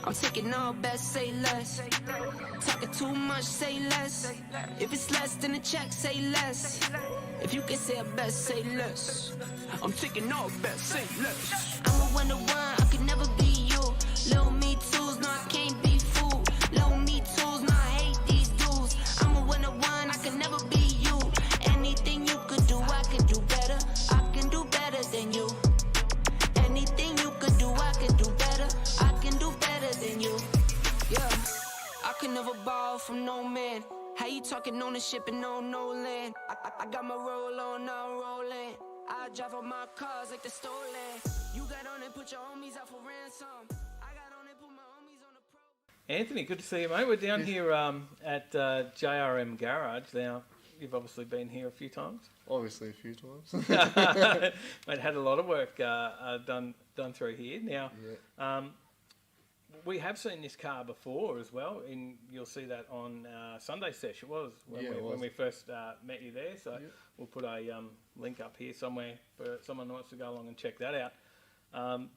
I'm taking all best, say less. Talking too much, say less. If it's less than a check, say less. If you can say a best, say less. I'm taking all best, say less. I'm a one-to-one, I could never be you. Little me tools, no, I can't be fooled. Little me tools, no, I hate these dudes. I'm a one-to-one, I could never be you. Anything you could do, I could do better. I can do better than you. Anything you could do, I can do better. I can do better than you. Yeah, I can never borrow from no man. How you talking ownership and no land? I got my roll on, now I'm rolling. I drive on my cars like they're stolen. You got on and put your homies out for ransom. I got on and put my homies on the pro. Anthony, good to see you, mate. We're down here at JRM Garage. Now, you've obviously been here a few times. Obviously a few times. Mate, had a lot of work done through here. Now, yeah. We have seen this car before as well, and you'll see that on Sunday session. When we first met you there. So we'll put a link up here somewhere for someone who wants to go along and check that out.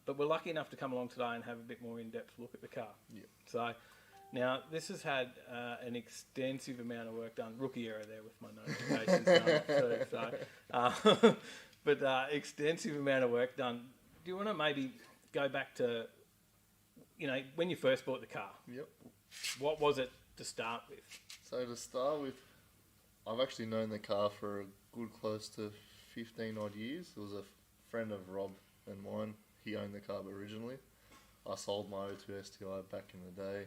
But we're lucky enough to come along today and have a bit more in-depth look at the car. Yeah. So now this has had an extensive amount of work done. Rookie error there with my notifications done too. But extensive amount of work done. Do you want to maybe go back to, you know, when you first bought the car? Yep. What was it to start with? So to start with, I've actually known the car for a good close to 15 odd years. It was a friend of Rob and mine. He owned the car originally. I sold my O2 STI back in the day,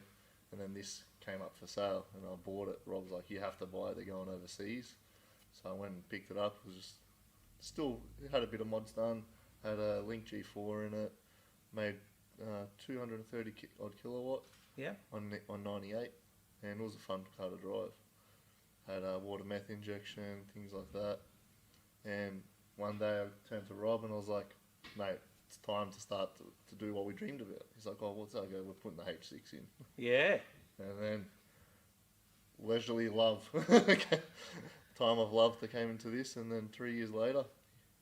and then this came up for sale, and I bought it. Rob's like, you have to buy it, they're going overseas. So I went and picked it up. It was just, still, it had a bit of mods done. Had a Link G4 in it, made 230 odd kilowatt. Yeah. On 98, and it was a fun car to drive. Had a water meth injection, things like that. And one day I turned to Rob and I was like, mate, it's time to start to do what we dreamed about. He's like, oh, what's that? I go, we're putting the H6 in. Yeah. And then leisurely love, time of love that came into this, and then 3 years later,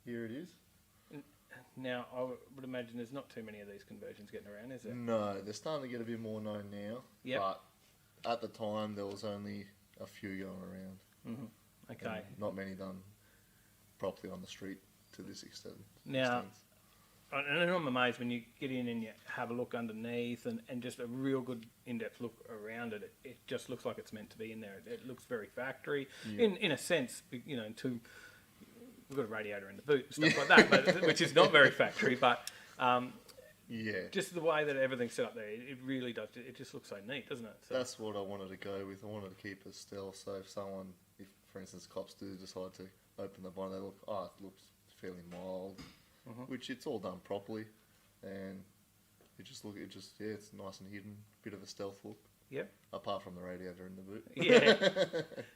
here it is. Now, I would imagine there's not too many of these conversions getting around, is there? No, they're starting to get a bit more known now. Yep. But at the time, there was only a few going around. Mm-hmm. Okay. And not many done properly on the street to this extent. Now, and I'm amazed when you get in and you have a look underneath and just a real good in-depth look around it. It just looks like it's meant to be in there. It looks very factory, in a sense, you know, we've got a radiator in the boot and stuff like that, which is not very factory, but Yeah. Just the way that everything's set up there, it really does. It just looks so neat, doesn't it? So, That's what I wanted to go with. I wanted to keep it stealth. So if for instance, cops do decide to open the bonnet, they look, it looks fairly mild, which it's all done properly, and it's nice and hidden, bit of a stealth look. yeah. Apart from the radiator in the boot. Yeah.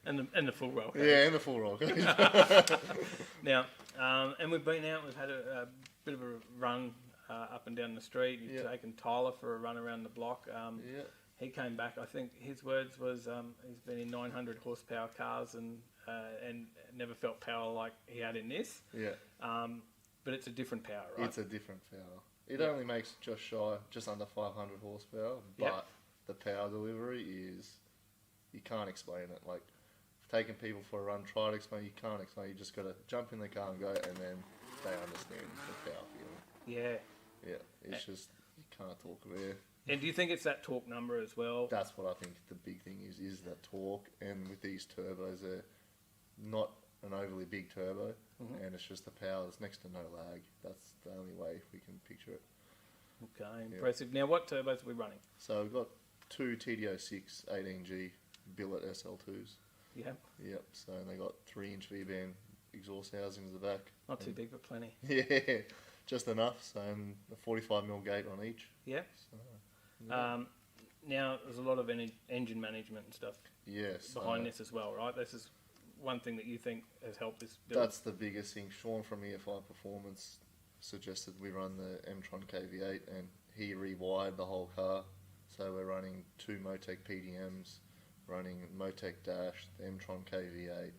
and the full roll cage. Yeah, and the full roll cage. Now, and we've been out. We've had a bit of a run up and down the street. You've taken Tyler for a run around the block. He came back. I think his words was he's been in 900 horsepower cars and never felt power like he had in this. Yeah. But it's a different power, right? It's a different power. It only makes just under 500 horsepower, but the power delivery is, you can't explain it. Like, taking people for a run, try to explain, you can't explain. You just got to jump in the car and go, and then they understand the power feeling. Yeah. Yeah, it's just, you can't talk about it. And do you think it's that torque number as well? That's what I think the big thing is that torque. And with these turbos, they're not an overly big turbo, and it's just the power. There's next to no lag. That's the only way we can picture it. Okay, impressive. Now, what turbos are we running? So we've got two TD06 18G billet SL2s. Yeah. Yep. So they got 3-inch V-band exhaust housings at the back. Not too big, but plenty. Yeah, just enough. So and a 45mm gate on each. Yeah. So, now, there's a lot of engine management and stuff behind this as well, right? This is one thing that you think has helped this build. That's the biggest thing. Sean from EFI Performance suggested we run the M-Tron KV8, and he rewired the whole car. So we're running 2 Motec PDMs, running Motec Dash, the M-Tron KV8,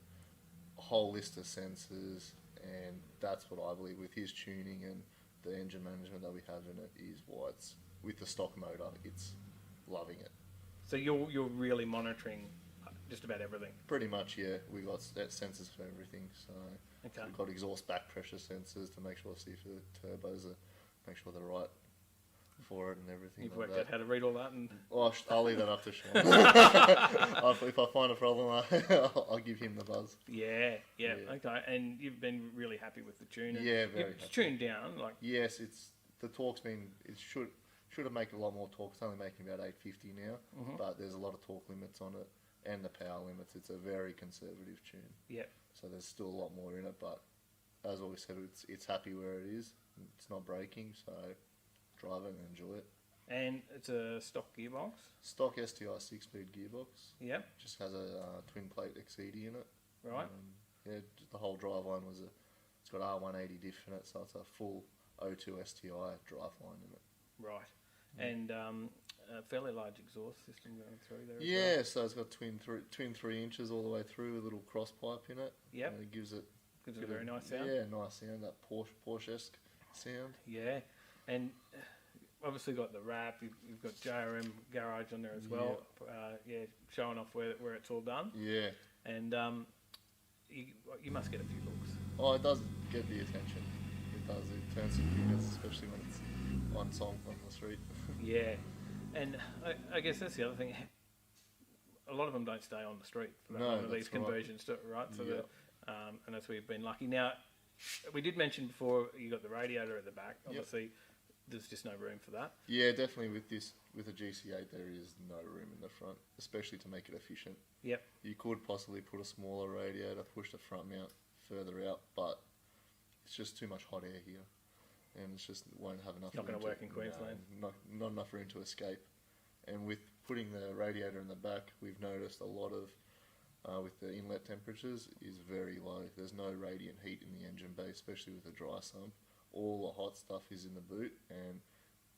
a whole list of sensors, and that's what I believe with his tuning and the engine management that we have in it is why it's, with the stock motor, it's loving it. So you're really monitoring just about everything? Pretty much, yeah. We got sensors for everything. So we've got exhaust back pressure sensors to make sure, see if the turbos are, make sure they're right for it and everything. You've like worked out how to read all that? And I'll leave that up to Sean. If I find a problem, I'll give him the buzz. Yeah, okay. And you've been really happy with the tune? Yeah, very It's happy. tuned down, like... Yes, the torque's been, it should have made a lot more torque. It's only making about 850 now, but there's a lot of torque limits on it and the power limits. It's a very conservative tune. Yeah. So there's still a lot more in it, but as always said, it's happy where it is. It's not breaking, so drive it and enjoy it. And it's a stock gearbox? Stock STI 6-speed gearbox. Yep. Just has a twin plate XCD in it. Right. The whole driveline it's got R180 diff in it, so it's a full O2 STI driveline in it. Right. And a fairly large exhaust system going through there Yeah, as so it's got twin 3 inches all the way through, a little cross pipe in it. Yep. It gives it a very nice sound. Yeah, nice sound, that Porsche-esque sound. Yeah. And obviously got the wrap, you've got JRM garage on there as well. Showing off where it's all done. Yeah. And you must get a few looks. Oh, it does get the attention. It does. It turns some figures, especially when it's on song on the street. Yeah. And I guess that's the other thing. A lot of them don't stay on the street for that one of these conversions, right? So and that's where you've been lucky. Now, we did mention before you got the radiator at the back. Obviously, there's just no room for that. Yeah, definitely with a GC8 there is no room in the front, especially to make it efficient. Yep. You could possibly put a smaller radiator, push the front mount further out, but it's just too much hot air here, and it's just won't have enough. It's not going to work in Queensland. Not enough room to escape. And with putting the radiator in the back, we've noticed a lot of with the inlet temperatures is very low. There's no radiant heat in the engine bay, especially with a dry sump. All the hot stuff is in the boot, and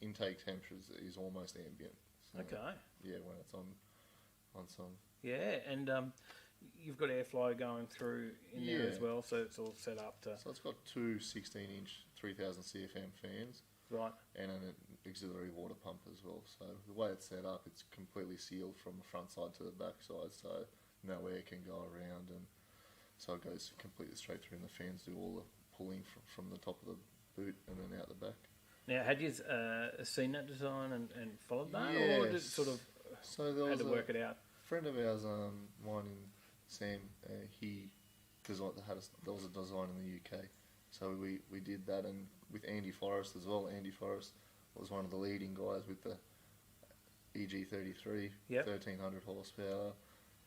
intake temperatures is almost ambient. So, okay. Yeah, when it's on some. Yeah, and you've got airflow going through in there as well, so it's all set up to... So it's got two 16-inch 3000 CFM fans. Right. And an auxiliary water pump as well. So the way it's set up, it's completely sealed from the front side to the back side, so no air can go around, and so it goes completely straight through, and the fans do all the pulling from the top of the boot and then out the back. Now, had you seen that design and followed that, yes. or did it sort of had to work it out? A friend of ours, mine and Sam, he designed. There was a design in the UK, so we did that, and with Andy Forrest as well. Andy Forrest was one of the leading guys with the EG33, 1300 horsepower,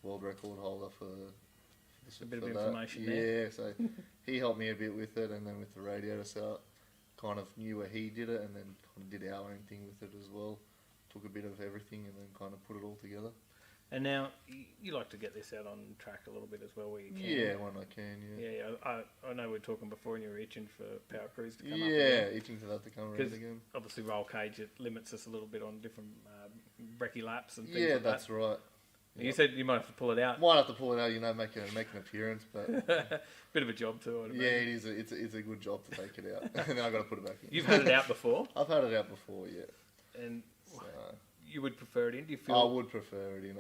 world record holder for a bit of information that. there. Yeah, so he helped me a bit with it, and then with the radiator setup, kind of knew where he did it, and then kind of did our own thing with it as well. Took a bit of everything and then kind of put it all together. And now you like to get this out on track a little bit as well, where you can. Yeah, when I can. Yeah. I know we were talking before, and you were itching for Power Cruise to come up. Yeah, itching for that to come around again. Obviously, roll cage, it limits us a little bit on different brekkie laps and things like that. Yeah, that's right. You said you might have to pull it out. Might have to pull it out, make an appearance, but bit of a job too. I'd imagine. Yeah, it is. It's a good job to take it out, and then I got to put it back in. You've had it out before. I've had it out before, yeah. And you would prefer it in? Do you feel? I would prefer it in.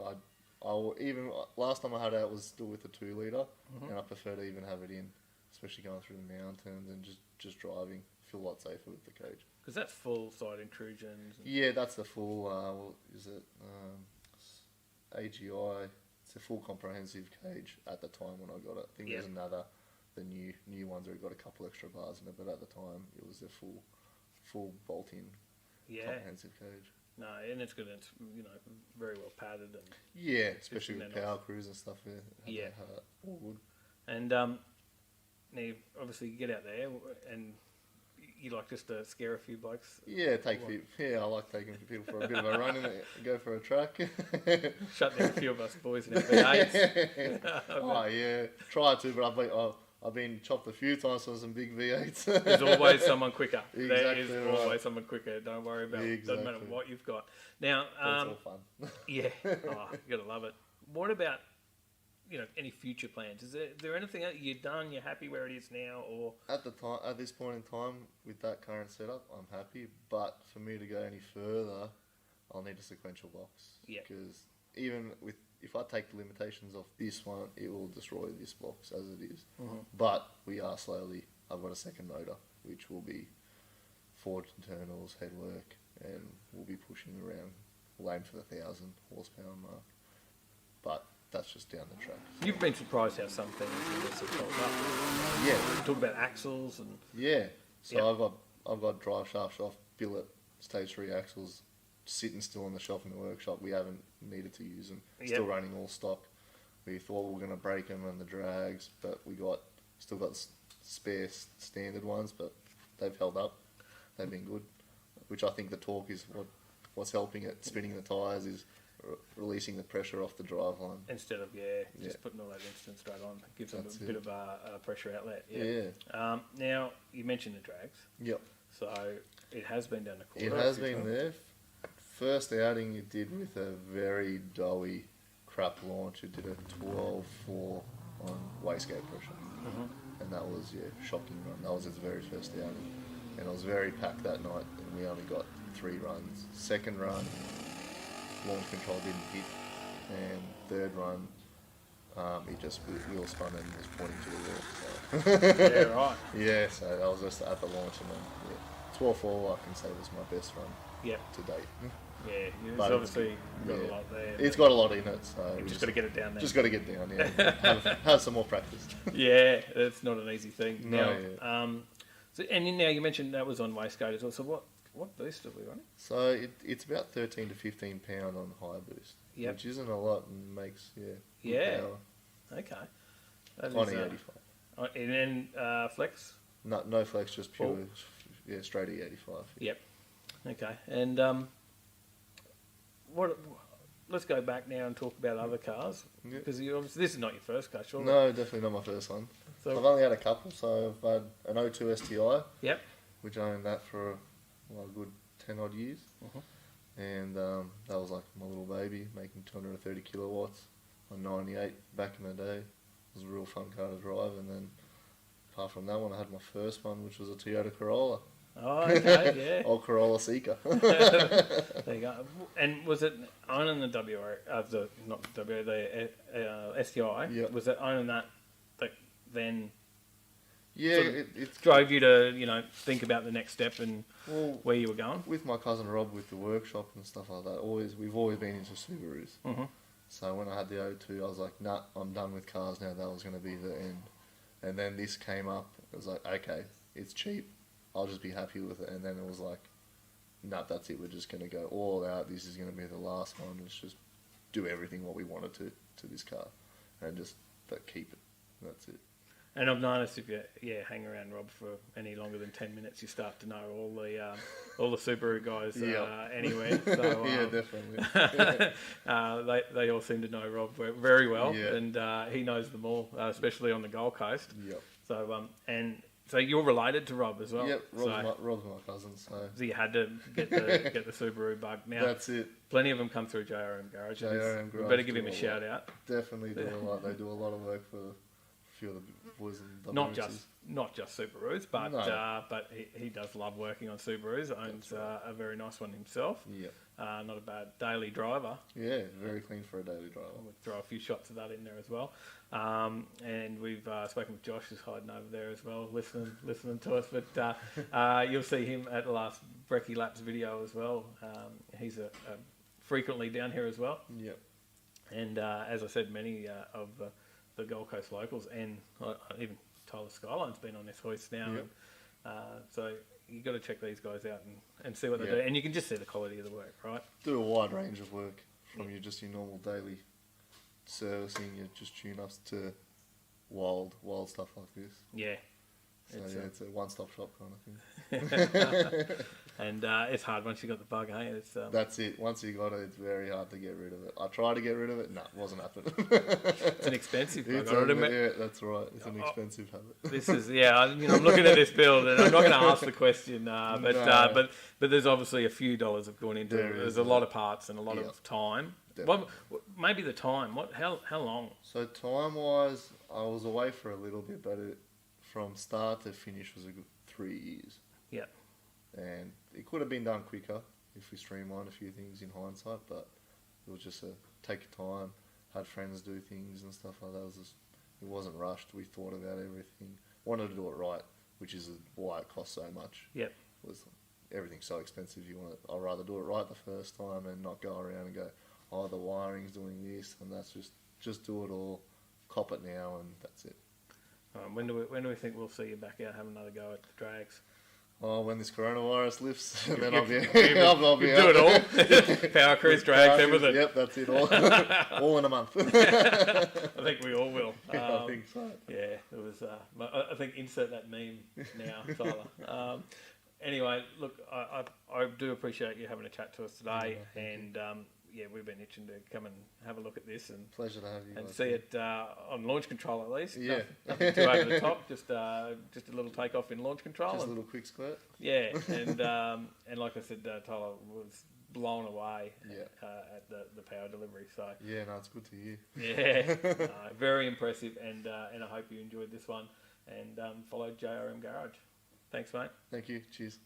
Even last time I had it out was still with a 2 litre, and I prefer to even have it in, especially going through the mountains and just driving. Feel a lot safer with the cage. Because that's full side intrusions. Yeah, that's the full. Is it AGI? It's a full comprehensive cage at the time when I got it. I think there's another. The new ones where got a couple extra bars in it, but at the time it was a full bolt-in comprehensive cage. No, and it's good. It's very well padded and especially with Power Cruise and stuff. Yeah, all good. And now you obviously get out there and you like just to scare a few blokes. Yeah, I like taking people for a bit of a run and go for a track. Shut down a few of us boys in our V8s. Oh yeah, try to, but I've been chopped a few times for some big V8s. There's always someone quicker. Exactly there is right. always someone quicker. Don't worry about it. Doesn't matter what you've got. Now, it's all fun. Yeah, you gotta love it. What about any future plans? Is there anything that you've done? You're happy where it is now, or at this point in time with that current setup, I'm happy. But for me to go any further, I'll need a sequential box. Yeah. Because even if I take the limitations off this one, it will destroy this box as it is. Mm-hmm. But we are slowly. I've got a second motor, which will be forged internals, headwork, and we'll be pushing around. We'll aim for the 1,000 horsepower mark. But that's just down the track. You've been surprised how some things have held up. Yeah. You talk about axles and. Yeah. So I've got drive shaft off billet stage 3 axles sitting still on the shelf in the workshop. We haven't needed to use them. Still running all stock. We thought we were going to break them on the drags, but we still got spare standard ones, but they've held up. They've been good, which I think the torque is what's helping it. Spinning the tyres is releasing the pressure off the driveline. Instead of just putting all that instant straight on. It gives them a bit of a pressure outlet. Yeah. Now, you mentioned the drags. Yep. So it has been down the quarter. It has been there. First outing it did with a very doughy crap launch. It did a 12.4 on wastegate pressure. Mm-hmm. And that was, shocking run. That was its very first outing. And it was very packed that night, and we only got 3 runs. Second run, launch control didn't hit. And third run, it just wheel spun and was pointing to the wall. So. Yeah, right. Yeah, so that was just at the launch. And then, 12.4 I can say was my best run to date. Yeah, it's obviously got a lot there. It's got a lot in it, so you've just got to get it down there. Just got to get down, have some more practice. Yeah, it's not an easy thing. No, so, and now you mentioned that was on wastegate as well. So what boost are we running? So it's about 13 to 15 pound on high boost, which isn't a lot and makes good power. Okay. 85. And then flex? No flex, just pure, straight E85. Yep. Okay, and let's go back now and talk about other cars, because obviously this is not your first car, surely? No, definitely not my first one. So I've only had a couple, so I've had an 02 STI, which I owned that for a good 10 odd years, and that was like my little baby, making 230 kilowatts on 98 back in the day. It was a real fun car to drive, and then apart from that one, I had my first one, which was a Toyota Corolla. Oh, okay, Old Corolla Seeker. There you go. And was it owning the STI? Yep. Was it owning that then? Yeah, it drove you to think about the next step and where you were going. With my cousin Rob, with the workshop and stuff like that, we've always been into Subarus. Mm-hmm. So when I had the 02, I was like, nah, I'm done with cars now. That was going to be the end. And then this came up. It was like, okay, it's cheap. I'll just be happy with it. And then it was like, no, that's it. We're just going to go all out. This is going to be the last one. Let's just do everything what we wanted to this car, and just keep it. That's it. And I've noticed if you hang around Rob for any longer than 10 minutes, you start to know all the Subaru guys anywhere. So, yeah, definitely. they all seem to know Rob very well, Yeah. and he knows them all, especially on the Gold Coast. Yep. So you're related to Rob as well. Yep. Rob's my cousin. So you had to get the Subaru bug. Now that's it. Plenty of them come through JRM Garage. JRM Garage. We better give him a shout out. Definitely do a lot. They do a lot of work for a few of the boys in Not WRCs. just Subarus, but No. But he does love working on Subarus. Owns a very nice one himself. Yep. Not a bad daily driver. Yeah, very clean for a daily driver. We'll throw a few shots of that in there as well. And we've spoken with Josh, who's hiding over there as well, listening to us. But you'll see him at the last Brekkie Laps video as well. He's frequently down here as well. Yep. And as I said, many of the Gold Coast locals, and even Tyler Skyline's been on this hoist now. Yep. So you got to check these guys out and see what they do. And you can just see the quality of the work, right? Do a wide range of work from your normal daily servicing, your just tune-ups to wild stuff like this. Yeah. So it's a one-stop shop kind of thing. And it's hard once you got the bug, hey? That's it. Once you got it, it's very hard to get rid of it. I tried to get rid of it. No, it wasn't happening. It's an expensive bug. Yeah, that's right. It's an expensive habit. This is I'm looking at this build, and I'm not going to ask the question, but there's obviously a few dollars have gone into it. There's a lot of parts and a lot of time. Well, maybe the time. How long? So time-wise, I was away for a little bit, but from start to finish was a good 3 years. Yeah. And it could have been done quicker if we streamlined a few things in hindsight, but it was just take your time, had friends do things and stuff like that. It wasn't rushed. We thought about everything. Wanted to do it right, which is why it cost so much. Yep. Everything's so expensive. I'd rather do it right the first time and not go around and go, oh, the wiring's doing this, and that's just do it all, cop it now, and that's it. When do we think we'll see you back out having another go at the drags? Oh, when this coronavirus lifts, then I'll be I'll be do it all. Power cruise, drags, everything. Yep, that's it all. All in a month. I think we all will. I think so. Yeah, it was. I think insert that meme now, Tyler. Anyway, look, I do appreciate you having a chat to us today, and we've been itching to come and have a look at this and pleasure to have you and guys see it on launch control at least. Yeah, nothing too over the top. Just a little takeoff in launch control. Just a little quick squirt. Yeah, and like I said, Tyler was blown away at the power delivery. So yeah, no, it's good to hear. Yeah, very impressive, and I hope you enjoyed this one and followed JRM Garage. Thanks, mate. Thank you. Cheers.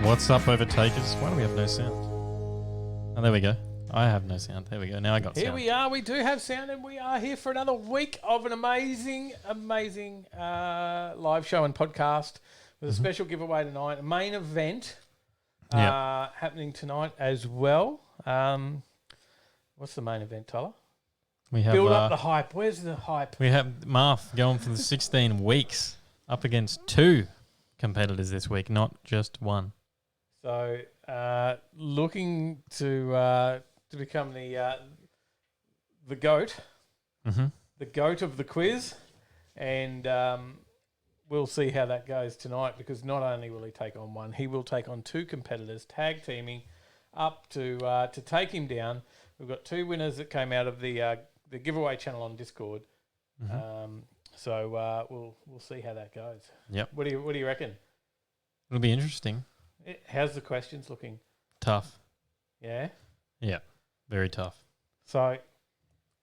What's up, Overtakers? Why do we have no sound? Oh, there we go. I have no sound. There we go. Now I got sound. Here we are. We do have sound, and we are here for another week of an amazing live show and podcast with a special giveaway tonight. A main event happening tonight as well. What's the main event, Tyler? We have Build up the hype. Where's the hype? We have Marth going for the 16 weeks up against 2 competitors this week, not just one. So, looking to become the GOAT, the GOAT of the quiz, and we'll see how that goes tonight, because not only will he take on one, he will take on 2 competitors, tag teaming up to take him down. We've got 2 winners that came out of the giveaway channel on Discord. So we'll see how that goes. Yep. What do you reckon? It'll be interesting. How's the questions looking? Tough. Yeah? Yeah. Very tough. So,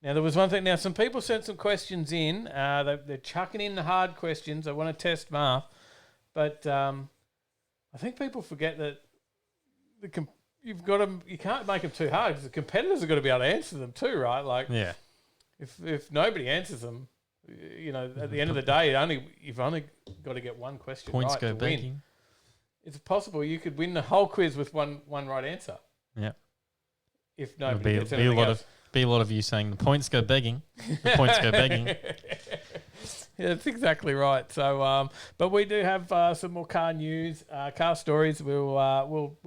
now there was one thing. Now, some people sent some questions in. They're chucking in the hard questions. I want to test Marth. But I think people forget that you can't make them too hard, because the competitors have got to be able to answer them too, right? Like, yeah. If nobody answers them, at the end of the day, you've only got to get one question Points right go to begging. win. It's possible you could win the whole quiz with one right answer. Yeah. If nobody gets anything else. Be a lot of you saying the points go begging. The points go begging. Yeah, that's exactly right. So, but we do have some more car news, car stories. We'll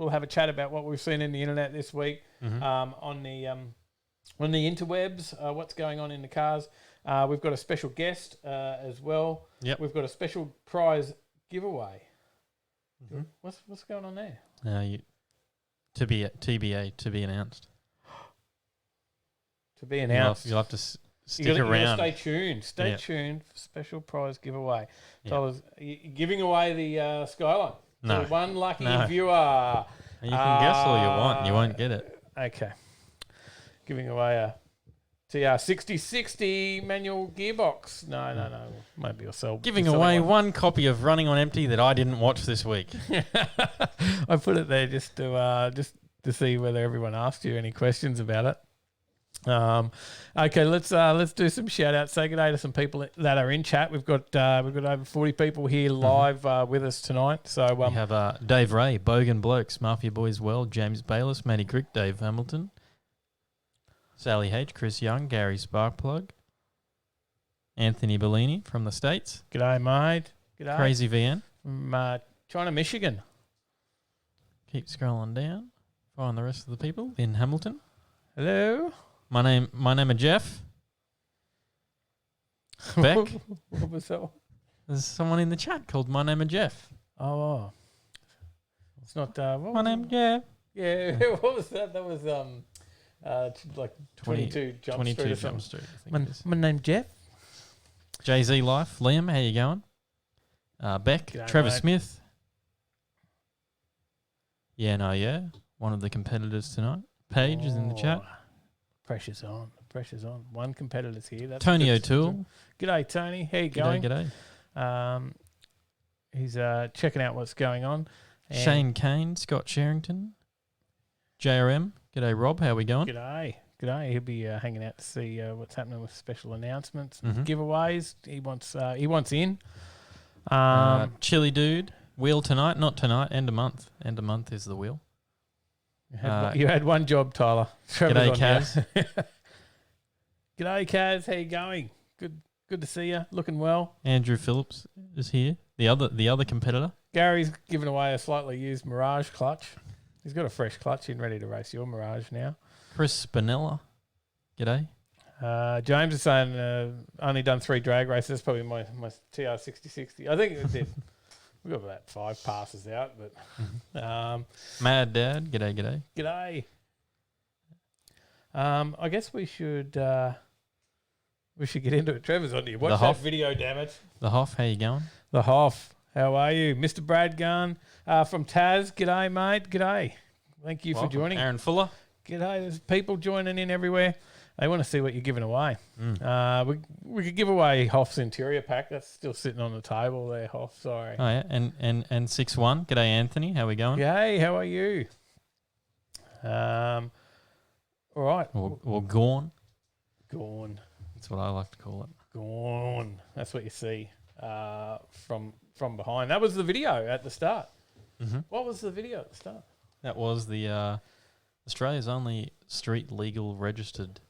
have a chat about what we've seen in the internet this week, on the interwebs. What's going on in the cars? We've got a special guest as well. Yep. We've got a special prize giveaway. What's going on there? TBA, to be announced. To be announced. You'll have to stick you around. Stay tuned. Stay tuned for special prize giveaway. Yeah. So you're giving away the Skyline. No. To one lucky viewer. You can guess all you want. You won't get it. Okay. Giving away a TR 6060 manual gearbox. No. Maybe you'll sell. Giving away one copy of Running on Empty that I didn't watch this week. I put it there just to see whether everyone asked you any questions about it. Okay, let's do some shout outs. Say good day to some people that are in chat. We've got over 40 people here live with us tonight. So we have Dave Ray, Bogan Blokes, Mafia Boys Well, James Bayless, Matty Crick, Dave Hamilton, Sally H, Chris Young, Gary Sparkplug, Anthony Bellini from the States. G'day, mate. G'day. Crazy VN. From China, Michigan. Keep scrolling down. Find the rest of the people in Hamilton. Hello. My name is Jeff. Beck. What was that one? There's someone in the chat called My Name is Jeff. Oh. It's not... My name is Jeff. Yeah, what was that? That was like 22 Jump 22 Street or Jump something. Street, I think it is. My name's Jeff. Jay-Z Life. Liam, how you going? Beck. G'day, Trevor mate. Smith. Yeah. One of the competitors tonight. Paige is in the chat. Pressure's on. One competitor's here. That's Tony O'Toole. G'day, Tony. How you going? G'day. He's checking out what's going on. And Shane Kane, Scott Sherrington. JRM. G'day, Rob. How we going? G'day. He'll be hanging out to see what's happening with special announcements and giveaways. He wants in. Chili Dude. Wheel tonight. Not tonight. End of month. End of month is the wheel. You had one job, Tyler. G'day, Kaz. G'day, Kaz. How you going? Good to see you. Looking well. Andrew Phillips is here. The other competitor. Gary's given away a slightly used Mirage clutch. He's got a fresh clutch in, ready to race your Mirage now. Chris Spinella. G'day. James is saying only done 3 drag races. That's probably my TR 6060. I think it did. We've got about 5 passes out, but Mad Dad. G'day. G'day. I guess we should get into it. Trevor's on you. Watch that video, damn it. The Hoff, how you going? The Hoff, how are you? Mr. Brad Gunn from Taz. G'day, mate. G'day. Thank you for joining. Aaron Fuller. G'day. There's people joining in everywhere. They want to see what you're giving away. We could give away Hoff's interior pack. That's still sitting on the table there, Hoff. Sorry. Oh yeah, and 6-1. G'day, Anthony. How we going? Hey, how are you? All right. Or Gorn. Gone. That's what I like to call it. Gone. That's what you see from behind. That was the video at the start. Mm-hmm. What was the video at the start? That was the Australia's only street legal registered.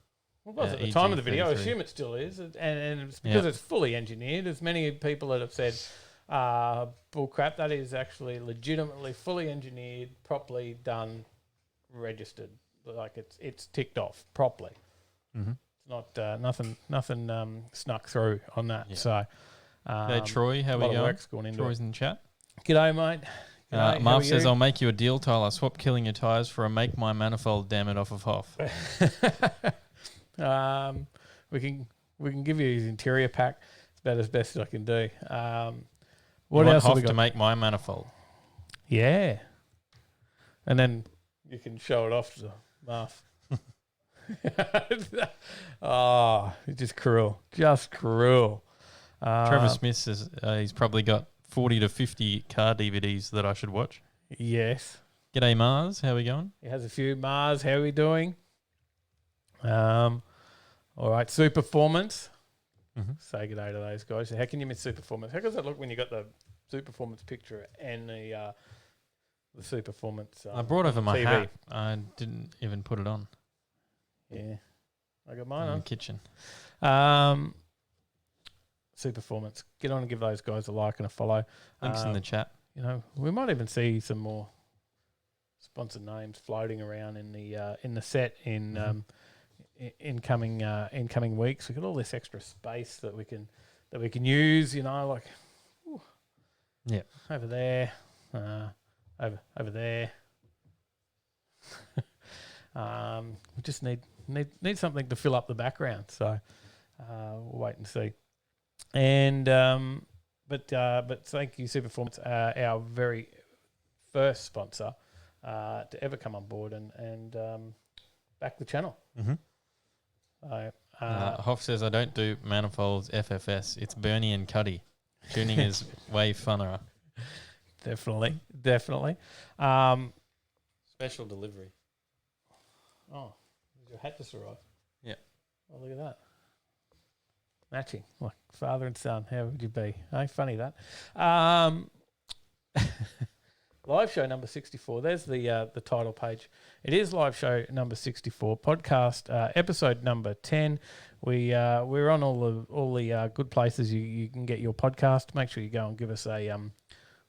What was it at the time of the video? I EG33. assume it still is. And it's because it's fully engineered. There's many people that have said, bull crap, that is actually legitimately fully engineered, properly done, registered. Like it's ticked off properly. Mm-hmm. It's not nothing snuck through on that. Yeah. So, Hey, Troy, how a we lot of going? work's gone into Troy's in the chat. G'day, mate. G'day, how Marv are says, you? I'll make you a deal, Tyler. Swap killing your tyres for a make my manifold, damn it, off of Hoff. We can give you his interior pack. It's about as best as I can do. What you want else have Hoff we to got? make my manifold? Yeah, and then you can show it off to Marv. Oh, it's just cruel. Trevor Smith says he's probably got 40 to 50 car DVDs that I should watch. Yes, G'day, Mars. How we going? he has a few. Mars, how are we doing? All right, Superformance. Mm-hmm. Say good day to those guys. How can you miss Superformance? How does that look when you got the Superformance picture and the Superformance? I brought over my TV. hat. I didn't even put it on Yeah, I got mine in on. the kitchen. Superformance. Get on and give those guys a like and a follow. Links in the chat. You know, we might even see some more sponsored names floating around in the set in coming weeks. We got all this extra space that we can use. You know, like over there, over there. We just need something to fill up the background. So we'll wait and see. And but thank you, Superformance, our very first sponsor to ever come on board and back the channel. Mm-hmm. So, Hoff says, I don't do manifolds FFS. It's Bernie and Cuddy. Tuning is way funner. definitely. Special delivery. Oh, did your hat just arrive? Yeah. Oh, look at that. Matching, like father and son. How would you be? Hey, funny that. Live show number 64. There's the title page. It is live show number 64. Podcast episode number 10. We're on all the good places you can get your podcast. Make sure you go and give us a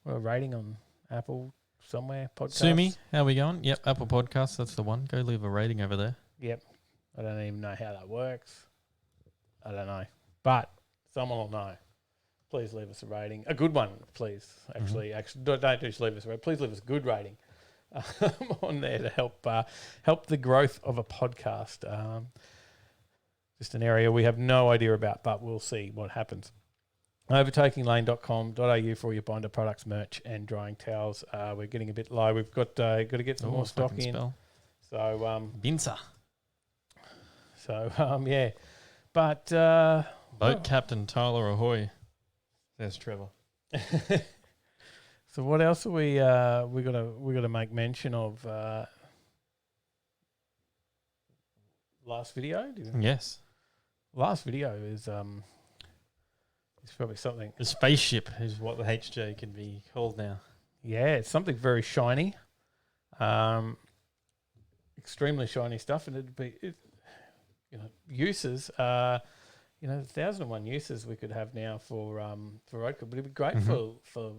rating on Apple somewhere. Podcast. Sumi, how we going? Yep, Apple Podcasts. That's the one. Go leave a rating over there. Yep. I don't even know how that works. I don't know. But someone will know. Please leave us a rating. A good one, please. Actually, don't just leave us a rating. Please leave us a good rating on there to help the growth of a podcast. Just an area we have no idea about, but we'll see what happens. Overtakinglane.com.au for all your binder products, merch, and drying towels. We're getting a bit low. We've got to get some more stock in. Spell. So Binsa. yeah. But Boat Captain Tyler Ahoy. There's Trevor. So what else are we gotta make mention of? Last video? Yes. Last video is probably something. The spaceship is what the HJ can be called now. Yeah, it's something very shiny, extremely shiny stuff, and it'd be uses. 1,001 uses we could have now for road cool, but it'd be great for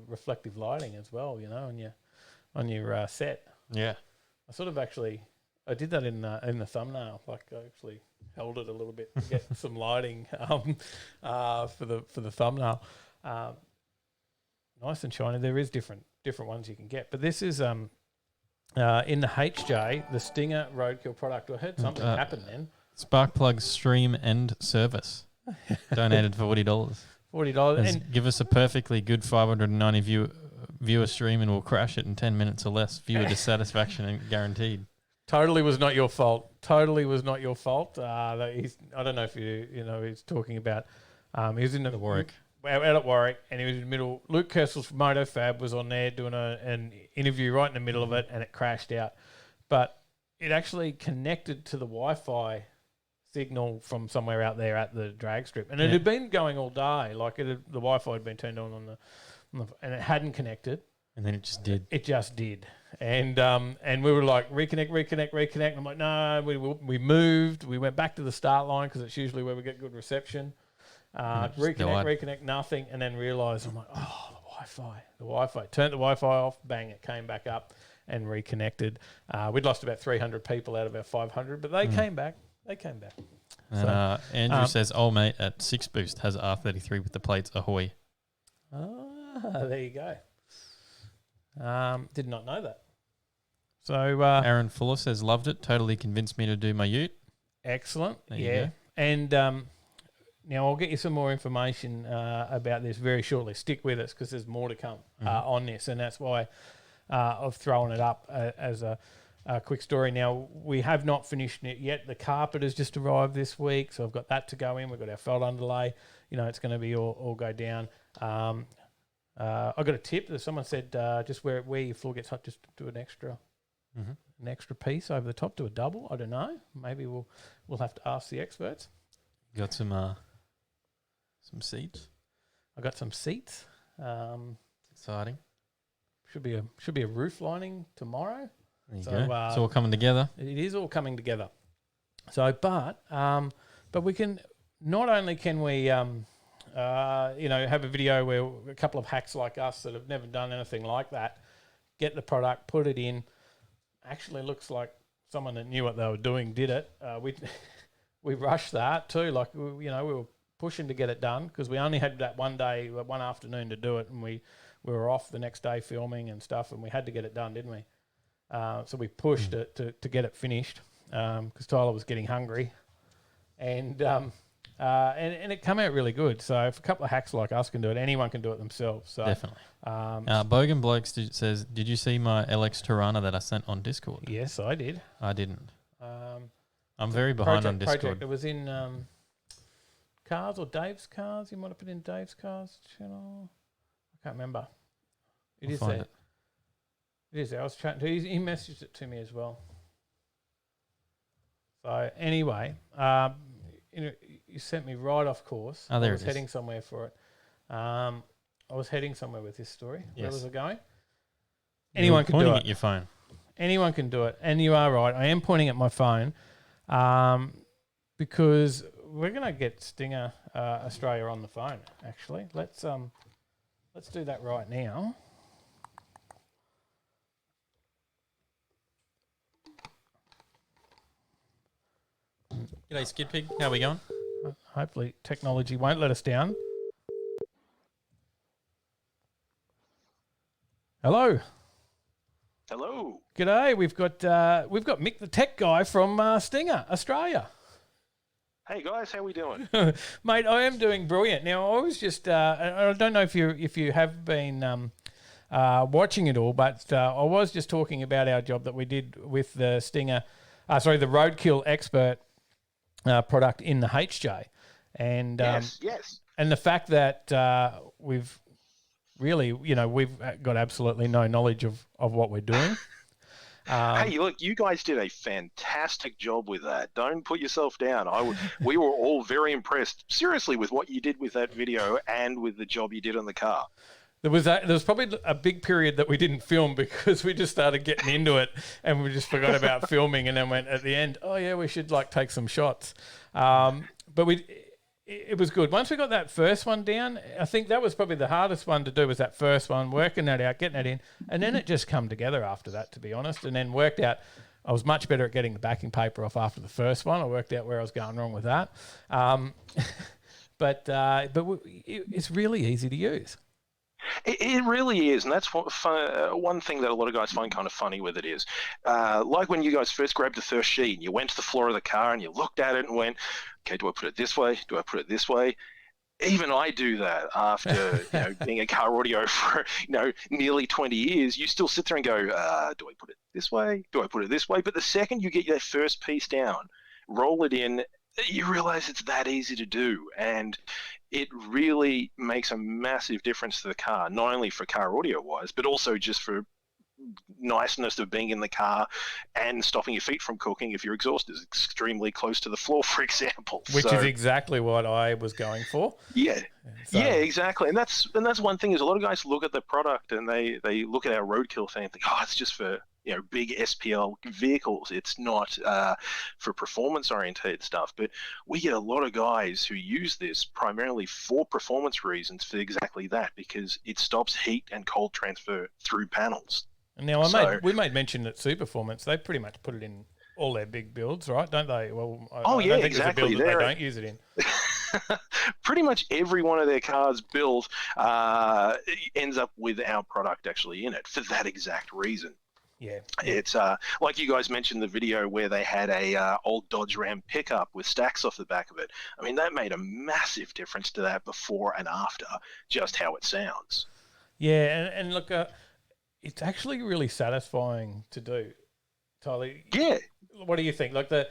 reflective lighting as well. On your set. Yeah. I did that in the thumbnail. Like I actually held it a little bit to get some lighting for the thumbnail. Nice and shiny. There is different ones you can get, but this is in the HJ, the Stinger roadkill product. I heard something happened then. Sparkplug stream and service. Donated for $40. $40. And give us a perfectly good 590 viewer stream and we'll crash it in 10 minutes or less. Viewer dissatisfaction and guaranteed. Totally was not your fault. Totally was not your fault. I don't know if he's talking about. He was in the Warwick. Out at Warwick, and he was in the middle. Luke Kersl's from MotoFab was on there doing an interview right in the middle of it, and it crashed out. But it actually connected to the Wi-Fi signal from somewhere out there at the drag strip, and it had been going all day. Like the Wi-Fi had been turned on the, and it hadn't connected. And then it just did. It just did. And we were like, reconnect. I'm like, no, we moved. We went back to the start line because it's usually where we get good reception. Reconnect, nothing. And then realised, I'm like, oh, the Wi-Fi. Turned the Wi-Fi off, bang, it came back up and reconnected. We'd lost about 300 people out of our 500, but they came back. And Andrew says, "Oh mate, at 6 Boost has R33 with the plates Ahoy." There you go. Did not know that. So Aaron Fuller says, "Loved it. Totally convinced me to do my ute." Excellent. There you go. And now I'll get you some more information about this very shortly. Stick with us because there's more to come on this, and that's why I've thrown it up as a quick story. Now, we have not finished it yet. The carpet has just arrived this week, so I've got that to go in. We've got our felt underlay. It's going to be all go down. I got a tip that someone said just where your floor gets hot, just do an extra piece over the top, do a double. I don't know. Maybe we'll have to ask the experts. You got some seats. I got some seats. Exciting. Should be a roof lining tomorrow. There you go. It's all coming together. It is all coming together. So, but we can not only can we have a video where a couple of hacks like us that have never done anything like that get the product, put it in. Actually, looks like someone that knew what they were doing did it. We rushed that too. Like we were pushing to get it done because we only had that one afternoon to do it, and we were off the next day filming and stuff, and we had to get it done, didn't we? So we pushed it to get it finished because Tyler was getting hungry, and it came out really good. So if a couple of hacks like us can do it, anyone can do it themselves. So, definitely. Bogan Blokes says, "Did you see my LX Tirana that I sent on Discord?" Yes, I did. I didn't. I'm very behind on Discord. Project. It was in Cars or Dave's Cars. You might have put in Dave's Cars channel. I can't remember. It is there. It is there. I was trying to. He messaged it to me as well. So anyway, you sent me right off course. Oh, there I was heading somewhere for it. I was heading somewhere with this story. Yes. Where was I going? Anyone can do it. Pointing at your phone. Anyone can do it, and you are right. I am pointing at my phone, because we're going to get Stinger Australia on the phone. Actually, let's do that right now. G'day, Skid Pig. How are we going? Hopefully, technology won't let us down. Hello. Hello. G'day. We've got Mick, the tech guy from Stinger Australia. Hey guys, how we doing? Mate, I am doing brilliant. Now, I was just I don't know if you have been watching it all, but I was just talking about our job that we did with the Stinger, the Roadkill Expert product in the HJ, and yes, and the fact that we've really, we've got absolutely no knowledge of what we're doing. Hey, look, you guys did a fantastic job with that. Don't put yourself down. We were all very impressed, seriously, with what you did with that video and with the job you did on the car. There was probably a big period that we didn't film because we just started getting into it and we just forgot about filming, and then went at the end, oh yeah, we should take some shots. But it was good. Once we got that first one down, I think that was probably the hardest one to do, was that first one, working that out, getting that in, and then it just come together after that, to be honest, and then worked out. I was much better at getting the backing paper off after the first one. I worked out where I was going wrong with that. But it's really easy to use. It really is, and that's one thing that a lot of guys find kind of funny with it is, like when you guys first grabbed the first sheet and you went to the floor of the car and you looked at it and went, okay, do I put it this way? Do I put it this way? even I do that after being a car audio for nearly 20 years. You still sit there and go, do I put it this way? Do I put it this way? But the second you get that first piece down, roll it in, you realize it's that easy to do, and it really makes a massive difference to the car, not only for car audio wise, but also just for niceness of being in the car and stopping your feet from cooking if your exhaust is extremely close to the floor, for example. Which is exactly what I was going for. Yeah. Yeah, exactly. And that's one thing is a lot of guys look at the product and they look at our roadkill thing and think, oh, it's just for big SPL vehicles. It's not for performance oriented stuff. But we get a lot of guys who use this primarily for performance reasons for exactly that, because it stops heat and cold transfer through panels. Now, we made mention that Superformance, they pretty much put it in all their big builds, right? Don't they? Well, I don't think exactly. There's a build that they don't use it in. Pretty much every one of their cars built ends up with our product actually in it for that exact reason. Yeah. It's like you guys mentioned the video where they had a old Dodge Ram pickup with stacks off the back of it. I mean, that made a massive difference to that before and after, just how it sounds. Yeah, and look, it's actually really satisfying to do, Tyler. Yeah. What do you think? Like the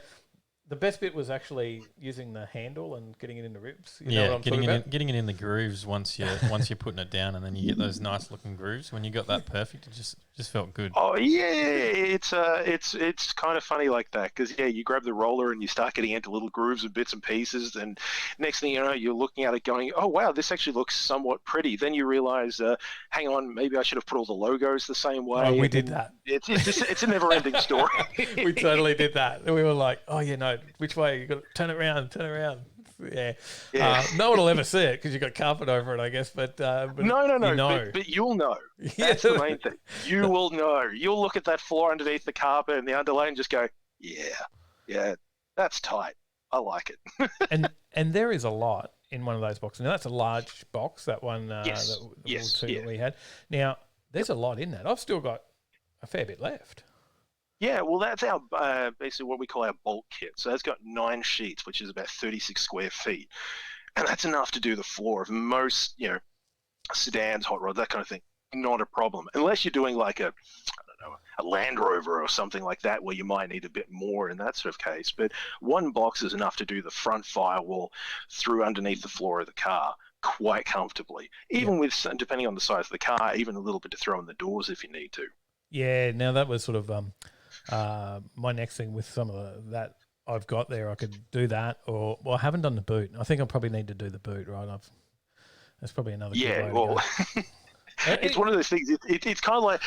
best bit was actually using the handle and getting it in the ribs. You know what I'm getting talking about? getting it in the grooves once you're putting it down, and then you get those nice looking grooves. When you got that perfect, it just felt good. Oh yeah, it's kind of funny like that, because you grab the roller and you start getting into little grooves and bits and pieces, and next thing you know, you're looking at it going, oh wow, this actually looks somewhat pretty. Then you realize, hang on, maybe I should have put all the logos the same way. Oh, we did that. It's a never-ending story. We totally did that. We were like, oh yeah, no, which way? You got to turn it around. Yeah. No one will ever see it because you got carpet over it, I guess. But no. You know. But you'll know. That's the main thing. You will know. You'll look at that floor underneath the carpet and the underlay and just go, yeah, that's tight. I like it. and there is a lot in one of those boxes. Now that's a large box. That one. Yes. That we had. Now there's a lot in that. I've still got a fair bit left. Yeah, well, that's our basically what we call our bulk kit. So that's got 9 sheets, which is about 36 square feet, and that's enough to do the floor of most, sedans, hot rods, that kind of thing. Not a problem, unless you're doing like a Land Rover or something like that, where you might need a bit more in that sort of case. But one box is enough to do the front firewall through underneath the floor of the car quite comfortably, even with, depending on the size of the car, even a little bit to throw in the doors if you need to. Yeah, now that was sort of my next thing with some of that I've got there. I could do that, or I haven't done the boot. I think I probably need to do the boot, right? That's probably another good way to go. It's one of those things. It's kind of like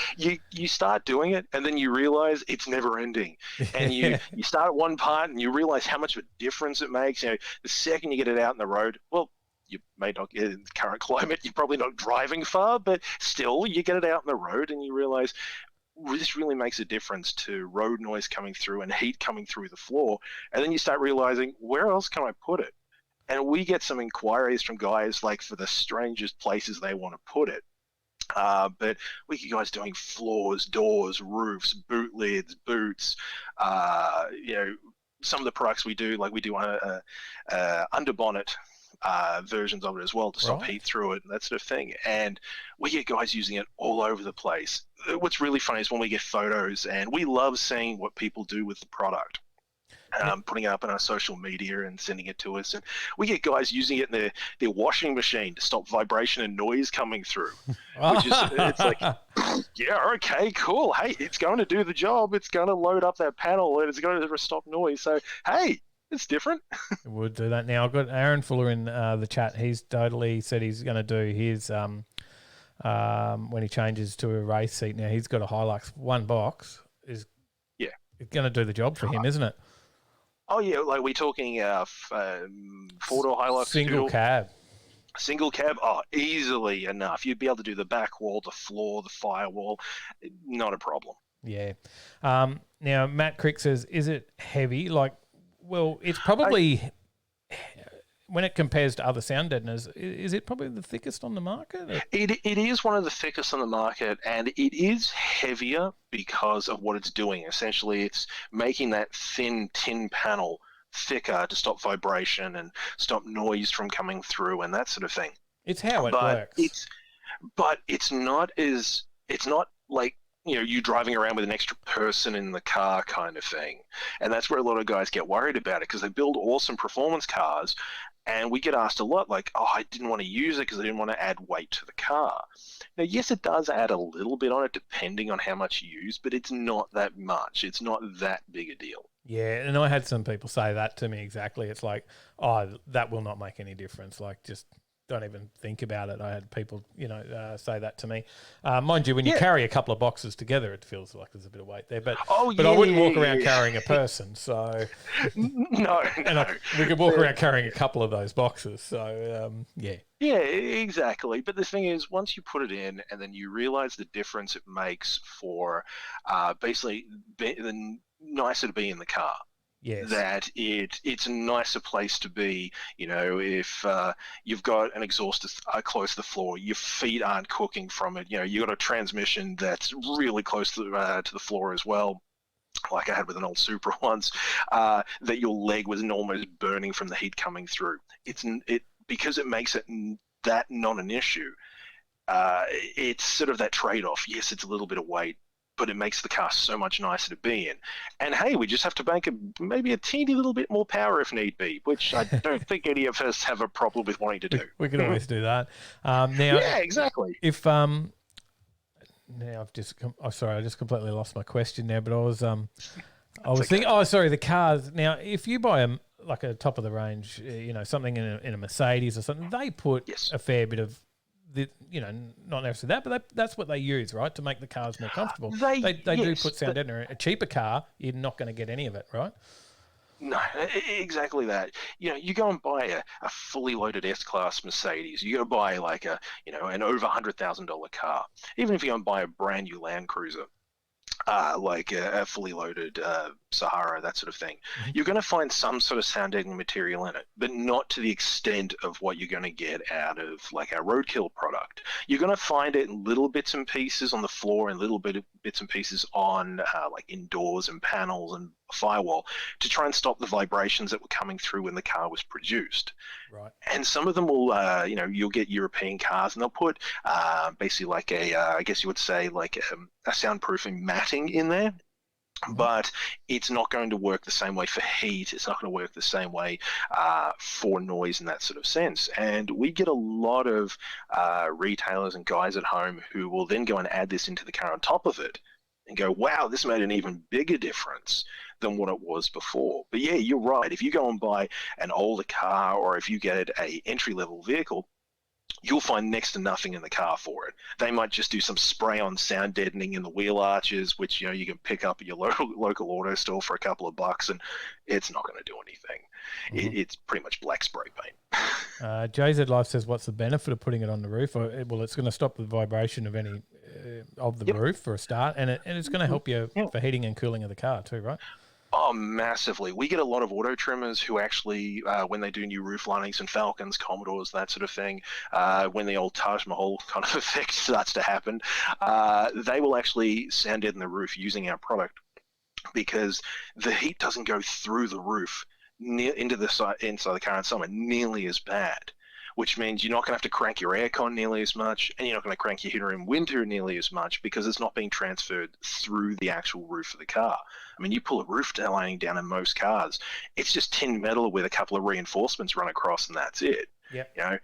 you start doing it, and then you realize it's never ending. And you start at one part, and you realize how much of a difference it makes. The second you get it out in the road, well, you may not get in the current climate. You're probably not driving far, but still, you get it out in the road, and you realize this really makes a difference to road noise coming through and heat coming through the floor. And then you start realizing, where else can I put it? And we get some inquiries from guys like for the strangest places they want to put it. But we get guys doing floors, doors, roofs, boot lids, boots, some of the products we do, like we do under bonnet versions of it as well to stop heat through it and that sort of thing. And we get guys using it all over the place. What's really funny is when we get photos, and we love seeing what people do with the product. Putting it up on our social media and sending it to us, and we get guys using it in their washing machine to stop vibration and noise coming through. It's like, yeah, okay, cool. Hey, it's going to do the job. It's going to load up that panel and it's going to stop noise. So hey, it's different. We'll do that now. I've got Aaron Fuller in the chat. He's totally said he's going to do his when he changes to a race seat. Now he's got a Hilux. One box is going to do the job for him, isn't it? Oh yeah, like we're talking 4-door Hilux, single cab. Single cab, easily enough. You'd be able to do the back wall, the floor, the firewall, not a problem. Yeah. Now Matt Crick says, is it heavy? Well, it's probably when it compares to other sound deadeners, is it probably the thickest on the market? It is one of the thickest on the market, and it is heavier because of what it's doing. Essentially, it's making that thin tin panel thicker to stop vibration and stop noise from coming through and that sort of thing. It's how it works. It's not like, you know, you driving around with an extra person in the car kind of thing. And that's where a lot of guys get worried about it, because they build awesome performance cars, and we get asked a lot like, oh, I didn't want to use it because I didn't want to add weight to the car. Now, yes, it does add a little bit on it depending on how much you use, but it's not that much. It's not that big a deal. Yeah, and I had some people say that to me exactly. It's like, oh, that will not make any difference. Like, just don't even think about it. I had people, say that to me. Mind you, when you carry a couple of boxes together, it feels like there's a bit of weight there. But I wouldn't walk around carrying a person. So no. We could walk around carrying a couple of those boxes. So yeah. Yeah, exactly. But the thing is, once you put it in and then you realize the difference it makes for basically the nicer to be in the car. Yes. That it's a nicer place to be, if you've got an exhaust close to the floor, your feet aren't cooking from it, you've got a transmission that's really close to the floor as well, like I had with an old Supra once, that your leg was almost burning from the heat coming through. Because it makes it that not an issue, it's sort of that trade-off. Yes, it's a little bit of weight, but it makes the car so much nicer to be in. And hey, we just have to bank maybe a teeny little bit more power if need be, which I don't think any of us have a problem with wanting to do. We can always do that. Now, yeah, exactly. If now I just completely lost my question there, but I was thinking. Oh, sorry, the cars. Now, if you buy a top of the range, something in a Mercedes or something, they put a fair bit of not necessarily that, but that's what they use, right, to make the cars more comfortable. They do put sound deadener. A cheaper car, you're not going to get any of it, right? No, exactly that. You go and buy a fully loaded S-Class Mercedes. You go buy like an over $100,000 car. Even if you go and buy a brand new Land Cruiser, like a fully loaded Sahara, that sort of thing, you're going to find some sort of sound deadening material in it, but not to the extent of what you're going to get out of like our roadkill product. You're going to find it in little bits and pieces on the floor and little bits and pieces on like indoors and panels and firewall to try and stop the vibrations that were coming through when the car was produced. Right. And some of them will, you'll get European cars and they'll put basically like I guess you would say like a soundproofing matting in there. But it's not going to work the same way for heat. It's not going to work the same way for noise in that sort of sense. And we get a lot of retailers and guys at home who will then go and add this into the car on top of it and go, wow, this made an even bigger difference than what it was before. But yeah, you're right. If you go and buy an older car or if you get a entry-level vehicle, you'll find next to nothing in the car for it. They might just do some spray-on sound deadening in the wheel arches, which you can pick up at your local auto store for a couple of bucks, and it's not going to do anything. It's pretty much black spray paint. JZ Life says, what's the benefit of putting it on the roof? Well, it's going to stop the vibration of any of the roof for a start, and it's going to help you for heating and cooling of the car too, right? Oh, massively. We get a lot of auto trimmers who actually, when they do new roof linings and Falcons, Commodores, that sort of thing, when the old Taj Mahal kind of effect starts to happen, they will actually sound deaden the roof using our product because the heat doesn't go through the roof into the inside the car in summer nearly as bad. Which means you're not going to have to crank your aircon nearly as much, and you're not going to crank your heater in winter nearly as much because it's not being transferred through the actual roof of the car. I mean, you pull a roof lining down in most cars, it's just tin metal with a couple of reinforcements run across, and that's it. Yeah.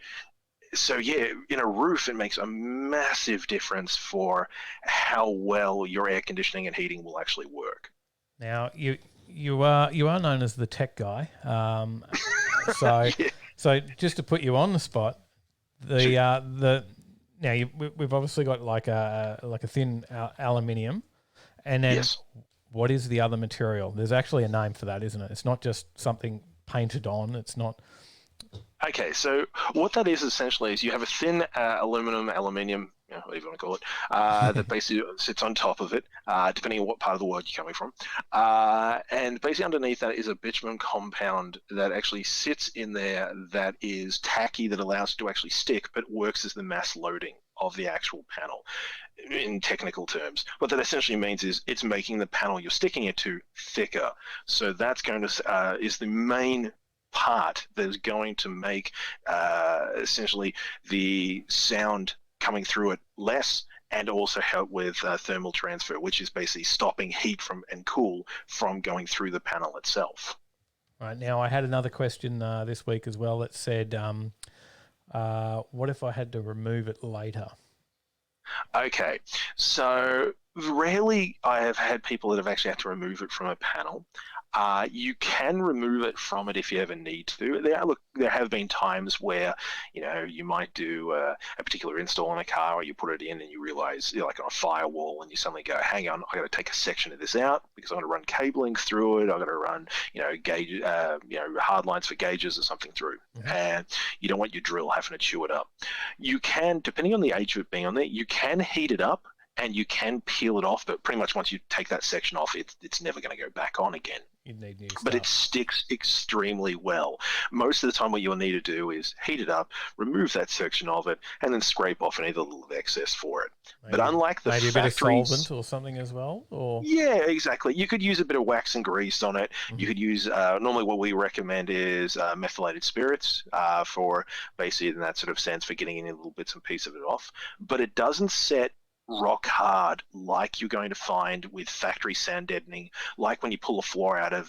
So yeah, in a roof, it makes a massive difference for how well your air conditioning and heating will actually work. Now you are known as the tech guy, so. Yeah. So just to put you on the spot, we've obviously got like a thin aluminium, and then what is the other material? There's actually a name for that, isn't it? It's not just something painted on. It's not. Okay, so what that is essentially is you have a thin aluminium whatever you want to call it, that basically sits on top of it, depending on what part of the world you're coming from. And basically underneath that is a bitumen compound that actually sits in there that is tacky, that allows it to actually stick, but works as the mass loading of the actual panel. In technical terms, what that essentially means is it's making the panel you're sticking it to thicker. So that's going to is the main part that is going to make essentially the sound coming through it less, and also help with thermal transfer, which is basically stopping heat from and cool from going through the panel itself. Right, now I had another question this week as well that said, what if I had to remove it later? Okay, so rarely I have had people that have actually had to remove it from a panel. You can remove it from it if you ever need to. There have been times where, you might do a particular install on a car, or you put it in and you realize you're like on a firewall, and you suddenly go, hang on, I got to take a section of this out because I'm going to run cabling through it. I've got to run, gauge, hard lines for gauges or something through, and you don't want your drill having to chew it up. You can, depending on the age of it being on there, you can heat it up and you can peel it off, but pretty much once you take that section off, it's never going to go back on again. You need new But stuff. it sticks extremely well. Most of the time what you'll need to do is heat it up, remove that section of it, and then scrape off any of the little excess for it. But unlike the maybe factories, a bit of solvent or something as well? Or yeah, exactly. You could use a bit of wax and grease on it. You could use, normally what we recommend is methylated spirits for basically in that sort of sense for getting any little bits and pieces of it off. But it doesn't set rock hard like you're going to find with factory sound deadening, like when you pull a floor out of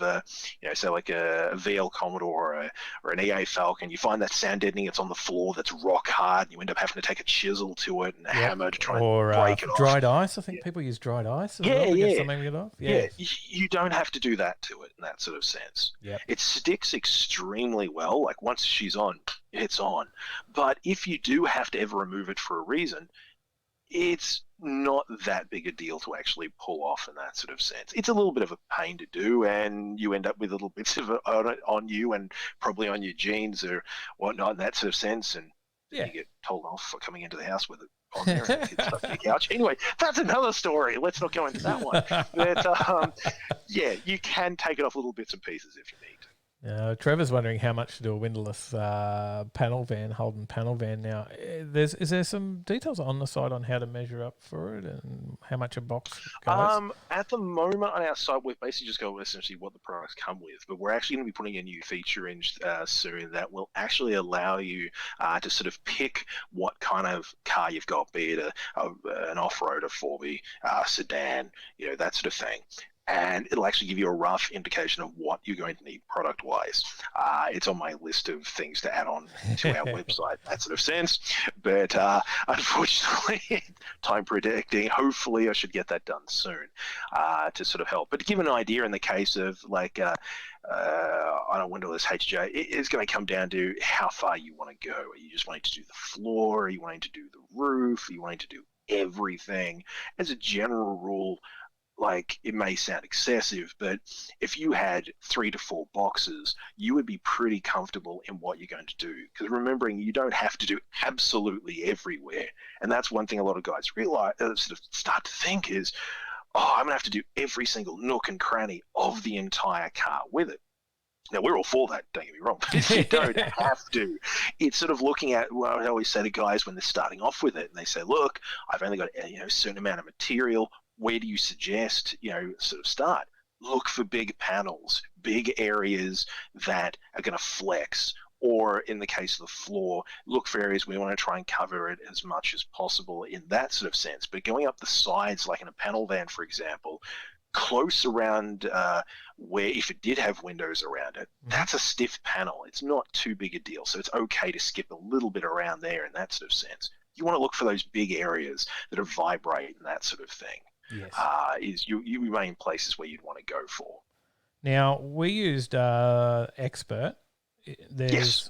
say like a VL Commodore or an EA Falcon. You find that sound deadening, it's on the floor, that's rock hard, and you end up having to take a chisel to it and a hammer to try and break it off. Dried ice. I think people use dried ice as well to get something to get off. Yeah, you don't have to do that to it in that sort of sense. It sticks extremely well. Like once she's on, it's on. But if you do have to ever remove it for a reason, it's not that big a deal to actually pull off in that sort of sense. It's a little bit of a pain to do, and you end up with little bits of it on you and probably on your jeans or whatnot in that sort of sense, and you get told off for coming into the house with it on there and it's stuck to the couch. Anyway, that's another story. Let's not go into that one. But you can take it off little bits and pieces if you need to. Trevor's wondering how much to do a windowless panel van, Holden panel van. Now, is there some details on the site on how to measure up for it and how much a box goes? At the moment on our site, we've basically just got essentially what the products come with, but we're actually going to be putting a new feature in soon that will actually allow you to sort of pick what kind of car you've got, be it an off-road, a 4B, sedan, that sort of thing. And it'll actually give you a rough indication of what you're going to need product-wise. It's on my list of things to add on to our website, that sort of sense. But unfortunately, time predicting, hopefully I should get that done soon to sort of help. But to give an idea in the case of like on a windowless HJ, it's going to come down to how far you want to go. Are you just wanting to do the floor? Are you wanting to do the roof? Are you wanting to do everything? As a general rule, like it may sound excessive, but if you had 3 to 4 boxes, you would be pretty comfortable in what you're going to do. Because remembering, you don't have to do absolutely everywhere. And that's one thing a lot of guys realize, sort of start to think is, I'm going to have to do every single nook and cranny of the entire car with it. Now, we're all for that, don't get me wrong, but you don't have to. It's sort of looking at what I always say to guys when they're starting off with it, and they say, look, I've only got a certain amount of material. Where do you suggest, sort of start? Look for big panels, big areas that are going to flex. Or in the case of the floor, look for areas where we want to try and cover it as much as possible in that sort of sense. But going up the sides, like in a panel van, for example, close around where if it did have windows around it, that's a stiff panel. It's not too big a deal. So it's okay to skip a little bit around there in that sort of sense. You want to look for those big areas that are vibrate and that sort of thing. Yes. Is you remain places where you'd want to go for. Now we used Expert. There's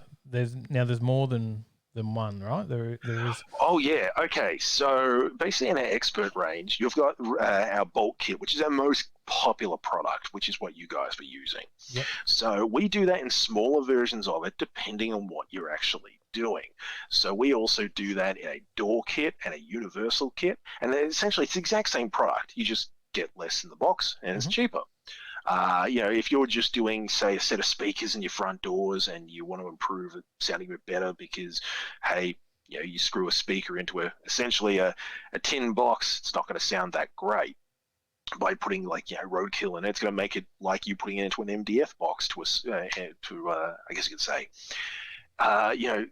more than one, right? There is. Oh yeah, okay. So basically, in our Expert range, you've got our bulk kit, which is our most popular product, which is what you guys were using. Yep. So we do that in smaller versions of it, depending on what you're actually doing. So we also do that in a door kit and a universal kit, and then essentially it's the exact same product. You just get less in the box and it's cheaper. If you're just doing, say, a set of speakers in your front doors and you want to improve it sounding a bit better because, hey, you screw a speaker into essentially a tin box, it's not going to sound that great. By putting roadkill in it, it's going to make it like you putting it into an MDF box I guess you could say.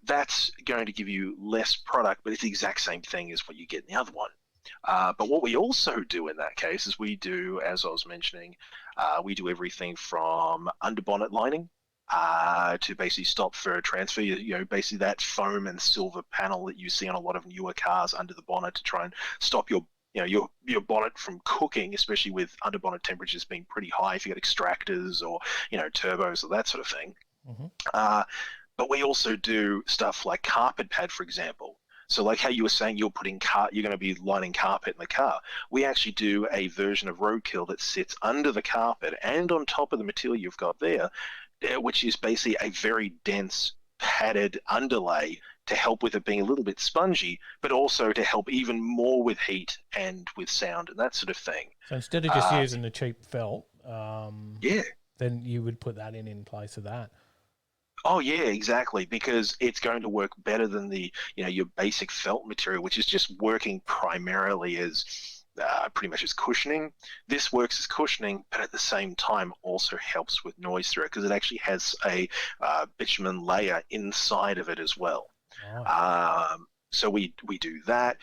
That's going to give you less product, but it's the exact same thing as what you get in the other one. But what we also do in that case is we do, as I was mentioning, we do everything from underbonnet lining to basically stop fur transfer. Basically that foam and silver panel that you see on a lot of newer cars under the bonnet to try and stop your bonnet from cooking, especially with underbonnet temperatures being pretty high if you got extractors or turbos or that sort of thing. But we also do stuff like carpet pad, for example. So like how you were saying you're going to be lining carpet in the car. We actually do a version of roadkill that sits under the carpet and on top of the material you've got there, which is basically a very dense padded underlay to help with it being a little bit spongy, but also to help even more with heat and with sound and that sort of thing. So instead of just using the cheap felt, then you would put that in place of that. Oh yeah, exactly, because it's going to work better than your basic felt material, which is just working primarily as pretty much as cushioning. This works as cushioning, but at the same time also helps with noise through it because it actually has a bitumen layer inside of it as well. Oh. So we do that.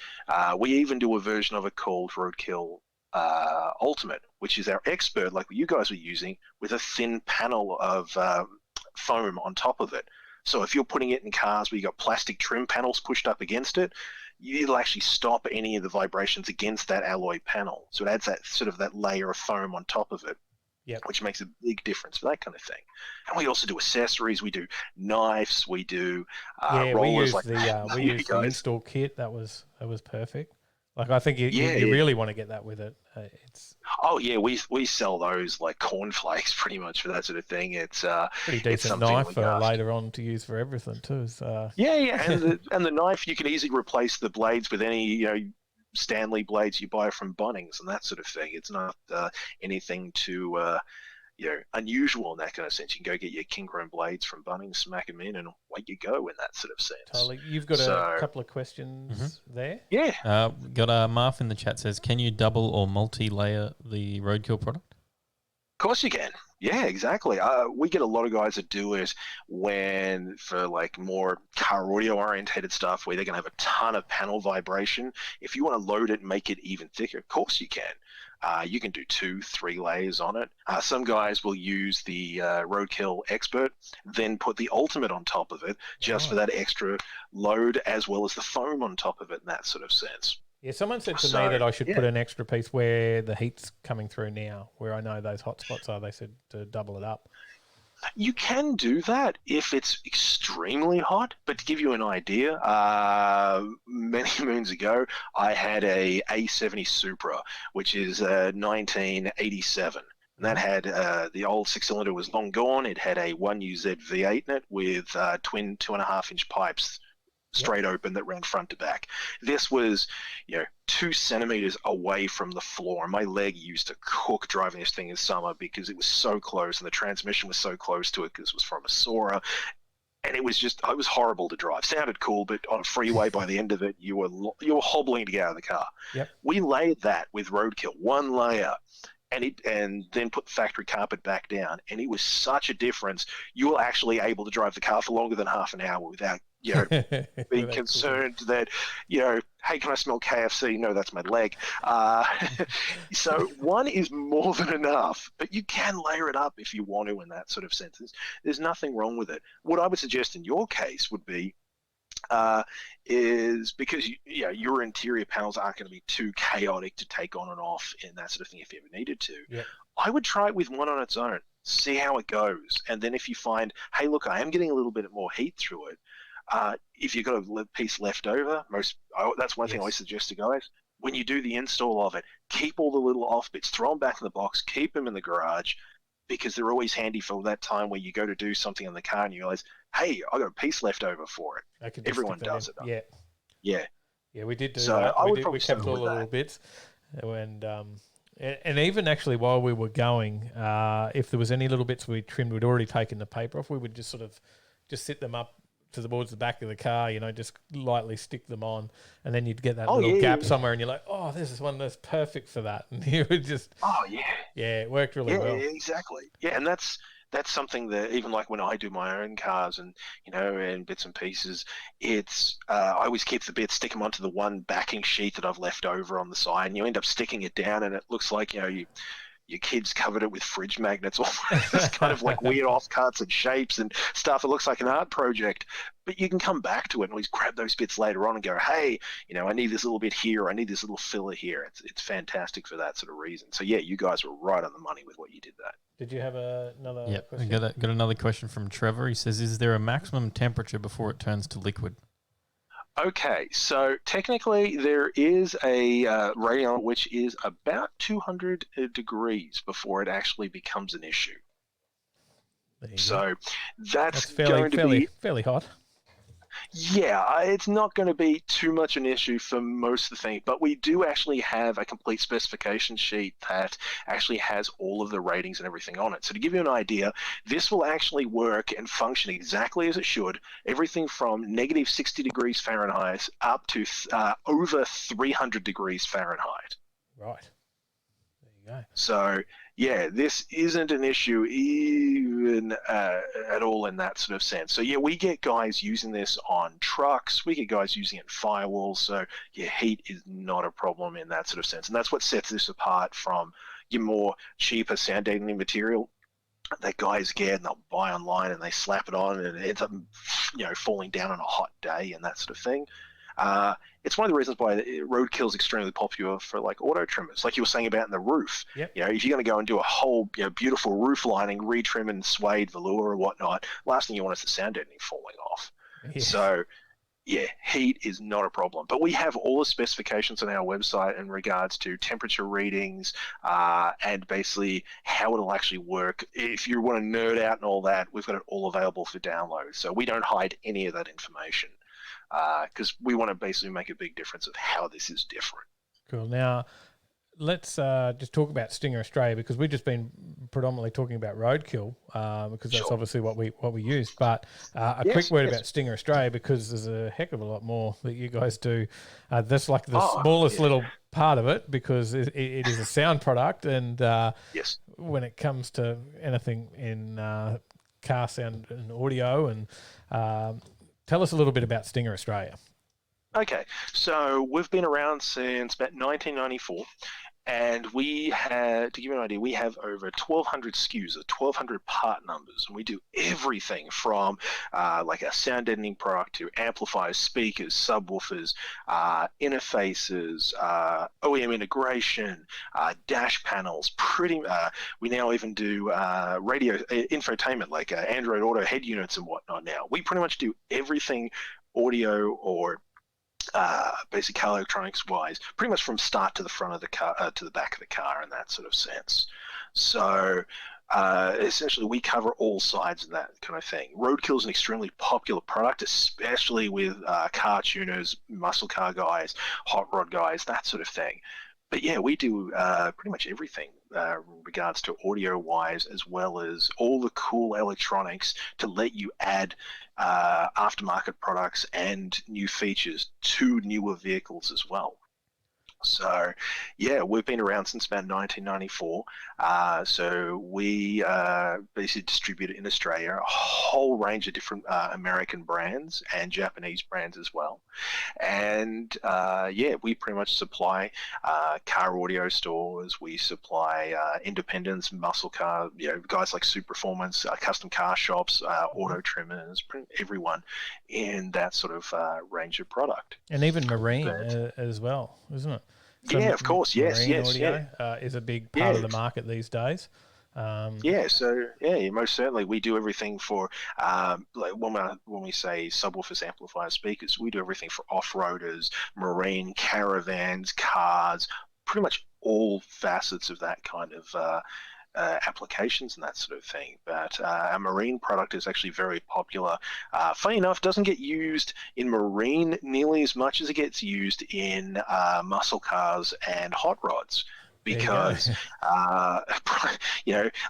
We even do a version of it called Roadkill Ultimate, which is our expert, like what you guys were using, with a thin panel of foam on top of it. So if you're putting it in cars where you got plastic trim panels pushed up against it, it'll actually stop any of the vibrations against that alloy panel. So it adds that sort of that layer of foam on top of it, which makes a big difference for that kind of thing. And we also do accessories. We do knives. We do rollers. We use the install kit. That was perfect. Like I think you really want to get that with it. We sell those like cornflakes pretty much for that sort of thing. It's pretty decent knife for later on to use for everything too. So and the knife you can easily replace the blades with any Stanley blades you buy from Bunnings and that sort of thing. It's not anything too unusual in that kind of sense. You can go get your king chrome blades from Bunnings, smack them in, and away you go in that sort of sense. Totally. You've got a couple of questions there. Yeah. Got Marv in the chat says, can you double or multi-layer the Roadkill product? Of course you can. Yeah, exactly. We get a lot of guys that do it for like more car audio orientated stuff where they're going to have a ton of panel vibration. If you want to load it and make it even thicker, of course you can. You can do 2-3 layers on it. Some guys will use the Roadkill Expert, then put the Ultimate on top of it just for that extra load as well as the foam on top of it in that sort of sense. Yeah, someone said to me that I should put an extra piece where the heat's coming through now, where I know those hot spots are. They said to double it up. You can do that if it's extremely hot, but to give you an idea, many moons ago, I had a A70 Supra, which is 1987. And that had the old 6-cylinder was long gone. It had a 1UZ V8 in it with twin 2.5-inch pipes straight open that ran front to back. This was, 2 centimeters away from the floor. My leg used to cook driving this thing in summer because it was so close and the transmission was so close to it because it was from a Sora. And it was horrible to drive. Sounded cool, but on a freeway by the end of it, you were hobbling to get out of the car. Yep. We laid that with Roadkill, one layer, and then put the factory carpet back down. And it was such a difference. You were actually able to drive the car for longer than half an hour without being concerned that, hey, can I smell KFC? No, that's my leg. So one is more than enough, but you can layer it up if you want to in that sort of sense. There's nothing wrong with it. What I would suggest in your case would be is because your interior panels aren't going to be too chaotic to take on and off and that sort of thing if you ever needed to. Yeah. I would try it with one on its own, see how it goes, and then if you find, hey, look, I am getting a little bit more heat through it. If you've got a piece left over, that's one thing I always suggest to guys. When you do the install of it, keep all the little off bits, throw them back in the box, keep them in the garage, because they're always handy for that time where you go to do something in the car and you realize, hey, I got a piece left over for it. I could just Everyone stick that does in. it. Yeah. Yeah. Yeah, we did do So that. I would We probably kept stick all with the that. little bits, and even actually while we were going, if there was any little bits we trimmed, we'd already taken the paper off. We would just sort of just sit them up towards the back of the car, just lightly stick them on, and then you'd get that little gap somewhere, and you're like, oh, this is one that's perfect for that, and you would just, it worked really well. Yeah, exactly. Yeah, and that's something that even like when I do my own cars and and bits and pieces, it's I always keep the bits, stick them onto the one backing sheet that I've left over on the side, and you end up sticking it down, and it looks like your kids covered it with fridge magnets, all this kind of like weird offcuts and shapes and stuff. It looks like an art project, but you can come back to it and always grab those bits later on and go, hey, I need this little bit here. I need this little filler here. It's fantastic for that sort of reason. So yeah, you guys were right on the money with what you did there. Did you have another question? Got another question from Trevor. He says, is there a maximum temperature before it turns to liquid? Okay, so technically there is a rating on which is about 200 degrees before it actually becomes an issue. So that's fairly hot. Yeah, it's not going to be too much an issue for most of the things, but we do actually have a complete specification sheet that actually has all of the ratings and everything on it. So to give you an idea, this will actually work and function exactly as it should, everything from negative 60 degrees Fahrenheit up to over 300 degrees Fahrenheit. Right. There you go. So yeah, this isn't an issue even at all in that sort of sense. So yeah, we get guys using this on trucks. We get guys using it in firewalls. So yeah, heat is not a problem in that sort of sense. And that's what sets this apart from your more cheaper sound deadening material that guys get and they'll buy online and they slap it on and it ends up, falling down on a hot day and that sort of thing. It's one of the reasons why roadkill is extremely popular for like auto trimmers, like you were saying about in the roof. Yep. If you're going to go and do a whole beautiful roof lining, retrim and suede velour or whatnot, last thing you want is the sound deadening falling off. Yeah. So yeah, heat is not a problem. But we have all the specifications on our website in regards to temperature readings and basically how it'll actually work. If you want to nerd out and all that, we've got it all available for download. So we don't hide any of that information. Because we want to basically make a big difference of how this is different. Cool. Now, let's just talk about Stinger Australia, because we've just been predominantly talking about roadkill because that's obviously what we use. But quick word about Stinger Australia, because there's a heck of a lot more that you guys do. That's like the smallest little part of it, because it is a sound product, and when it comes to anything in car sound and audio and tell us a little bit about Stinger Australia. Okay, so we've been around since about 1994, and we had, to give you an idea, we have over 1,200 SKUs, 1,200 part numbers, and we do everything from like a sound deadening product to amplifiers, speakers, subwoofers, interfaces, OEM integration, dash panels. We now even do radio infotainment, like Android Auto head units and whatnot. Now we pretty much do everything audio or basic car electronics wise, pretty much from start to the front of the car to the back of the car in that sort of sense. So essentially we cover all sides of that kind of thing. Roadkill is an extremely popular product, especially with car tuners, muscle car guys, hot rod guys, that sort of thing. But yeah, we do pretty much everything in regards to audio wise, as well as all the cool electronics to let you add aftermarket products and new features to newer vehicles as well. So yeah, we've been around since about 1994. So we basically distribute in Australia a whole range of different American brands and Japanese brands as well. And yeah, we pretty much supply car audio stores. We supply independents, muscle car, guys like Superformance, custom car shops, auto trimmers, everyone in that sort of range of product. And even marine as well, isn't it? So yeah, of course. Yes, audio, is a big part of the market these days. So most certainly we do everything for like when we say subwoofers, amplifiers, speakers, we do everything for off-roaders, marine, caravans, cars, pretty much all facets of that kind of applications and that sort of thing. But our marine product is actually very popular. Funny enough, doesn't get used in marine nearly as much as it gets used in muscle cars and hot rods. Because,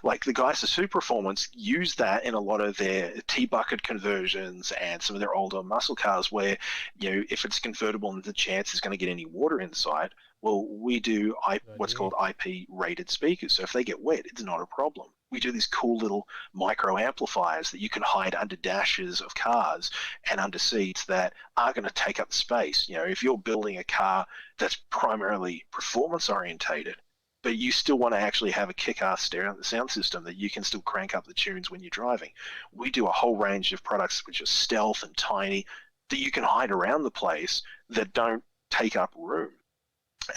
like the guys at Superformance use that in a lot of their T-bucket conversions and some of their older muscle cars where, if it's convertible and the chance is going to get any water inside, well, we do what's called IP rated speakers. So if they get wet, it's not a problem. We do these cool little micro amplifiers that you can hide under dashes of cars and under seats that are going to take up space. If you're building a car that's primarily performance orientated, but you still want to actually have a kick-ass sound system that you can still crank up the tunes when you're driving, we do a whole range of products which are stealth and tiny that you can hide around the place that don't take up room.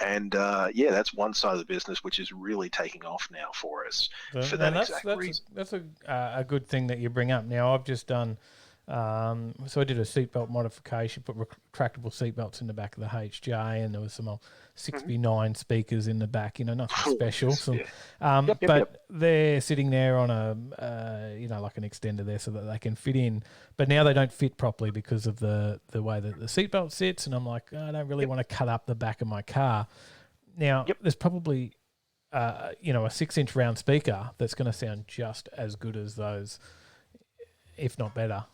And that's one side of the business which is really taking off now for us for that exact reason. That's a good thing that you bring up. Now, I've just done, so I did a seatbelt modification, put retractable seatbelts in the back of the HJ, and there was some 6B9 speakers in the back, nothing special. So, but they're sitting there on like an extender there so that they can fit in. But now they don't fit properly because of the way that the seatbelt sits. And I'm like, I don't really want to cut up the back of my car. Now, there's probably, a 6-inch round speaker that's going to sound just as good as those, if not better,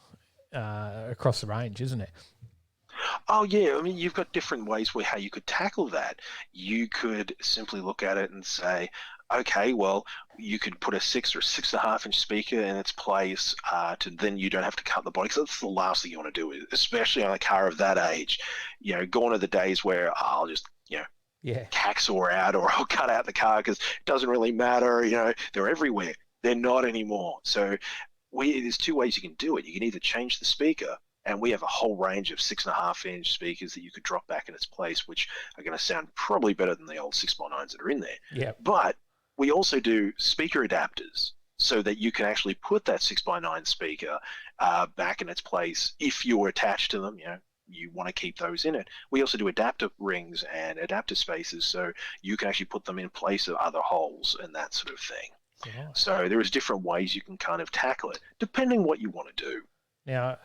across the range, isn't it? Oh, yeah. I mean, you've got different ways how you could tackle that. You could simply look at it and say, okay, well, you could put a 6 or 6.5-inch speaker in its place then you don't have to cut the body. Because that's the last thing you want to do, especially on a car of that age. Gone are the days where I'll just, hacksaw out or I'll cut out the car because it doesn't really matter. They're everywhere. They're not anymore. So there's two ways you can do it. You can either change the speaker, and we have a whole range of 6.5-inch speakers that you could drop back in its place, which are going to sound probably better than the old 6x9s that are in there. Yeah. But we also do speaker adapters so that you can actually put that 6x9 speaker back in its place if you're attached to them. You want to keep those in it. We also do adapter rings and adapter spaces so you can actually put them in place of other holes and that sort of thing. Yeah. So there is different ways you can kind of tackle it, depending what you want to do. Now,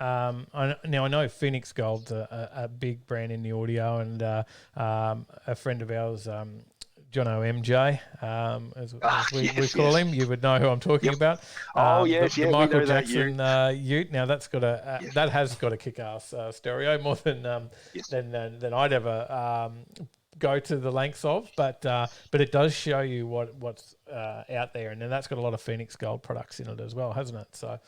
I know Phoenix Gold's a big brand in the audio, and a friend of ours, John OMJ, as we call him, you would know who I'm talking about. The Michael Jackson Ute. Now that's got that has got a kick-ass stereo more than I'd ever go to the lengths of, but it does show you what's out there, and then that's got a lot of Phoenix Gold products in it as well, hasn't it? So.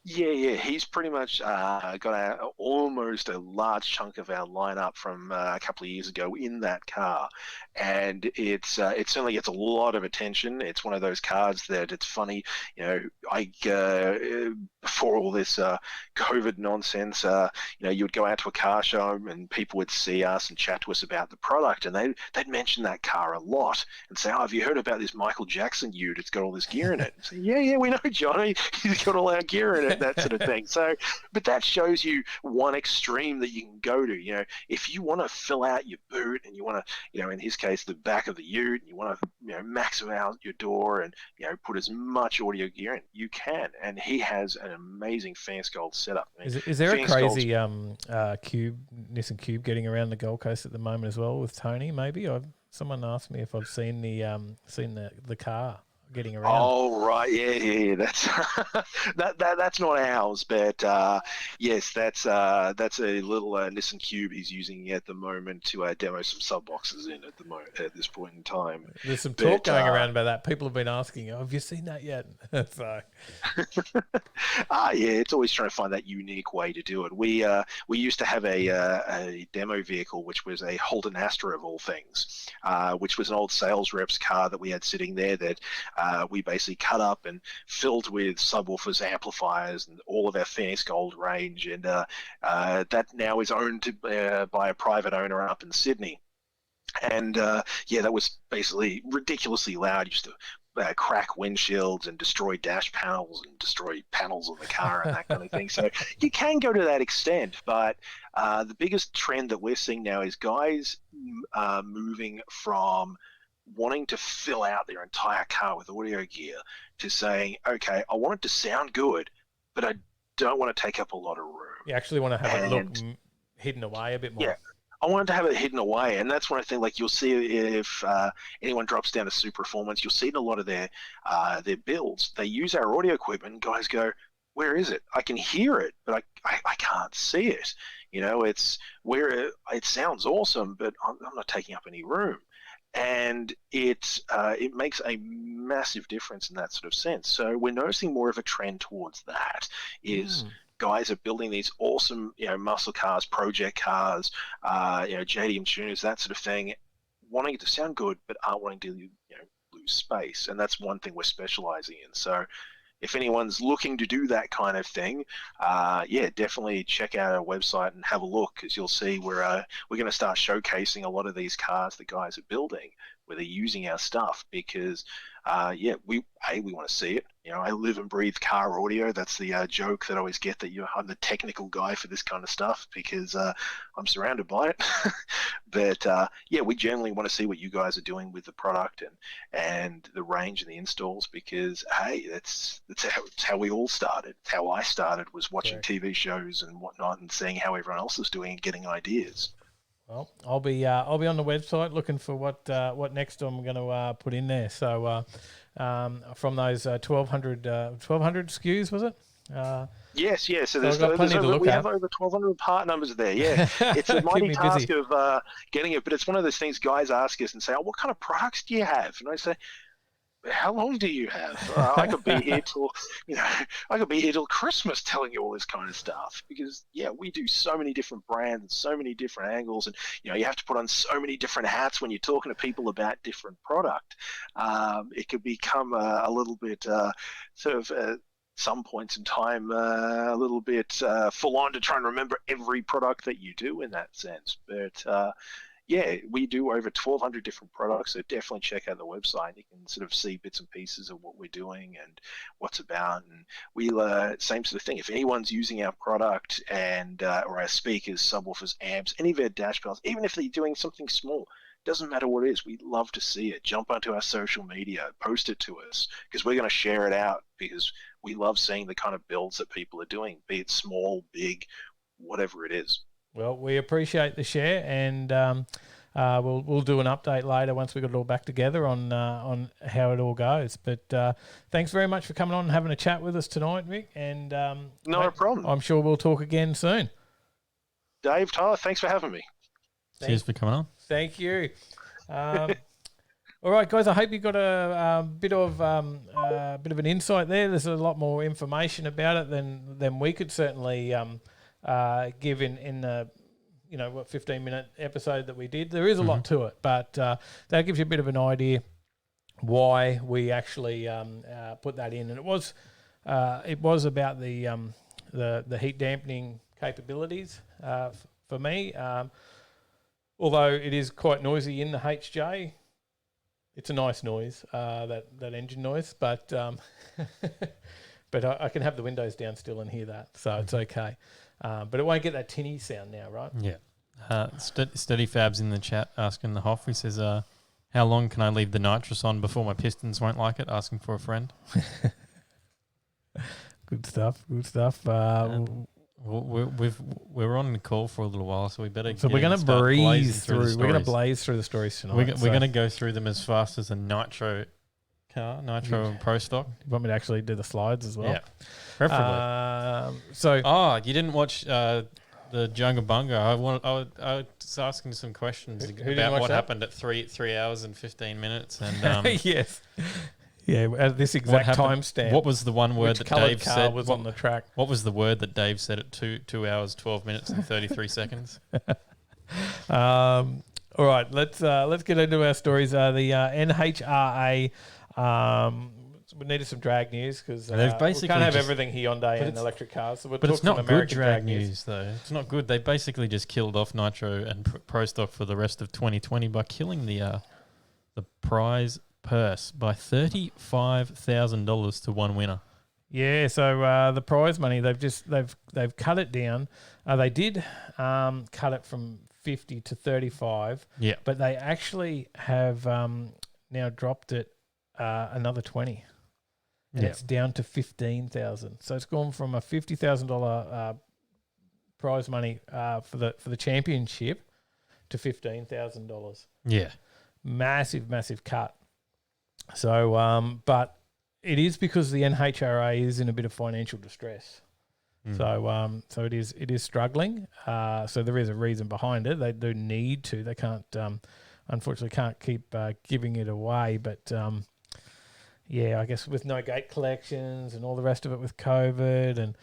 Yeah. He's pretty much got almost a large chunk of our lineup from a couple of years ago in that car, and it certainly gets a lot of attention. It's one of those cars that it's funny, before all this COVID nonsense, you would go out to a car show and people would see us and chat to us about the product, and they'd mention that car a lot and say, "Oh, have you heard about this Michael Jackson Ute? It's got all this gear in it." And say, yeah, we know, Johnny. He's got all our gear in it. That sort of thing. So, but that shows you one extreme that you can go to. If you want to fill out your boot and you want to, in his case, the back of the ute, and you want to, max out your door and, put as much audio gear in, you can. And he has an amazing Phoenix Gold setup. Is there Phoenix a crazy Nissan Cube getting around the Gold Coast at the moment as well with Tony? Maybe someone asked me if I've seen the car getting around. Oh right, yeah. That's that's not ours, but yes, that's a little Nissan Cube he's using at the moment to demo some sub boxes in at this point in time. There's some talk going around about that. People have been asking, "Have you seen that yet?" So. It's always trying to find that unique way to do it. We used to have a demo vehicle which was a Holden Astra of all things, which was an old sales rep's car that we had sitting there that. We basically cut up and filled with subwoofers, amplifiers, and all of our Phoenix Gold range, and that now is owned by a private owner up in Sydney. And that was basically ridiculously loud. Used to crack windshields and destroy dash panels and destroy panels on the car and that kind of thing. So you can go to that extent, but the biggest trend that we're seeing now is guys moving from wanting to fill out their entire car with audio gear to saying, okay, I want it to sound good, but I don't want to take up a lot of room. You actually want to have it look hidden away a bit more. Yeah, I wanted to have it hidden away, and that's when I think, like, you'll see if anyone drops down to Superformance, you'll see in a lot of their builds, they use our audio equipment, and guys go, where is it? I can hear it, but I can't see it. You know, it's where it sounds awesome, but I'm not taking up any room. And it makes a massive difference in that sort of sense. So we're noticing more of a trend towards that. Guys are building these awesome, muscle cars, project cars, JDM tuners, that sort of thing, wanting it to sound good, but aren't wanting to, lose space. And that's one thing we're specializing in. So if anyone's looking to do that kind of thing, definitely check out our website and have a look, because you'll see we're going to start showcasing a lot of these cars that guys are building where they're using our stuff, because we want to see it. I live and breathe car audio. That's the joke that I always get, that I'm the technical guy for this kind of stuff, because I'm surrounded by it. But we generally want to see what you guys are doing with the product and the range and the installs, because hey, that's how we all started. How I started was watching TV shows and whatnot and seeing how everyone else is doing and getting ideas. Well, I'll be on the website looking for what next I'm going to put in there. So from those 1,200 SKUs, was it? Yes. So we have over 1,200 part numbers there. Yeah, it's a mighty task of getting it, but it's one of those things guys ask us and say, "Oh, what kind of products do you have?" And I say, how long do you have? I could be here till Christmas telling you all this kind of stuff, because we do so many different brands and so many different angles, and you have to put on so many different hats when you're talking to people about different product. It could become a little bit some points in time a little bit full on to try and remember every product that you do in that sense, but we do over 1,200 different products, so definitely check out the website. You can sort of see bits and pieces of what we're doing and what's about. And we'll same sort of thing. If anyone's using our product and or our speakers, subwoofers, amps, any of our dash bells, even if they're doing something small, doesn't matter what it is, we'd love to see it. Jump onto our social media, post it to us, because we're going to share it out, because we love seeing the kind of builds that people are doing, be it small, big, whatever it is. Well, we appreciate the share, and we'll do an update later once we got it all back together on how it all goes. But thanks very much for coming on and having a chat with us tonight, Mick. And no problem. I'm sure we'll talk again soon. Dave, Tyler, thanks for having me. Cheers for coming on. Thank you. All right, guys. I hope you got a bit of an insight there. There's a lot more information about it than we could certainly give in the 15-minute episode that we did. There is a lot to it, but that gives you a bit of an idea why we actually put that in. And it was about the heat dampening capabilities for me. Although it is quite noisy in the HJ, it's a nice noise, that engine noise, but but I can have the windows down still and hear that, so it's okay. But it won't get that tinny sound now, right? Yeah. Steady Fab's in the chat asking the Hoff. He says, how long can I leave the nitrous on before my pistons won't like it? Asking for a friend. Good stuff. We're on the call for a little while, so we better. So we're going to breeze through. We're going to blaze through the stories tonight. We're going to go through them as fast as a nitro car, nitro and pro stock. You want me to actually do the slides as well? Yeah, preferably. You didn't watch the Junga Bunga. I was asking some questions about what happened at 3 hours and 15 minutes, and yes. Yeah, at this exact timestamp. What was the one word that Dave said was on the track? What was the word that Dave said at 2 hours, 12 minutes and 33 seconds? All right, let's get into our stories. The NHRA, we needed some drag news because we can't have everything Hyundai and electric cars. So but it's not good drag news, though. It's not good. They basically just killed off Nitro and Pro Stock for the rest of 2020 by killing the prize purse by $35,000 to one winner. Yeah, so the prize money they've cut it down. They did cut it from 50 to 35. Yeah, but they actually have now dropped it another 20, and it's down to 15,000. So it's gone from a $50,000 prize money for the championship to $15,000. Yeah. Massive cut. So, but it is because the NHRA is in a bit of financial distress. So it is struggling. So there is a reason behind it. They do need to. They can't, unfortunately, can't keep giving it away. But I guess with no gate collections and all the rest of it with COVID, and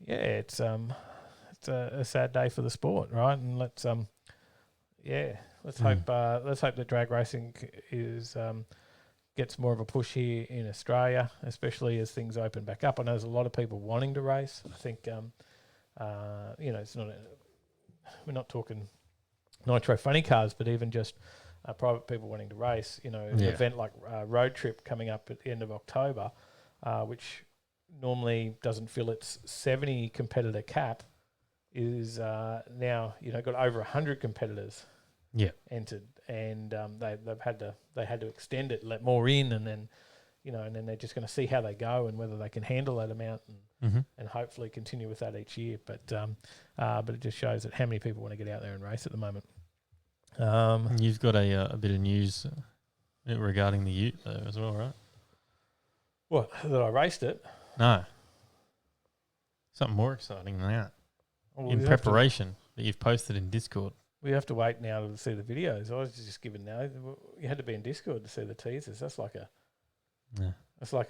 it's a sad day for the sport, right? And let's hope that drag racing gets more of a push here in Australia, especially as things open back up. I know there's a lot of people wanting to race. I think, it's not we're not talking nitro funny cars, but even just private people wanting to race. An event like Road Trip coming up at the end of October, which normally doesn't fill its 70 competitor cap, is now got over 100 competitors entered, and they had to extend it, let more in, and then and then they're just going to see how they go and whether they can handle that amount, and hopefully continue with that each year. But it just shows that how many people want to get out there and race at the moment. You've got a bit of news regarding the Ute though as well, right? What, that I raced it? No, something more exciting than that. Well, in preparation that you've posted in Discord. We have to wait now to see the videos. I was just given now. You had to be in Discord to see the teasers. That's like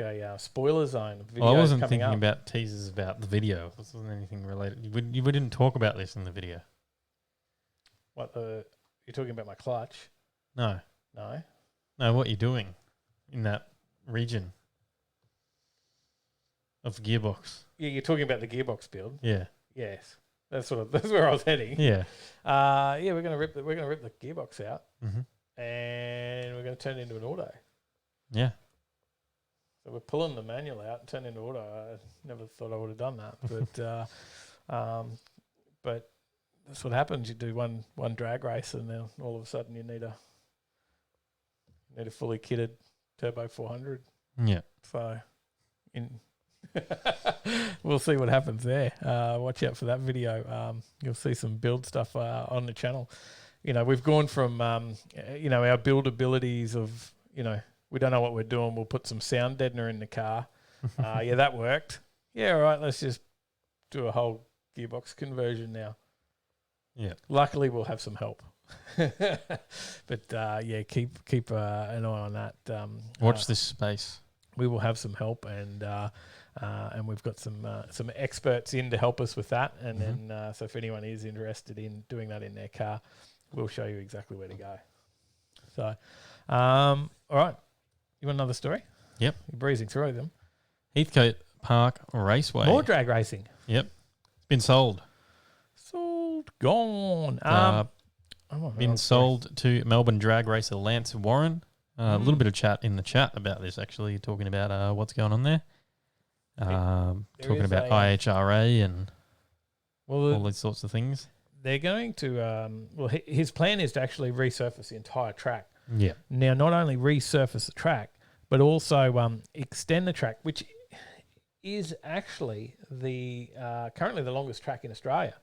a spoiler zone. Of videos I wasn't coming thinking up. about teasers about the video. This wasn't anything related. You didn't talk about this in the video. What you're talking about? My clutch? No. What you're doing in that region of the gearbox? Yeah, you're talking about the gearbox build. Yeah. Yes. That's where I was heading. Yeah. We're gonna rip the gearbox out, and we're gonna turn it into an auto. Yeah. So we're pulling the manual out and turning it into auto. I never thought I would have done that, but that's what happens. You do one drag race, and then all of a sudden you need a fully kitted turbo 400. Yeah. So we'll see what happens there. Watch out for that video. You'll see some build stuff on the channel. We've gone from our build abilities of we don't know what we're doing. We'll put some sound deadener in the car. That worked. Yeah, all right. Let's just do a whole gearbox conversion now. Yeah. Luckily, we'll have some help. But keep an eye on that. Watch this space. We will have some help, and we've got some experts in to help us with that. And then, so if anyone is interested in doing that in their car, we'll show you exactly where to go. So, all right. You want another story? Yep. You're breezing through them. Heathcote Park Raceway. More drag racing. Yep. It's been sold. Gone. Been sold to Melbourne drag racer Lance Warren. A little bit of chat in the chat about this, actually, talking about what's going on there. Talking about IHRA and all these sorts of things. They're going to, his plan is to actually resurface the entire track. Yeah. Now, not only resurface the track, but also extend the track, which is actually currently the longest track in Australia.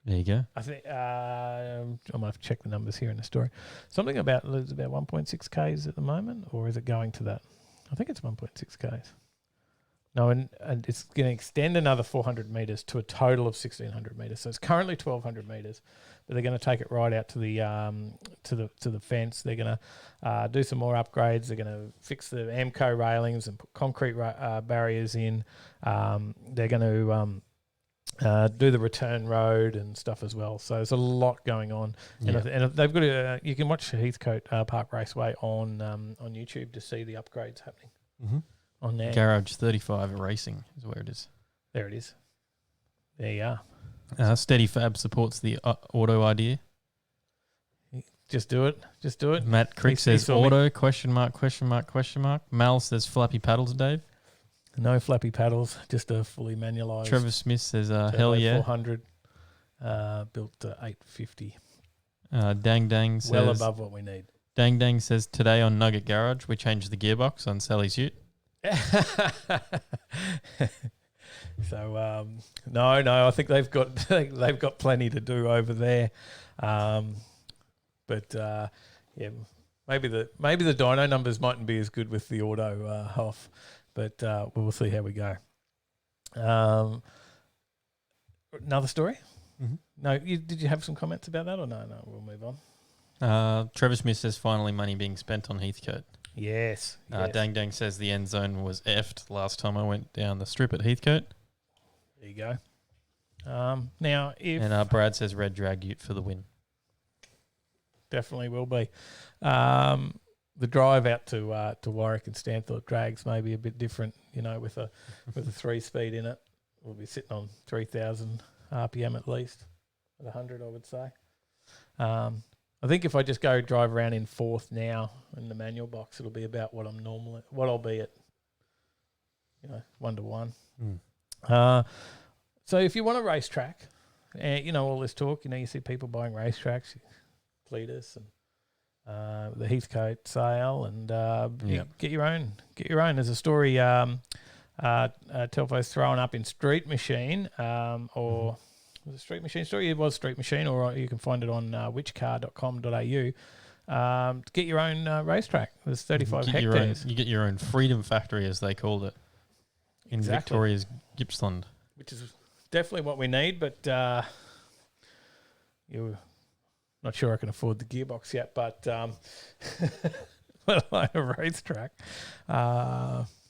There you go. I think I might have to check the numbers here in the story. Something about 1.6 Ks at the moment, or is it going to that? I think it's 1.6 Ks. No, and it's going to extend another 400 metres to a total of 1,600 metres. So it's currently 1,200 metres, but they're going to take it right out to the fence. They're going to do some more upgrades. They're going to fix the AMCO railings and put concrete barriers in. They're going to do the return road and stuff as well. So there's a lot going on. Yeah. And they've got you can watch Heathcote Park Raceway on YouTube to see the upgrades happening. Mm-hmm. On there. Garage 35 Racing is where it is. There it is. There you are. Steady Fab supports the auto idea. Just do it. Just do it. Matt Crick says auto, question mark. Mal says flappy paddles, Dave. No flappy paddles, just a fully manualised. Trevor Smith says, hell yeah. 400, built to 850. Dang says... well above what we need. Dang Dang says, today on Nugget Garage, we changed the gearbox on Sally's ute. So no, I think they've got plenty to do over there. But yeah, maybe the dyno numbers mightn't be as good with the auto off, but we'll see how we go. Another story? Mm-hmm. No, did you have some comments about that or no? No, we'll move on. Trevor Smith says, finally money being spent on Heathcote. Yes. Dang Dang says the end zone was effed last time I went down the strip at Heathcote. There you go. Now, if... And Brad says red drag ute for the win. Definitely will be. The drive out to Warwick and Stanthorpe drags may be a bit different, with a 3-speed in it. We'll be sitting on 3,000 RPM at least, at 100, I would say. I think if I just go drive around in fourth now in the manual box, it'll be about what I'll be at, 1-to-1. So if you want a racetrack, all this talk, you see people buying racetracks, Cletus and the Heathcote sale, and get your own. There's a story Telfo's throwing up in Street Machine, or was it Street Machine story? It was Street Machine, or you can find it on whichcar.com.au. To get your own racetrack. There's 35 hectares. You get your own Freedom Factory, as they called it, in Victoria's Gippsland. Which is definitely what we need, but you're not sure I can afford the gearbox yet, but let alone a racetrack.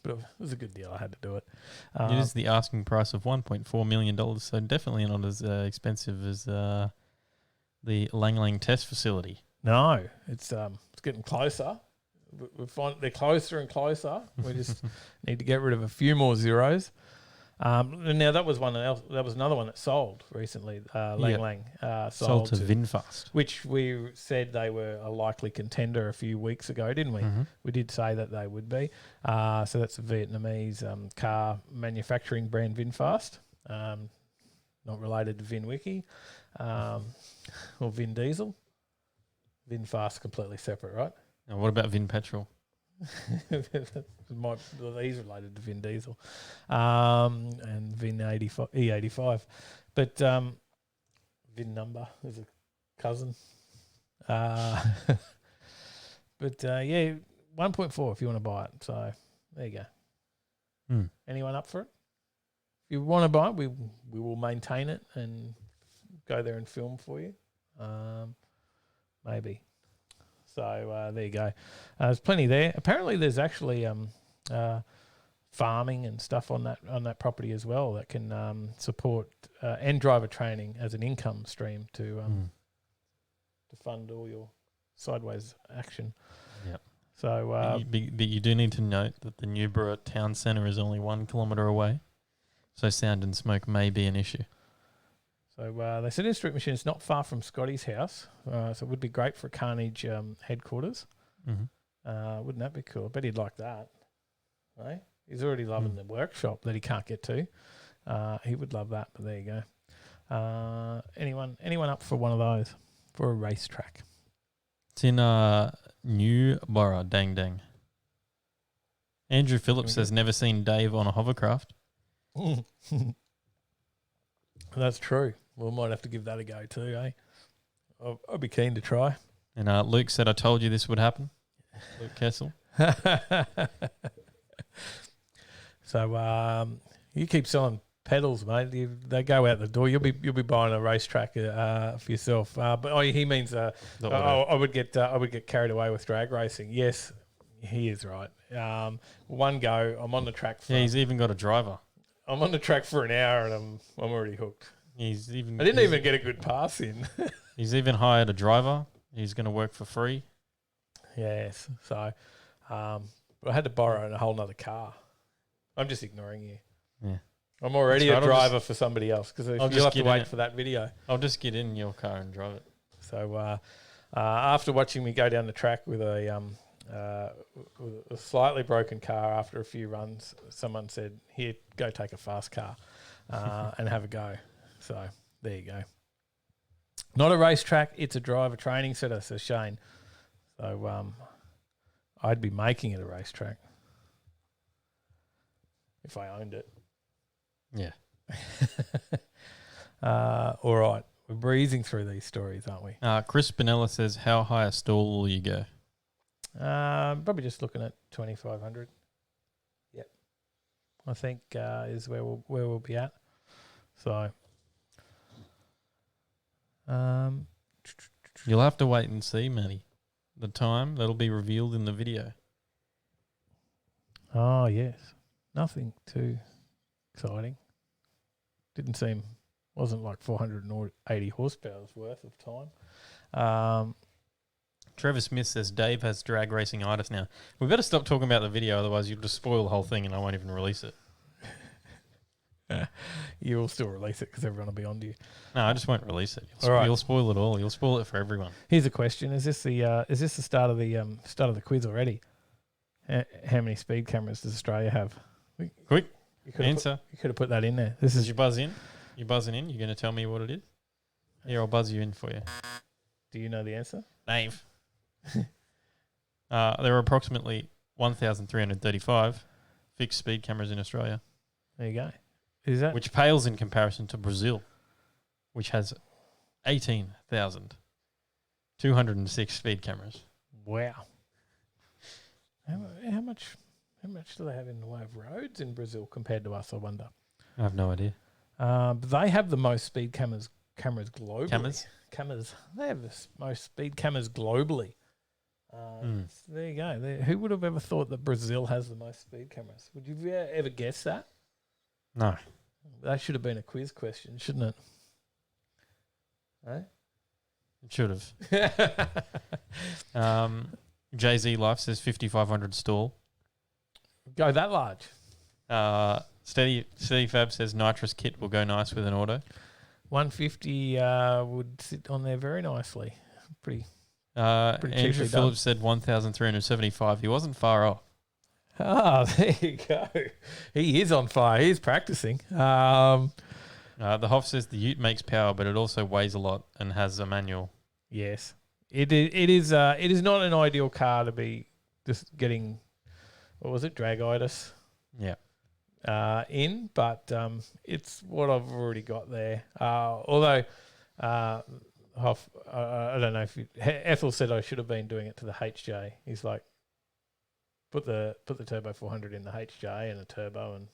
But it was a good deal. I had to do it. It is the asking price of $1.4 million, so definitely not as expensive as the Lang Lang test facility. No, it's getting closer. We find they're closer and closer. We just need to get rid of a few more zeros. Now that was another one that sold recently. Lang Lang sold to VinFast, which we said they were a likely contender a few weeks ago, didn't we? Mm-hmm. We did say that they would be. So that's a Vietnamese car manufacturing brand, VinFast, not related to VinWiki or Vin Diesel. VinFast completely separate, right? Now, what about Vin Petrol? He's related to Vin Diesel and Vin E85, but Vin Number is a cousin. But 1.4 if you want to buy it. So there you go. Anyone up for it? If you want to buy it, we will maintain it and go there and film for you. Maybe. So there you go. There's plenty there. Apparently, there's actually farming and stuff on that property as well that can support and driver training as an income stream to fund all your sideways action. Yep. So, but you do need to note that the Newborough town centre is only 1 kilometre away, so sound and smoke may be an issue. So they said in Street Machine, it's not far from Scotty's house, so it would be great for Carnage headquarters. Mm-hmm. Wouldn't that be cool? I bet he'd like that. Right? He's already loving the workshop that he can't get to. He would love that, but there you go. Anyone up for one of those, for a racetrack? It's in Newborough, dang dang. Andrew Phillips says, never seen Dave on a hovercraft. That's true. We might have to give that a go too, eh? I'd be keen to try. And Luke said, I told you this would happen. Luke Kessel. So you keep selling pedals, mate. They go out the door. You'll be buying a racetrack for yourself. But he means I would get carried away with drag racing. Yes, he is right. One go, I'm on the track. He's even got a driver. I'm on the track for an hour and I'm already hooked. I didn't even get a good pass in. He's even hired a driver. He's going to work for free. Yes. So I had to borrow a whole nother car. I'm just ignoring you. Yeah. I'm already a driver for somebody else because you'll have to wait for that video. I'll just get in your car and drive it. So after watching me go down the track with a slightly broken car after a few runs, someone said, here, go take a fast car and have a go. So there you go. Not a racetrack, it's a driver training centre, says Shane. So I'd be making it a racetrack if I owned it. Yeah. All right. We're breezing through these stories, aren't we? Chris Spinella says, how high a stall will you go? Probably just looking at 2,500. Yep. I think is where we'll be at. So you'll have to wait and see, Matty. The time that'll be revealed in the video. Oh yes. Nothing too exciting. Wasn't like 480 horsepower's worth of time. Trevor Smith says Dave has drag racing itis now. We better stop talking about the video, otherwise you'll just spoil the whole thing and I won't even release it. You'll still release it because everyone will be on to you. No, I just won't release it. You'll spoil it all. You'll spoil it for everyone. Here's a question: Is this the start of the quiz already? How many speed cameras does Australia have? Quick You answer. You could have put that in there. Did you buzz in? You buzzing in? You're going to tell me what it is? Here, I'll buzz you in for you. Do you know the answer? Dave. There are approximately 1,335 fixed speed cameras in Australia. There you go. Is that which pales in comparison to Brazil, which has 18,206 speed cameras. Wow. How much do they have in the way of roads in Brazil compared to us, I wonder? I have no idea. But they have the most speed cameras globally. Cameras? They have the most speed cameras globally. So there you go. Who would have ever thought that Brazil has the most speed cameras? Would you ever guess that? No. That should have been a quiz question, shouldn't it? Eh? It should have. Jay-Z Life says 5,500 stall. Go that large. Steady Fab says nitrous kit will go nice with an auto. 150 would sit on there very nicely. Pretty Andrew Phillips said 1,375. He wasn't far off. Ah, there you go. He is on fire. He's practicing. The Hoff says the Ute makes power, but it also weighs a lot and has a manual. Yes, it is not an ideal car to be just getting. What was it? Dragitis. Yeah. In, but it's what I've already got there. Although Hoff, I don't know if Ethel said I should have been doing it to the HJ. He's like, put the turbo 400 in the HJ and a turbo, and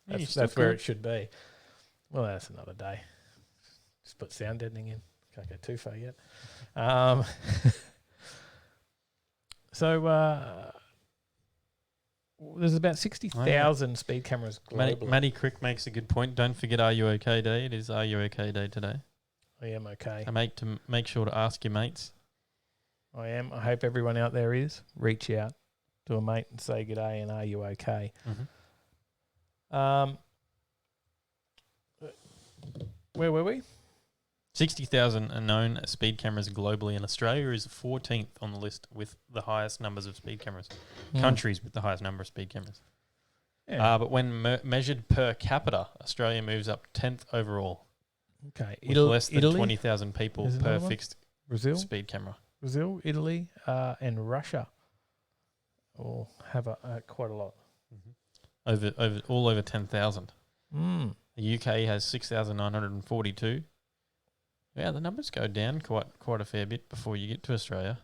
that's where it should be. Well, that's another day. Just put sound deadening in. Can't go too far yet. So there's about 60,000 speed cameras globally. Matty Crick makes a good point. Don't forget Are You OK Day. It is Are You OK Day today. I am okay. And make sure to ask your mates. I am. I hope everyone out there is. Reach out to a mate and say good day and are you okay? Mm-hmm. Where were we? 60,000 are known speed cameras globally, and Australia is 14th on the list with the highest numbers of speed cameras. Countries with the highest number of speed cameras. Yeah. But when measured per capita, Australia moves up 10th overall. Okay. With less than 20,000 people per fixed speed camera. Brazil, Italy, and Russia all have quite a lot. Mm-hmm. Over 10,000. The UK has 6,942. Yeah, the numbers go down quite a fair bit before you get to Australia.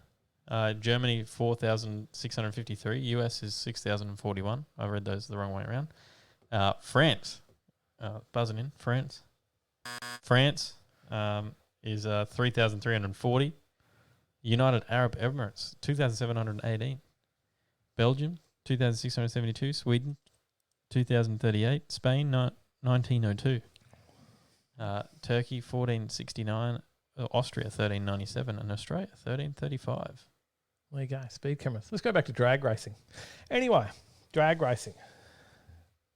Germany 4,653. US is 6,041. I read those the wrong way around. France, buzzing in. France is 3,340. United Arab Emirates 2,718. Belgium 2,672. Sweden 2,038. Spain 1902. Turkey 1469, Austria 1397, and Australia 1335. There you go, speed cameras. Let's go back to drag racing. Anyway, drag racing.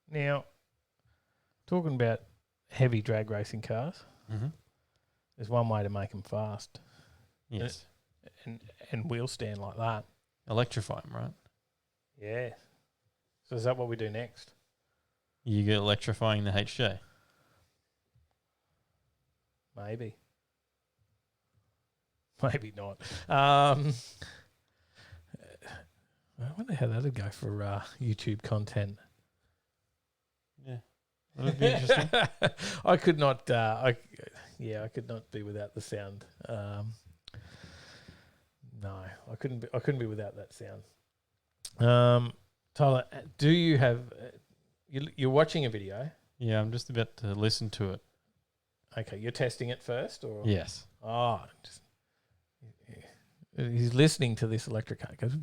Now, talking about heavy drag racing cars, there's one way to make them fast. Yes. And wheel stand like that. Electrify them, right? Yeah. So is that what we do next? You get electrifying the HJ. Maybe. Maybe not. I wonder how that'd go for YouTube content. Yeah, that'd be interesting. I could not. I could not be without the sound. No, I couldn't. I couldn't be without that sound. Tyler, do you have? You're watching a video. Yeah, I'm just about to listen to it. Okay, you're testing it first, or Yes. oh, he's listening to this electric car. It goes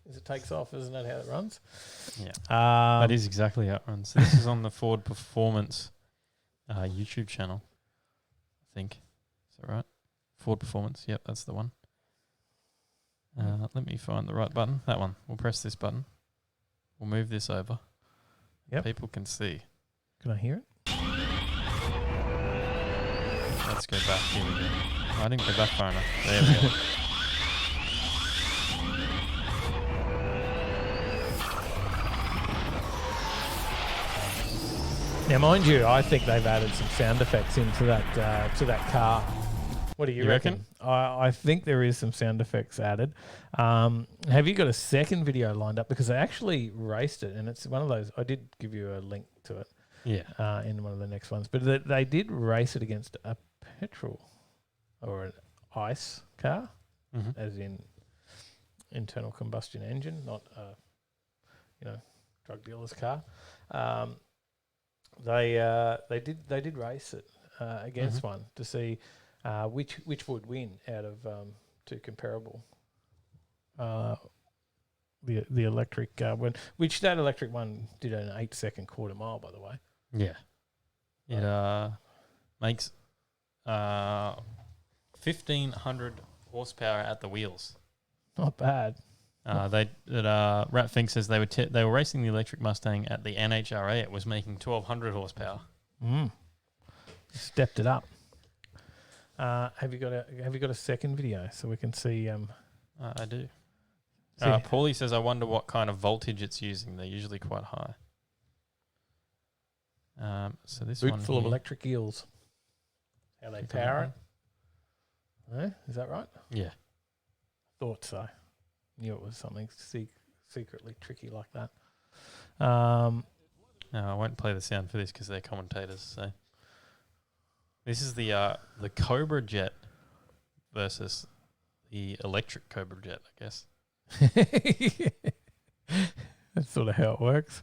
as it takes off, isn't that how it runs? Yeah, that is exactly how it runs. So this is on the Ford Performance YouTube channel, I think. Is that right? Ford Performance. Yep, that's the one. Let me find the right button. That one. We'll press this button. We'll move this over. Yep. People can see. Can I hear it? Let's go back. Here we go. Oh, I didn't go back far enough. There we go. Now, mind you, I think they've added some sound effects into that car. What do you reckon? I think there is some sound effects added. Have you got a second video lined up? Because I actually raced it, and it's one of those. I did give you a link to it. Yeah. In one of the next ones, but they did race it against a petrol or an ICE car, as in internal combustion engine, not a drug dealer's car. They did race it against one to see which would win out of two comparable. The electric one, which that electric one did an 8-second quarter mile, by the way. Yeah. It makes 1,500 horsepower at the wheels. Not bad. Rat Fink says they were racing the electric Mustang at the NHRA. It was making 1,200 horsepower. Stepped it up. Have you got a second video so we can see? I do. Paulie says, I wonder what kind of voltage it's using. They're usually quite high. So this boot one full of here. electric eels. How they power it? Eh? Is that right? Yeah. Thought so. Knew it was something secretly tricky like that. No, I won't play the sound for this because they're commentators. So this is the Cobra Jet versus the electric Cobra Jet, I guess. That's sort of how it works.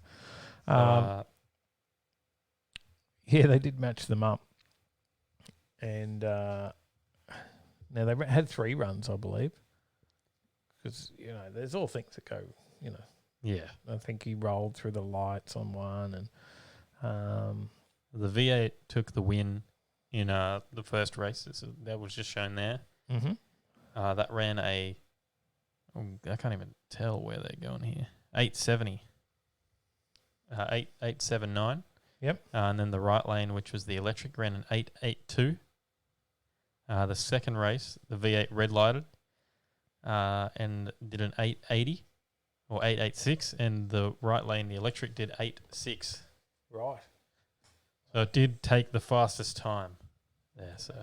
Yeah, they did match them up. And now they had 3 runs, I believe. Because, there's all things that go, Yeah. I think he rolled through the lights on one. And the V8 took the win in the first race. So that was just shown there. That ran I can't even tell where they're going here. 870. 879. Yep. And then the right lane, which was the electric, ran an 882. The second race, the V8 red lighted and did an 880 or 886, and the right lane, the electric, did 86. Right. So it did take the fastest time there. So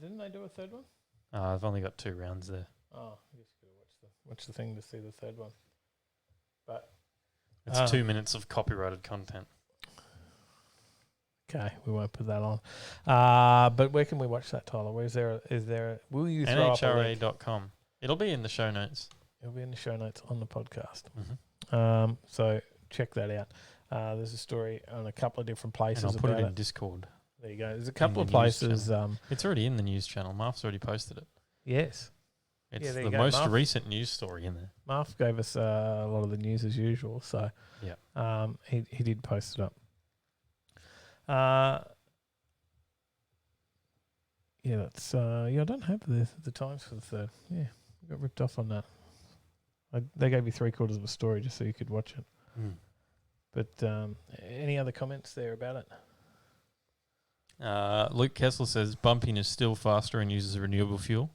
didn't they do a third one? I've only got 2 rounds there. Oh, I guess you got to watch the thing to see the third one. But it's 2 minutes of copyrighted content. Okay, we won't put that on. But where can we watch that, Tyler? Will you throw up a link? NHRA.com. It'll be in the show notes. It'll be in the show notes on the podcast. So check that out. There's a story on a couple of different places. And I'll put about it in Discord. There you go. There's a couple of places. It's already in the news channel. Marf's already posted it. Yes. It's there the you go, most Marf. recent news story in there. Marf gave us a lot of the news as usual. So yeah, he did post it up. Yeah, that's I don't have the times for the third. Yeah, we got ripped off on that. They gave you 3/4 of a story just so you could watch it. But any other comments there about it? Luke Kessler says bumping is still faster and uses renewable fuel.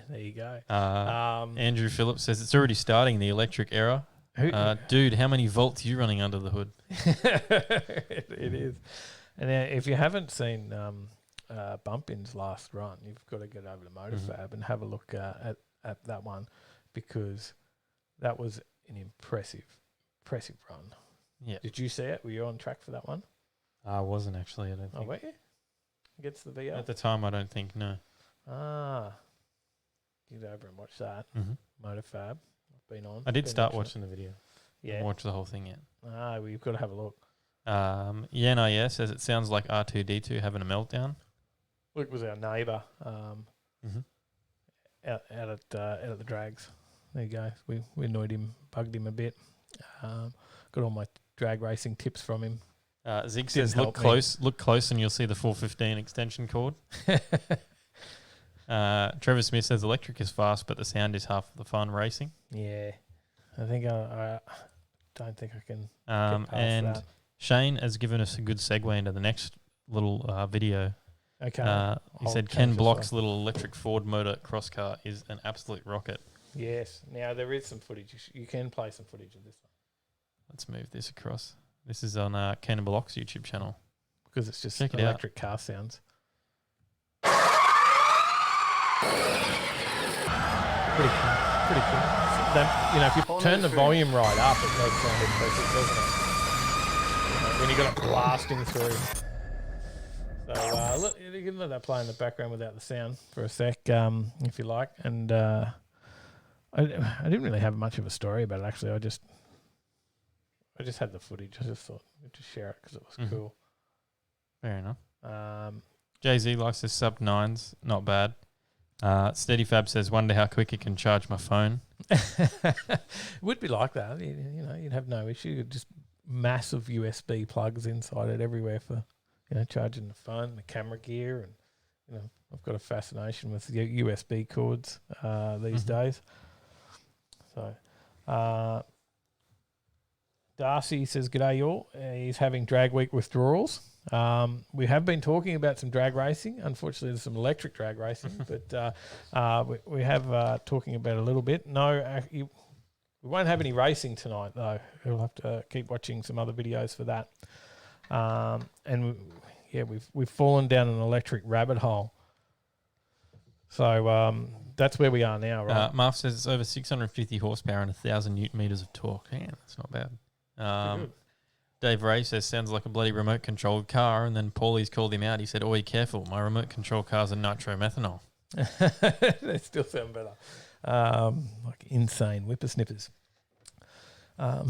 There you go. Andrew Phillips says it's already starting the electric era. Dude, how many volts are you running under the hood? It is. And if you haven't seen Bumpin's last run, you've got to get over to Motorfab and have a look at that one, because that was an impressive run. Yeah. Did you see it? Were you on track for that one? I wasn't actually. I don't Oh, think. were you? Against the VL? At the time, I don't think. No. Get over and watch that. Mm-hmm. Motorfab. I've been on. I did Been start watching the video. Yeah. Didn't watch the whole thing yet. Well, you've got to have a look. Yeah, says it sounds like R2D2 having a meltdown. Luke was our neighbour Mm-hmm. out at the drags. There you go. We annoyed him, bugged him a bit. Got all my drag racing tips from him. Zig Didn't says, help look close and you'll see the 415 extension cord. Trevor Smith says electric is fast, but the sound is half the fun racing. Yeah. I think I don't think I can get past and that. Shane has given us a good segue into the next little video. Okay. He said Ken Block's little electric Ford motor cross car is an absolute rocket. Yes. Now, there is some footage. You can play some footage of this one. Let's move this across. This is on Ken Block's YouTube channel. Because it's just Check it electric car sounds. Pretty cool. If you turn the volume right up, it does sound impressive, doesn't it? When you got it blasting through. So look, you can let that play in the background without the sound for a sec, if you like. And I didn't really have much of a story about it, actually. I just had the footage. I just thought I'd just share it because it was cool. Fair enough. Jay-Z likes his sub 9s. Not bad. Steady Fab says, wonder how quick it can charge my phone. It would be like that. You'd have no issue. Just massive USB plugs inside it everywhere for charging the phone, the camera gear, and I've got a fascination with USB cords these days. So, Darcy says, "G'day, y'all." He's having drag week withdrawals. We have been talking about some drag racing. Unfortunately, there's some electric drag racing, but we have talking about a little bit. No, we won't have any racing tonight, though. We'll have to keep watching some other videos for that. We've fallen down an electric rabbit hole. So that's where we are now, right? Marv says it's over 650 horsepower and 1,000 newton meters of torque. Yeah, that's not bad. Dave Ray says, sounds like a bloody remote-controlled car, and then Paulie's called him out. He said, oi, careful, my remote-control car's a nitromethanol. They still sound better. Like insane whippersnippers. Now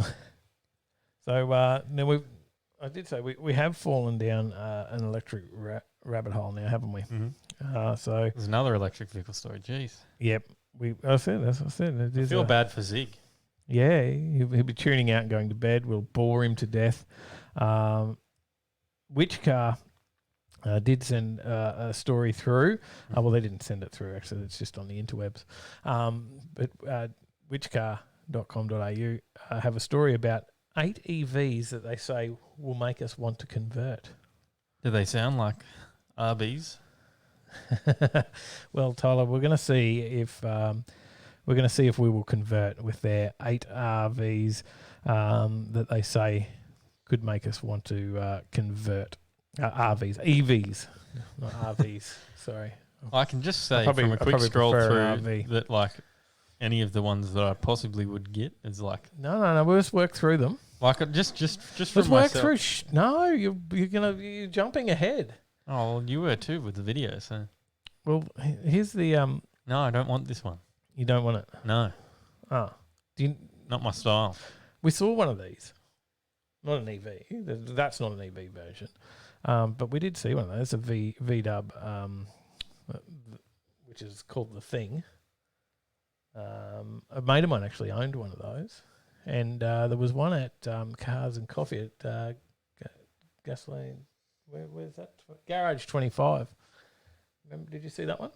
I did say we have fallen down an electric rabbit hole now, haven't we? Mm-hmm. So there's another electric vehicle story. Jeez. Yep. I said. I feel bad for Zig. Yeah, he'll be tuning out and going to bed. We'll bore him to death. Which car did send a story through? Well, they didn't send it through, actually. It's just on the interwebs. But whichcar.com.au have a story about 8 EVs that they say will make us want to convert. Do they sound like RBs? Well, Tyler, we're going to see if we will convert with their 8 RVs that they say could make us want to convert. EVs, not RVs. Sorry. I can just say from a quick scroll through that, like, any of the ones that I possibly would get is like no. We'll just work through them. Like just for let's myself. Work through. You're jumping ahead. Oh, well, you were too with the video. So, well, here's the No, I don't want this one. You don't want it? No. Oh, not my style. We saw one of these. Not an EV. That's not an EV version. But we did see one of those. A V-dub, which is called the Thing. A mate of mine actually owned one of those, and there was one at Cars and Coffee at Gasoline. Where's that? Garage 25. Remember? Did you see that one?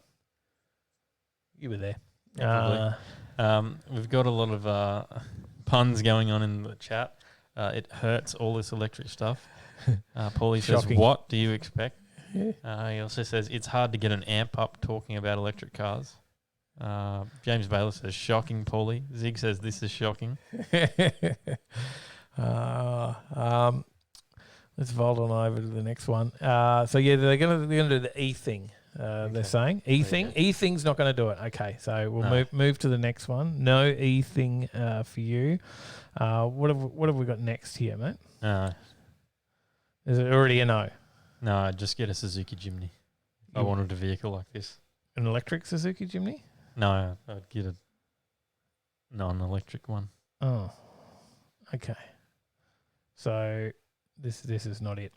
You were there. We've got a lot of puns going on in the chat. It hurts, all this electric stuff. Paulie says, what do you expect? Yeah. He also says, it's hard to get an amp up talking about electric cars. James Baylor says, shocking, Paulie. Zig says, this is shocking. Let's vault on over to the next one. So yeah, they're gonna do the E thing. They're saying E thing. E thing's not going to do it. Okay, so we'll move to the next one. No E thing for you. What have we got next here, mate? Is it already a no? No, just get a Suzuki Jimny. I wanted a vehicle like this. An electric Suzuki Jimny? No, I'd get a non-electric one. Oh, okay. So this is not it.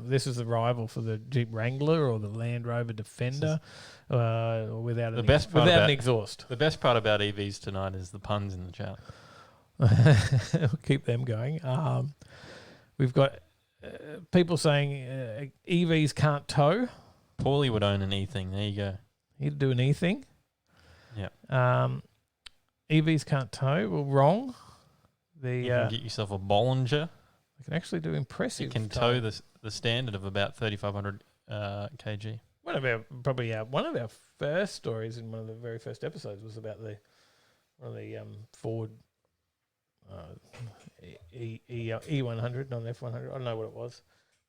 This is the rival for the Jeep Wrangler or the Land Rover Defender without an exhaust. The best part about EVs tonight is the puns in the chat. We'll keep them going. We've got people saying EVs can't tow. Paulie would own an E-thing. There you go. He'd do an E-thing. Yeah. EVs can't tow. Well, wrong. You can get yourself a Bollinger. They can actually do impressive. You can tow the standard of about 3,500 kg. One of our first stories in one of the very first episodes was about one of the Ford E100, not an F100. I don't know what it was,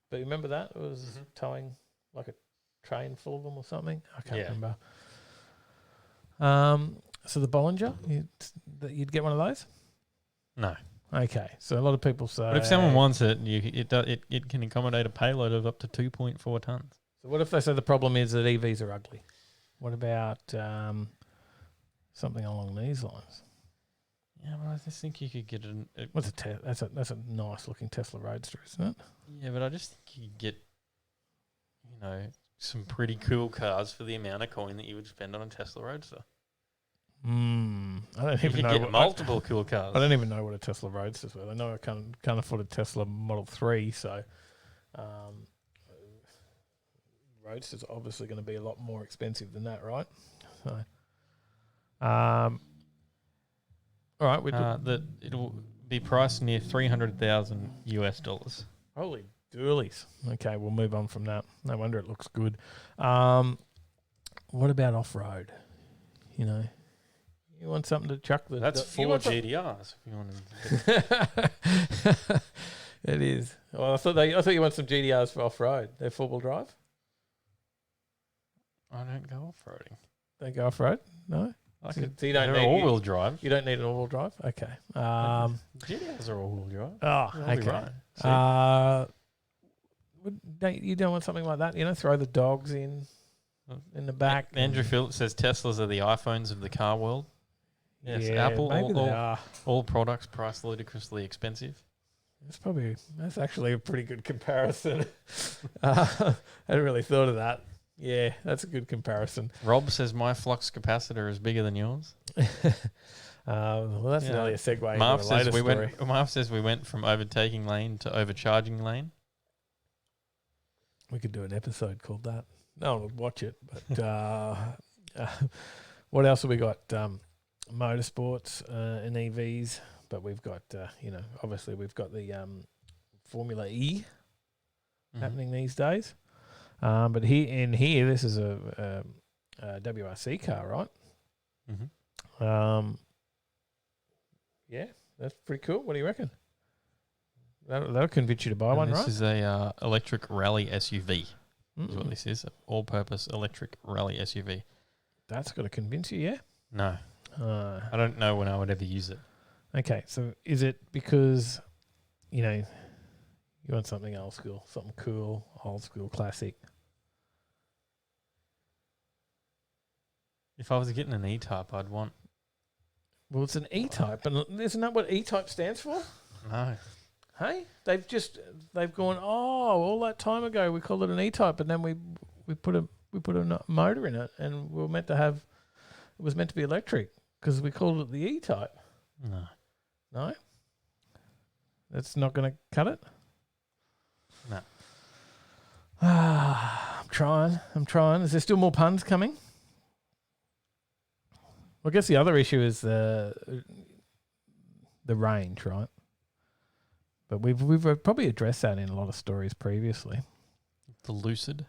but you remember that? It was towing like a train full of them or something. I can't remember. So the Bollinger, you'd get one of those? No. Okay, so a lot of people say... But if someone wants it, it can accommodate a payload of up to 2.4 tons. So what if they say the problem is that EVs are ugly? What about something along these lines? Yeah, but I just think you could get That's a nice looking Tesla Roadster, isn't it? Yeah, but I just think you could get, some pretty cool cars for the amount of coin that you would spend on a Tesla Roadster. I don't even know. Multiple cool cars. I don't even know what a Tesla Roadster's worth. I know I can't afford a Tesla Model 3, so Roadster's obviously going to be a lot more expensive than that, right? So, all right, it'll be priced near $300,000 US. Holy doolies! Okay, we'll move on from that. No wonder it looks good. What about off road? You want something to chuck the... That's 4 GDRs. If you want It is. Well, I thought you want some GDRs for off-road. They're four-wheel drive? I don't go off-roading. Don't go off-road? No? So you don't need all-wheel drive. You don't need an all-wheel drive? Okay. GDRs are all-wheel drive. Oh, okay. Right. You don't want something like that? Throw the dogs in the back. Andrew Phillips says Teslas are the iPhones of the car world. Yes, yeah, Apple, they are. All products priced ludicrously expensive. That's actually a pretty good comparison. I hadn't really thought of that. Yeah, that's a good comparison. Rob says my flux capacitor is bigger than yours. Well, that's nearly a segue into the latest story. Marv says we went from overtaking lane to overcharging lane. We could do an episode called that. No one would watch it, but what else have we got? Motorsports and EVs, but we've got, obviously we've got the Formula E happening these days. But here, this is a WRC car, right? Mm-hmm. Yeah, that's pretty cool. What do you reckon? That'll convince you to buy one, right? This is a electric rally SUV. Is what this is. All-purpose electric rally SUV. That's got to convince you, yeah? No. I don't know when I would ever use it. Okay, so is it because, you want something old school, something cool, old school, classic? If I was getting an E-Type, I'd want... Well, it's an E-Type, and isn't that what E-Type stands for? No. Hey, they've gone, all that time ago we called it an E-Type, and then we put a motor in it, and it was meant to be electric because we called it the E-Type. No, that's not going to cut it. No. I'm trying. Is there still more puns coming? Well, I guess the other issue is the range, right? But we've probably addressed that in a lot of stories previously. The Lucid.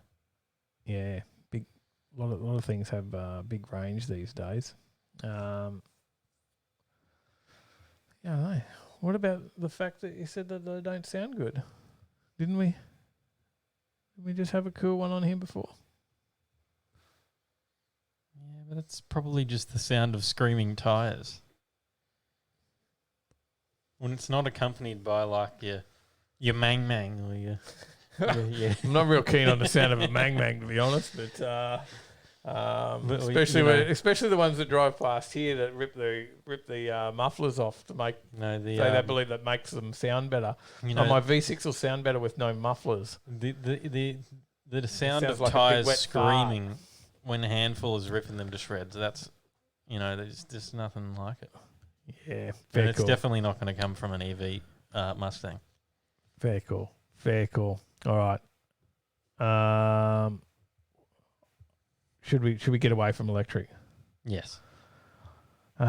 Yeah, big. A lot of things have big range these days. Yeah, I don't know. What about the fact that you said that they don't sound good? Didn't we? Did we just have a cool one on here before? Yeah, but it's probably just the sound of screaming tyres. When it's not accompanied by like your mang mang or your yeah. I'm not real keen on the sound of a mang mang, to be honest, but especially the ones that drive past here that rip the mufflers off to make. They believe that makes them sound better. My V6 will sound better with no mufflers. The sound of like tyres screaming when a handful is ripping them to shreds. That's there's just nothing like it. Yeah, and it's definitely not going to come from an EV Mustang. Very cool. All right. Should we get away from electric? Yes. Well,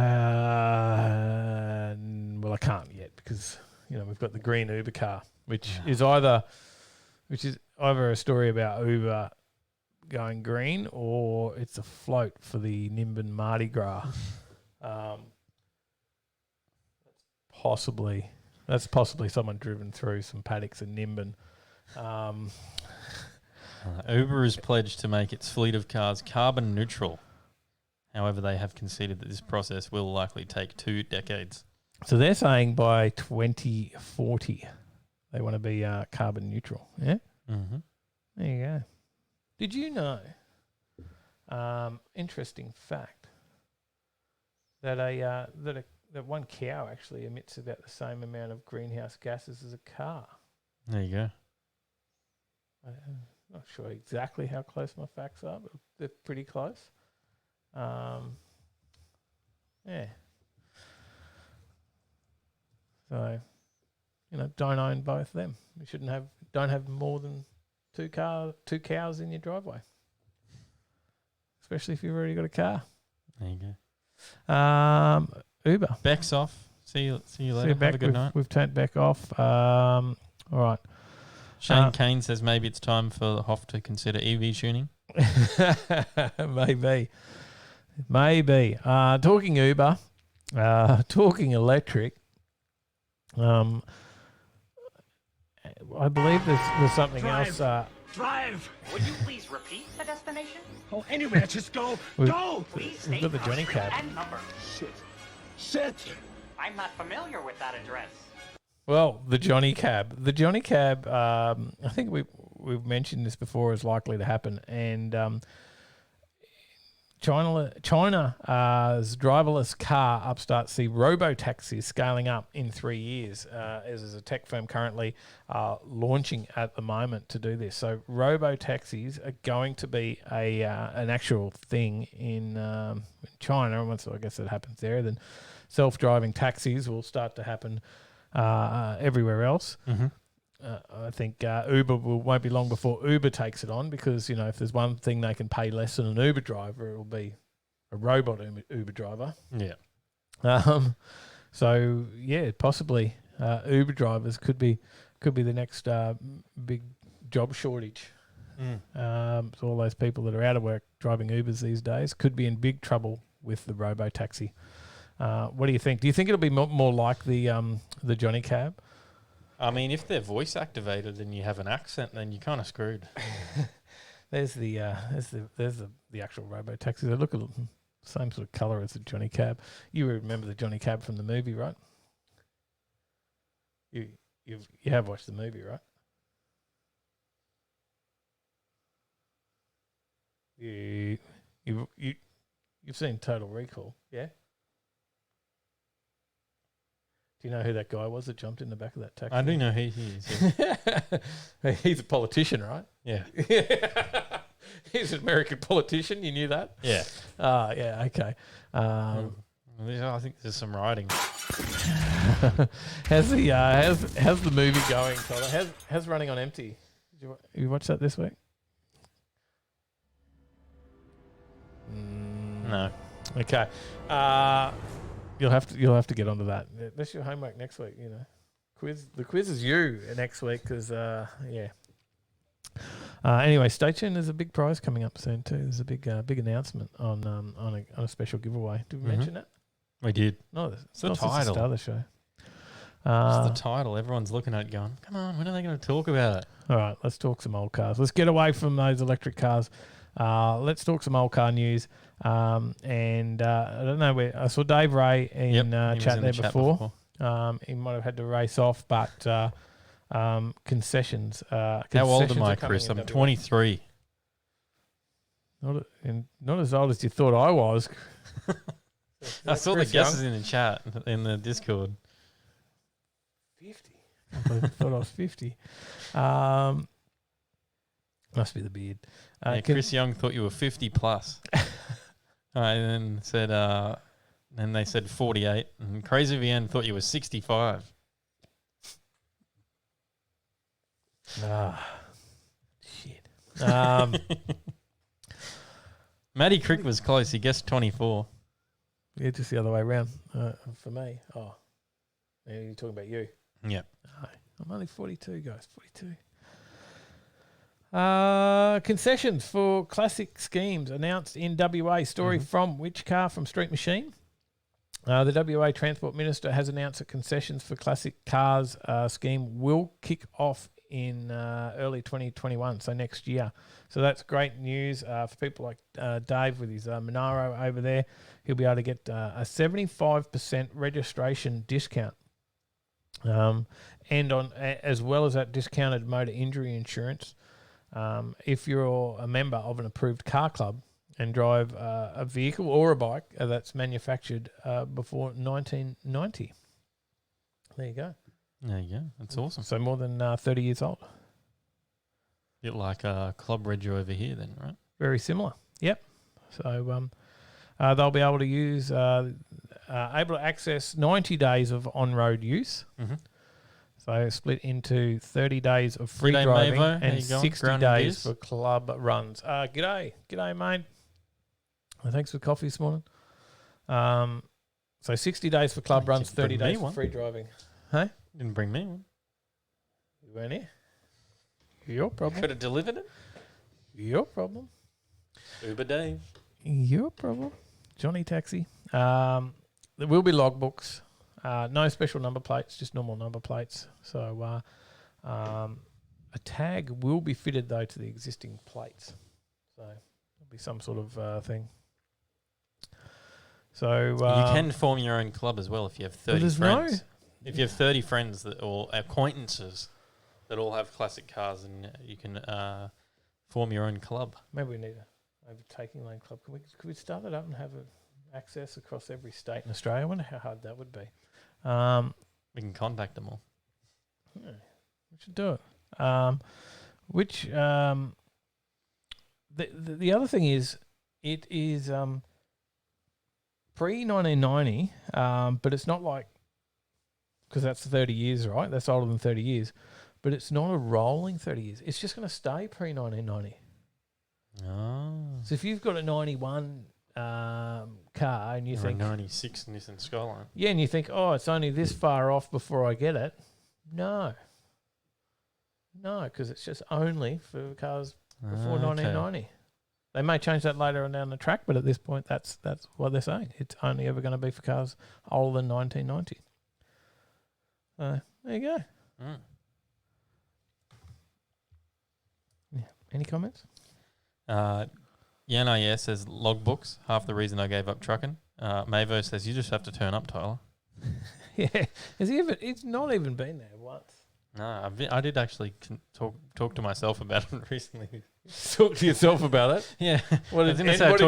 I can't yet because we've got the green Uber car, which is either a story about Uber going green or it's a float for the Nimbin Mardi Gras. That's possibly someone driven through some paddocks in Nimbin. Uber is pledged to make its fleet of cars carbon neutral. However, they have conceded that this process will likely take 2 decades. So they're saying by 2040 they want to be carbon neutral. Yeah? Mm-hmm. There you go. Did you know, interesting fact, that that one cow actually emits about the same amount of greenhouse gases as a car? There you go. I'm not sure exactly how close my facts are, but they're pretty close. Yeah. So, don't own both of them. You don't have more than two cows in your driveway, especially if you've already got a car. There you go. Uber. Beck's off. See you later. Beck. Have a good night. We've turned Beck off. All right. Shane Kane says maybe it's time for Hoff to consider EV tuning. Maybe. Talking Uber, talking electric. I believe there's something else. Drive! Would you please repeat the destination? Oh, anywhere, just go. Go! Please We've state got the your Johnny street Cab. and number. Shit! I'm not familiar with that address. Well, the Johnny Cab. The Johnny Cab, I think we've mentioned this before, is likely to happen. And China's driverless car upstart see robo-taxis scaling up in 3 years, as is a tech firm currently launching at the moment to do this. So robo-taxis are going to be an actual thing in China. And once I guess it happens there, then self-driving taxis will start to happen everywhere else. Mm-hmm. I think Uber won't be long before Uber takes it on because, if there's one thing they can pay less than an Uber driver, it will be a robot Uber driver. Yeah. So, yeah, possibly Uber drivers could be the next big job shortage. So all those people that are out of work driving Ubers these days could be in big trouble with the robo-taxi. What do you think? Do you think it'll be more like the Johnny Cab? I mean, if they're voice activated and you have an accent, then you're kind of screwed. There's the actual robo taxi. They look a little same sort of colour as the Johnny Cab. You remember the Johnny Cab from the movie, right? You have watched the movie, right? You've seen Total Recall, yeah? Do you know who that guy was that jumped in the back of that taxi? I do know who he is. Yeah. He's a politician, right? Yeah. He's an American politician. You knew that? Yeah. Yeah, okay. I think there's some writing. How's the movie going, Tyler? How's Running on Empty? Did you watch that this week? No. Okay. You'll have to get onto that. That's your homework next week. Quiz. The quiz is you next week because yeah. Anyway, stay tuned. There's a big prize coming up soon too. There's a big announcement on a special giveaway. Did we mention that? We did. No, it's the title. Start of the show. It's the title. Everyone's looking at it going, come on, when are they going to talk about it? All right, let's talk some old cars. Let's get away from those electric cars. Let's talk some old car news. I don't know where I saw Dave Ray in chat there before. He might have had to race off, but concessions. How old am I, Chris? I'm 23. Not as old as you thought I was. I saw the guesses in the chat, in the Discord. 50. I thought I was 50. Must be the beard. Chris Young thought you were 50 plus. And then said, then they said 48. And Crazy VN thought you were 65. Shit. Matty Crick was close. He guessed 24. Yeah, just the other way around for me. Oh, yeah, you're talking about you. Yep. I'm only 42, guys. 42. Concessions for classic schemes announced in WA. Story from which car? From Street Machine. The WA Transport Minister has announced that concessions for classic cars scheme will kick off in early 2021, so next year. So that's great news for people like Dave with his Monaro over there. He'll be able to get a 75% registration discount. And on as well as that discounted motor injury insurance, if you're a member of an approved car club and drive a vehicle or a bike that's manufactured before 1990. There you go. There you go. That's awesome. So more than 30 years old. Bit like a club reg over here then, right? Very similar. Yep. So they'll be able to use, able to access 90 days of on-road use. Mm-hmm. So split into 30 days of free G'day, driving Mavo. and 60 days for club runs. G'day, mate. Thanks for the coffee this morning. So 60 days for club runs, 30 days for free driving. Hey? Didn't bring me one. You weren't here. Your problem. Could have delivered it. Your problem. Uber Dave. Your problem. Johnny Taxi. There will be logbooks. No special number plates, just normal number plates. So a tag will be fitted, though, to the existing plates. So there'll be some sort of thing. So you can form your own club as well if you have 30 friends. If you have 30 friends or acquaintances that all have classic cars, and you can form your own club. Maybe we need a Overtaking Lane club. Could we start it up and have access across every state in Australia? I wonder how hard that would be. We can contact them all. Yeah, we should do it. The other thing is, it is pre-1990, but it's not like, because that's 30 years, right? That's older than 30 years. But it's not a rolling 30 years. It's just going to stay pre-1990. Oh. So if you've got a 91 car and you think... a 96 Nissan Skyline. Yeah, and you think, oh, it's only this far off before I get it. No, because it's just only for cars before 1990. They may change that later on down the track, but at this point, that's what they're saying. It's only ever going to be for cars older than 1990. There you go. Mm. Yeah. Any comments? Yana says logbooks. Half the reason I gave up trucking. Mavo says you just have to turn up, Tyler. Yeah. He's not even been there once. No, I did actually talk to myself about it recently. Talk to yourself about it? Yeah. What did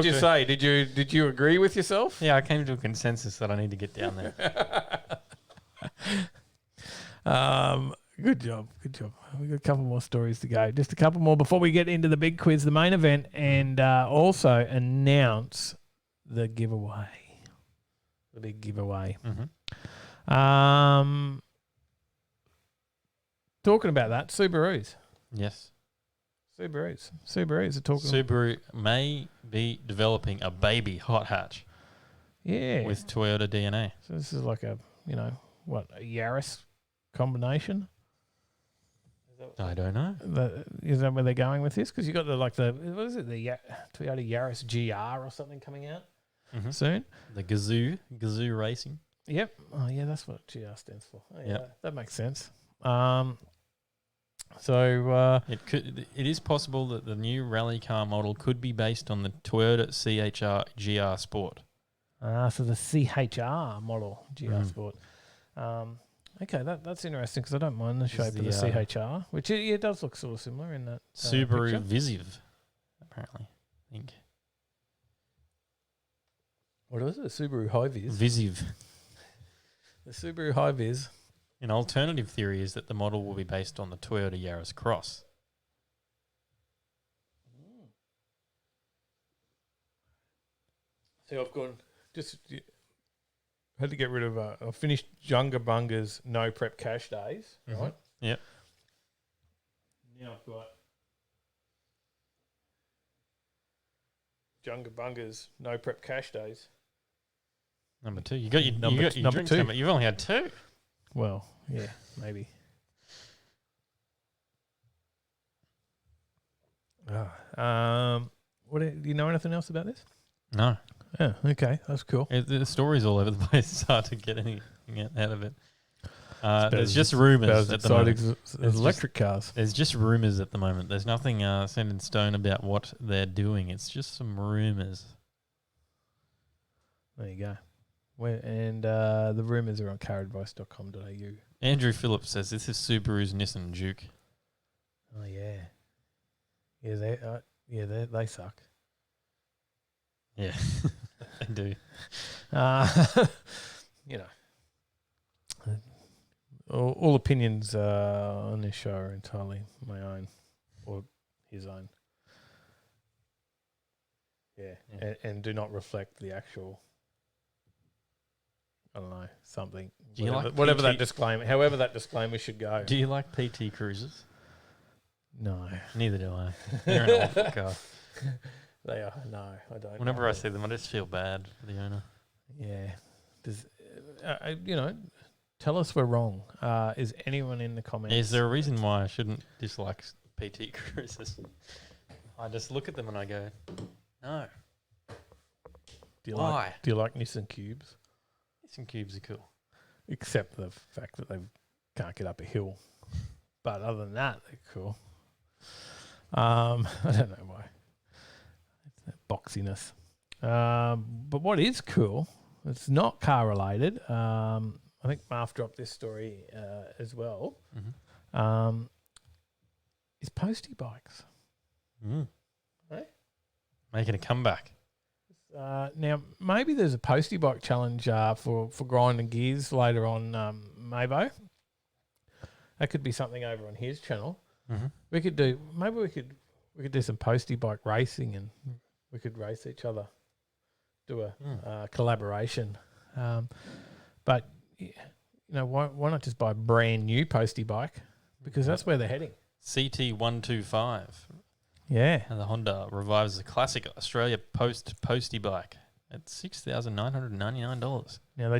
you say? Did you agree with yourself? Yeah, I came to a consensus that I need to get down there. Good job. We've got a couple more stories to go. Just a couple more before we get into the big quiz, the main event, and also announce the giveaway. The big giveaway. Mm-hmm. Talking about that, Subarus. Yes. Subarus are talking. Subaru may be developing a baby hot hatch. Yeah. With Toyota DNA. So this is like a Yaris combination? I don't know. Is that where they're going with this? Because you got the Toyota Yaris GR or something coming out soon. The Gazoo Racing. Yep. Oh, yeah, that's what GR stands for. Oh, yeah, Yep. that makes sense. It is possible that the new rally car model could be based on the Toyota CHR GR Sport. So the CHR model, GR Sport. Okay, that's interesting because I don't mind the shape of the CHR, which it does look sort of similar in that Subaru picture. Visiv, apparently. I think. What is it? A Subaru Hi-Vis? Visiv. The Subaru Hi-Vis. An alternative theory is that the model will be based on the Toyota Yaris Cross. So I've gone had to get rid of. I finished Junga Bunga's no prep cash days, right? Yep. Now I've got Junga Bunga's no prep cash days. Number 2. You got your Number drinks, 2. You've only had 2. Well, yeah, maybe. What do you know anything else about this? No. Yeah, okay, that's cool. The story's all over the place. It's hard to get anything out of it. There's just rumours at the moment. There's electric cars. There's just rumours at the moment. There's nothing set in stone about what they're doing. It's just some rumours. There you go. The rumours are on caradvice.com.au. Andrew Phillips says this is Subaru's Nissan Juke. Oh yeah, they suck. Yeah, they do. You know, all opinions on this show are entirely my own or his own. Yeah. And do not reflect the actual. I don't know, something. Do you whatever like that disclaimer, however that disclaimer should go. Do you like PT Cruisers? No. Neither do I. They're an awful car. They are. No, I don't. Whenever I see them, I just feel bad for the owner. Yeah. Does, tell us we're wrong. Is anyone in the comments? Is there a reason why I shouldn't dislike PT Cruisers? I just look at them and I go, no. Why? Do you like Nissan Cubes? Nissan Cubes are cool. Except the fact that they can't get up a hill. But other than that, they're cool. I don't know why. It's that boxiness. But what is cool, it's not car related. I think Marv dropped this story as well. Mm-hmm. Is postie bikes. Hey? Making a comeback. Now, maybe there's a postie bike challenge for grinding gears later on Mabo. That could be something over on his channel. Mm-hmm. We could do some postie bike racing and we could race each other. Do a collaboration. But why not just buy a brand new postie bike? Because that's where they're heading. CT125. Yeah. And the Honda revives the classic Australia postie bike at $6,999. Now they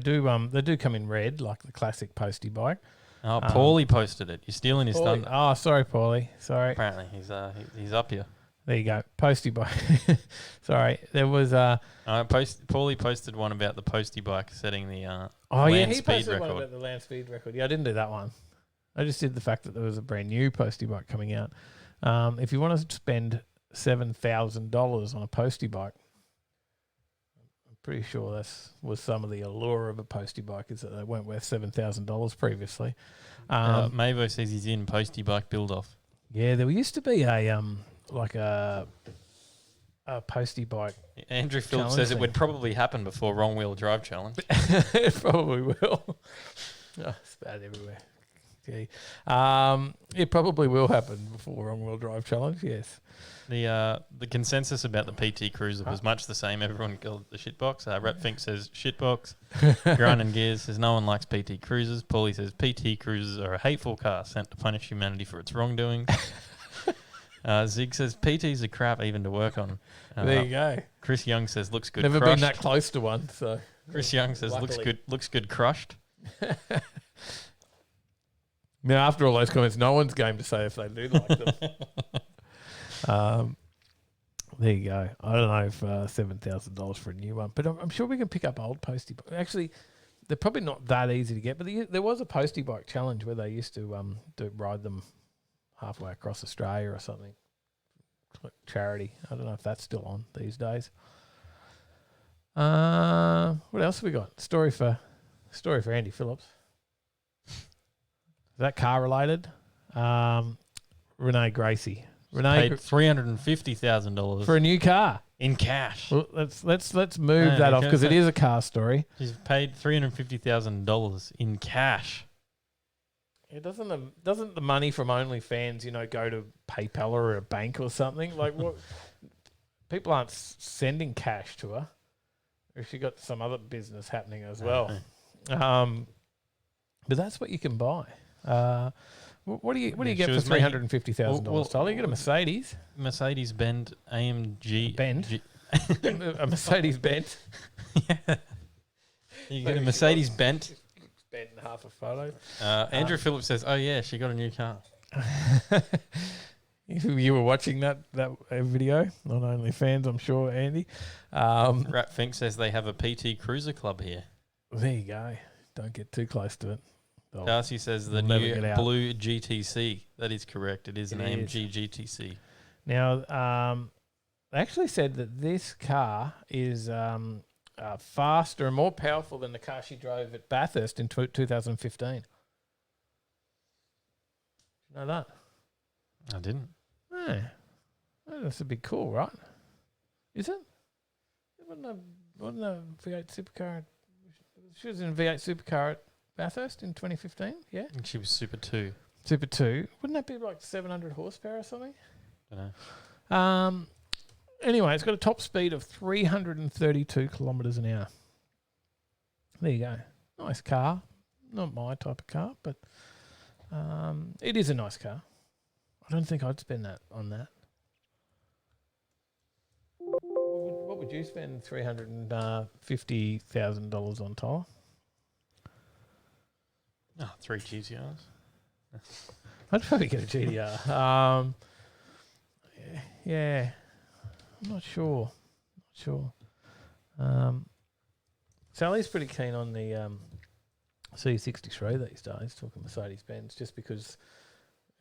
do come in red like the classic postie bike. Oh, Paulie posted it. You're stealing his thunder. Oh, sorry, Paulie. Sorry. Apparently he's up here. There you go. Postie bike. Sorry. There was Paulie posted one about the postie bike setting the he speed posted record. one about the land speed record. Yeah, I didn't do that one. I just did the fact that there was a brand new postie bike coming out. If you want to spend $7,000 on a postie bike, I'm pretty sure that was some of the allure of a postie bike is that they weren't worth $7,000 previously. Mavo says he's in postie bike build-off. Yeah, there used to be a postie bike. Andrew Phillips says it would probably happen before wrong wheel drive challenge. It probably will. It's bad everywhere. Okay. It probably will happen before wrong wheel drive challenge. Yes. The consensus about the PT Cruiser was much the same. Everyone called it the shitbox. Rapfink says shitbox. Grind and Gears says no one likes PT Cruisers. Paulie says PT Cruisers are a hateful car sent to punish humanity for its wrongdoing. Zig says PTs are crap even to work on. There you go. Chris Young says looks good. Never crushed. been that close to one. So Chris Young says looks good crushed. Now, after all those comments, no one's game to say if they do like them. There you go. I don't know if $7,000 for a new one, but I'm sure we can pick up old postie. Actually, they're probably not that easy to get, but there was a postie bike challenge where they used to ride them halfway across Australia or something. Like charity. I don't know if that's still on these days. What else have we got? Story for Andy Phillips. Is that car related? Renee Gracie. Renee Paid $350,000 for a new car in cash. Well, let's move that off because it is a car story. She's paid $350,000 in cash. It doesn't the money from OnlyFans, go to PayPal or a bank or something? Like what? People aren't sending cash to her. Or she got some other business happening as well. But that's what you can buy. What do you get for $350,000? Tyler, you get a Mercedes. Mercedes-Benz AMG. A Mercedes-Benz. Yeah. You get a Mercedes-Benz. Bent in half a photo. Andrew Phillips says, "Oh yeah, she got a new car." You were watching that video on OnlyFans, I'm sure, Andy. Rat Fink says they have a PT Cruiser Club here. There you go. Don't get too close to it. Darcy says the new blue GTC. That is correct. It is an AMG GTC. Now, they actually said that this car is faster and more powerful than the car she drove at Bathurst in 2015. You know that? I didn't. Yeah. That's a bit cool, right? Is it? It wasn't a V8 supercar. She was in a V8 supercar at Bathurst in 2015, yeah? And she was Super 2. Super 2. Wouldn't that be like 700 horsepower or something? I don't know. Anyway, it's got a top speed of 332 kilometres an hour. There you go. Nice car. Not my type of car, but it is a nice car. I don't think I'd spend that on that. What would you spend $350,000 on, Tyler? Oh, 3 GTRs. I'd probably get a GTR. Yeah. I'm not sure. Sally's pretty keen on the C63 these days, talking Mercedes-Benz, just because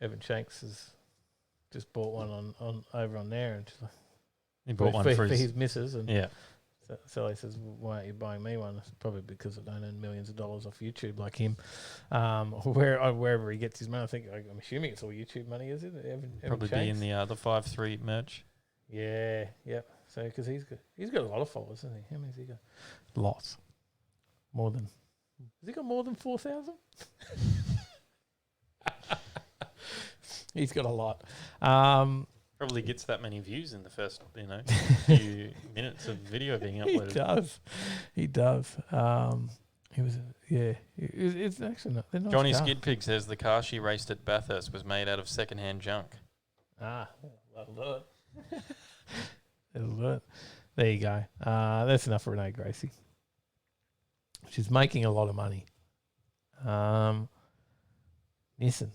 Evan Shanks has just bought one on over on there, and just like, he bought one for his missus, and yeah. Sally says, "Why aren't you buying me one?" Probably because I don't earn millions of dollars off YouTube like him, wherever he gets his money. I'm assuming it's all YouTube money, is it? Evan Probably Shanks? be in the 5.3 merch. Yeah, yep. So because he's got a lot of followers, hasn't he? How many has he got? Lots. More than. Has he got more than 4,000? He's got a lot. Probably gets that many views in the first, few minutes of video being uploaded. He does. He was, yeah. It's actually not. Nice Johnny car. Skidpig says the car she raced at Bathurst was made out of second-hand junk. That'll do it. That'll do it. There you go. That's enough for Renee Gracie. She's making a lot of money. Nissan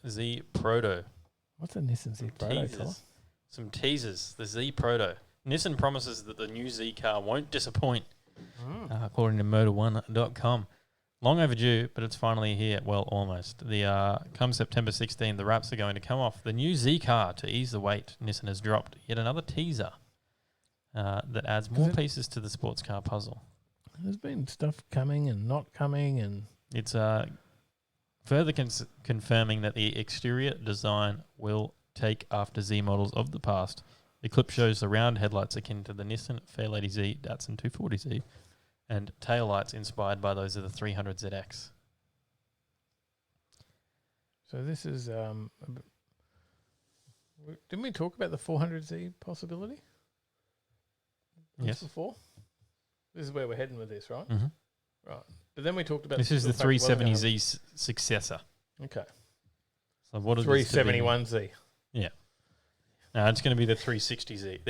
Z Proto. What's a Nissan Z Proto? Some teasers. The Z Proto. Nissan promises that the new Z car won't disappoint, according to Motor1.com. Long overdue, but it's finally here. Well, almost. Come September 16, the wraps are going to come off. The new Z car, to ease the weight, Nissan has dropped yet another teaser that adds more pieces to the sports car puzzle. There's been stuff coming and not coming, and it's further confirming that the exterior design will take after Z models of the past. The clip shows the round headlights akin to the Nissan Fairlady Z, Datsun 240Z, and taillights inspired by those of the 300ZX. So this is... didn't we talk about the 400Z possibility? Yes. Before? This is where we're heading with this, right? Mm-hmm. Right. But then we talked about... This is the 370Z successor. Okay. So what is 371Z. Yeah. No, it's going to be the 360Z.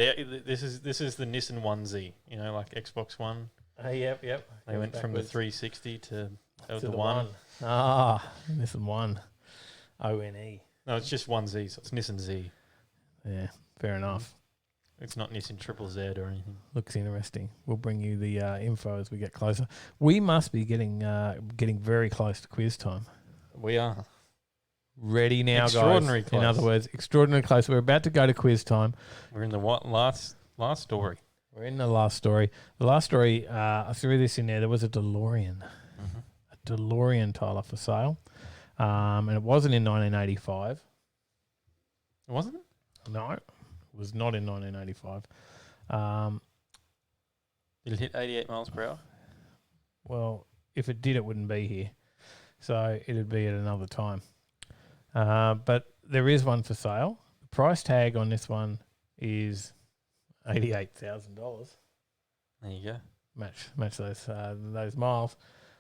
This is the Nissan 1Z, like Xbox One. Yep. They went from the 360 to the 1. Nissan 1. ONE. No, it's just 1Z, so it's Nissan Z. Yeah, fair enough. It's not Nissan Triple Z or anything. Looks interesting. We'll bring you the info as we get closer. We must be getting very close to quiz time. We are. Ready now, Extraordinary guys. close. In other words, extraordinary close. We're about to go to quiz time. We're in the last story. We're in the last story. The last story, I threw this in there. There was a DeLorean. Mm-hmm. A DeLorean, Tyler, for sale. And it wasn't in 1985. It wasn't? No, it was not in 1985. Did it hit 88 miles per hour? Well, if it did, it wouldn't be here. So it'd be at another time. But there is one for sale. The price tag on this one is $88,000. There you go. Match those miles.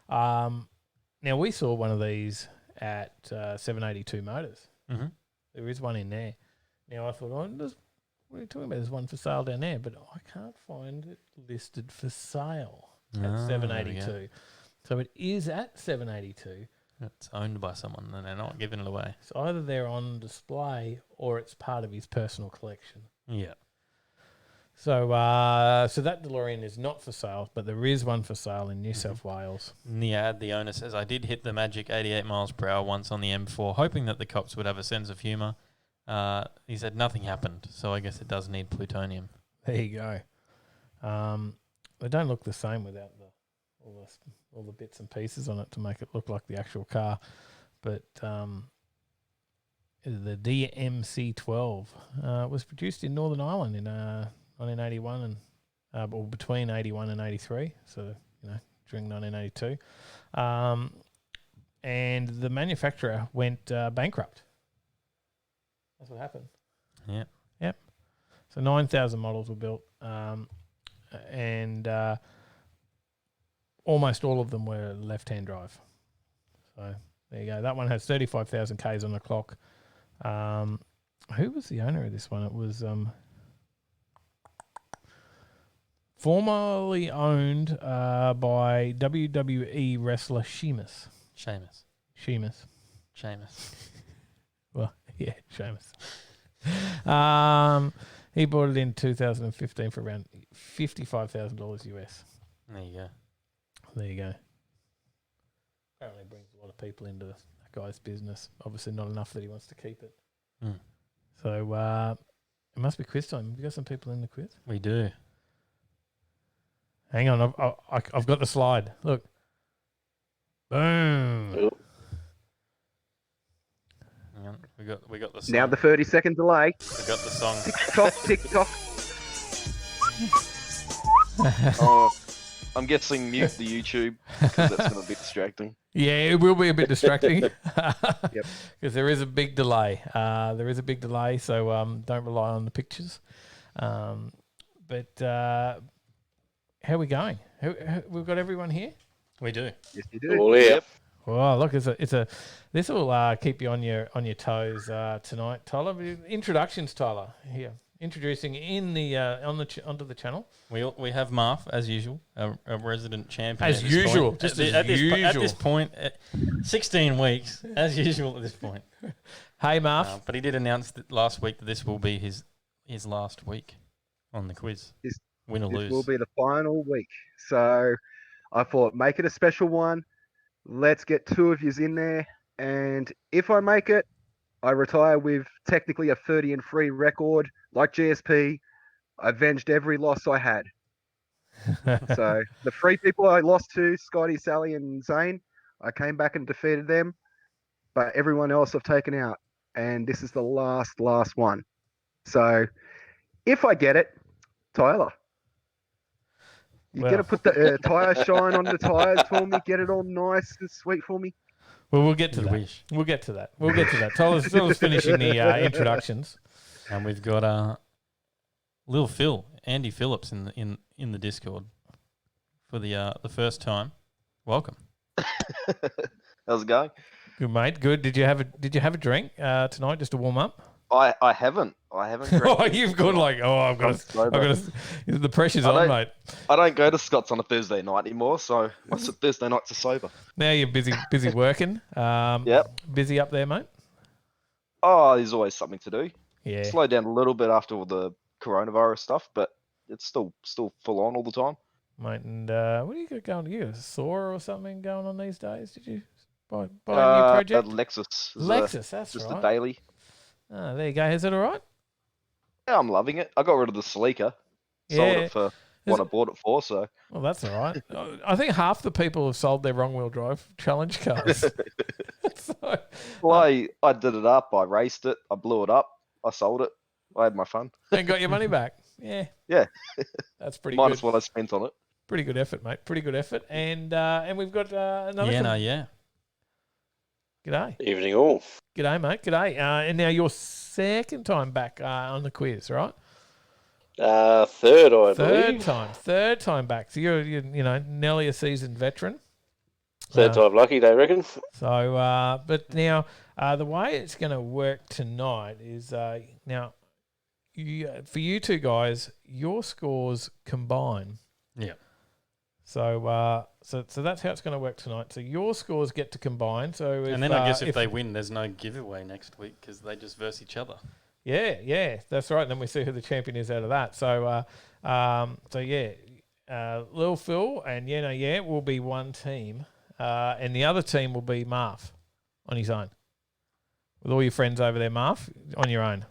Now we saw one of these at 782 Motors. Mm-hmm. There is one in there. Now I thought, what are you talking about? There's one for sale down there, but I can't find it listed for sale at 782. So it is at 782. It's owned by someone and they're not giving it away. So either they're on display or it's part of his personal collection. Yeah. So so that DeLorean is not for sale, but there is one for sale in New South Wales. In the ad, the owner says, I did hit the magic 88 miles per hour once on the M4, hoping that the cops would have a sense of humour. He said nothing happened, so I guess it does need plutonium. There you go. They don't look the same without all the bits and pieces on it to make it look like the actual car. But the DMC-12 was produced in Northern Ireland in 1981 and or between 81 and 83, so during 1982. And the manufacturer went bankrupt. That's what happened. Yeah. Yep. So 9,000 models were built, and almost all of them were left-hand drive. So there you go. That one has 35,000 Ks on the clock. Who was the owner of this one? It was formerly owned by WWE wrestler Sheamus. Well, yeah, Sheamus. He bought it in 2015 for around $55,000 US. There you go. There you go. Apparently brings a lot of people into that guy's business. Obviously not enough that he wants to keep it. Mm. So it must be quiz time. Have you got some people in the quiz? We do. Hang on, I've got the slide. Look. Boom. Oh. Hang on. We got the song. Now the 30-second delay. We got the song. Tick tock. Oh, I'm guessing mute the YouTube because that's going to be distracting. Yeah, it will be a bit distracting. Yep. Because there is a big delay. So don't rely on the pictures. But how are we going? We've got everyone here? We do. Yes, you do. Oh, yeah. Oh, look, this will keep you on your toes tonight, Tyler. Introductions, Tyler. Here, introducing in the onto the channel. We have Marv as usual, a resident champion. As usual, Point. at This point, 16 weeks as usual at this point. Hey, Marv. But he did announce that last week that this will be his last week on the quiz. Win or lose. This will be the final week. So I thought, make it a special one. Let's get two of yous in there. And if I make it, I retire with technically a 30-3 record. Like GSP, I avenged every loss I had. So the three people I lost to, Scotty, Sally, and Zane, I came back and defeated them. But everyone else I've taken out. And this is the last one. So if I get it, Tyler, you got to put the tyre shine on the tyres for me, get it all nice and sweet for me. Well, we'll get to that. We'll get to that. Tyler's finishing the introductions. And we've got Lil Phil, Andy Phillips in the Discord for the first time. Welcome. How's it going? Good, mate. Good. Did you have a drink tonight just to warm up? I haven't. Drank. Oh, you've gone like, I've got to. The pressure's on, mate. I don't go to Scott's on a Thursday night anymore, so my Thursday nights are sober. Now you're busy working. Yep. Busy up there, mate. Oh, there's always something to do. Yeah. Slowed down a little bit after all the coronavirus stuff, but it's still full on all the time. Mate, and what do you got going? You got a Sora or something going on these days? Did you buy a new project? Lexus. Lexus, that's just right. a daily. Oh, there you go. Is it all right? Yeah, I'm loving it. I got rid of the Sleeker. Sold it for what I bought it for, so. Well, that's all right. I think half the people have sold their wrong-wheel drive challenge cars. Well, I did it up. I raced it. I blew it up. I sold it. I had my fun. And got your money back. Yeah. Yeah. That's pretty Minus good. what I spent on it. Pretty good effort, mate. Pretty good effort. And we've got another... G'day. Evening all. G'day, mate. G'day. And now your second time back on the quiz, right? Third, I believe. Third time back. So you're nearly a seasoned veteran. Third time lucky, they reckon. So, but now the way it's going to work tonight is now for you two guys, your scores combine. Yeah. So, so that's how it's going to work tonight. So your scores get to combine. So, and then I guess if they win, there's no giveaway next week because they just verse each other. Yeah, that's right. And then we see who the champion is out of that. So, Lil Phil and will be one team, and the other team will be Marv on his own. With all your friends over there, Marv, on your own.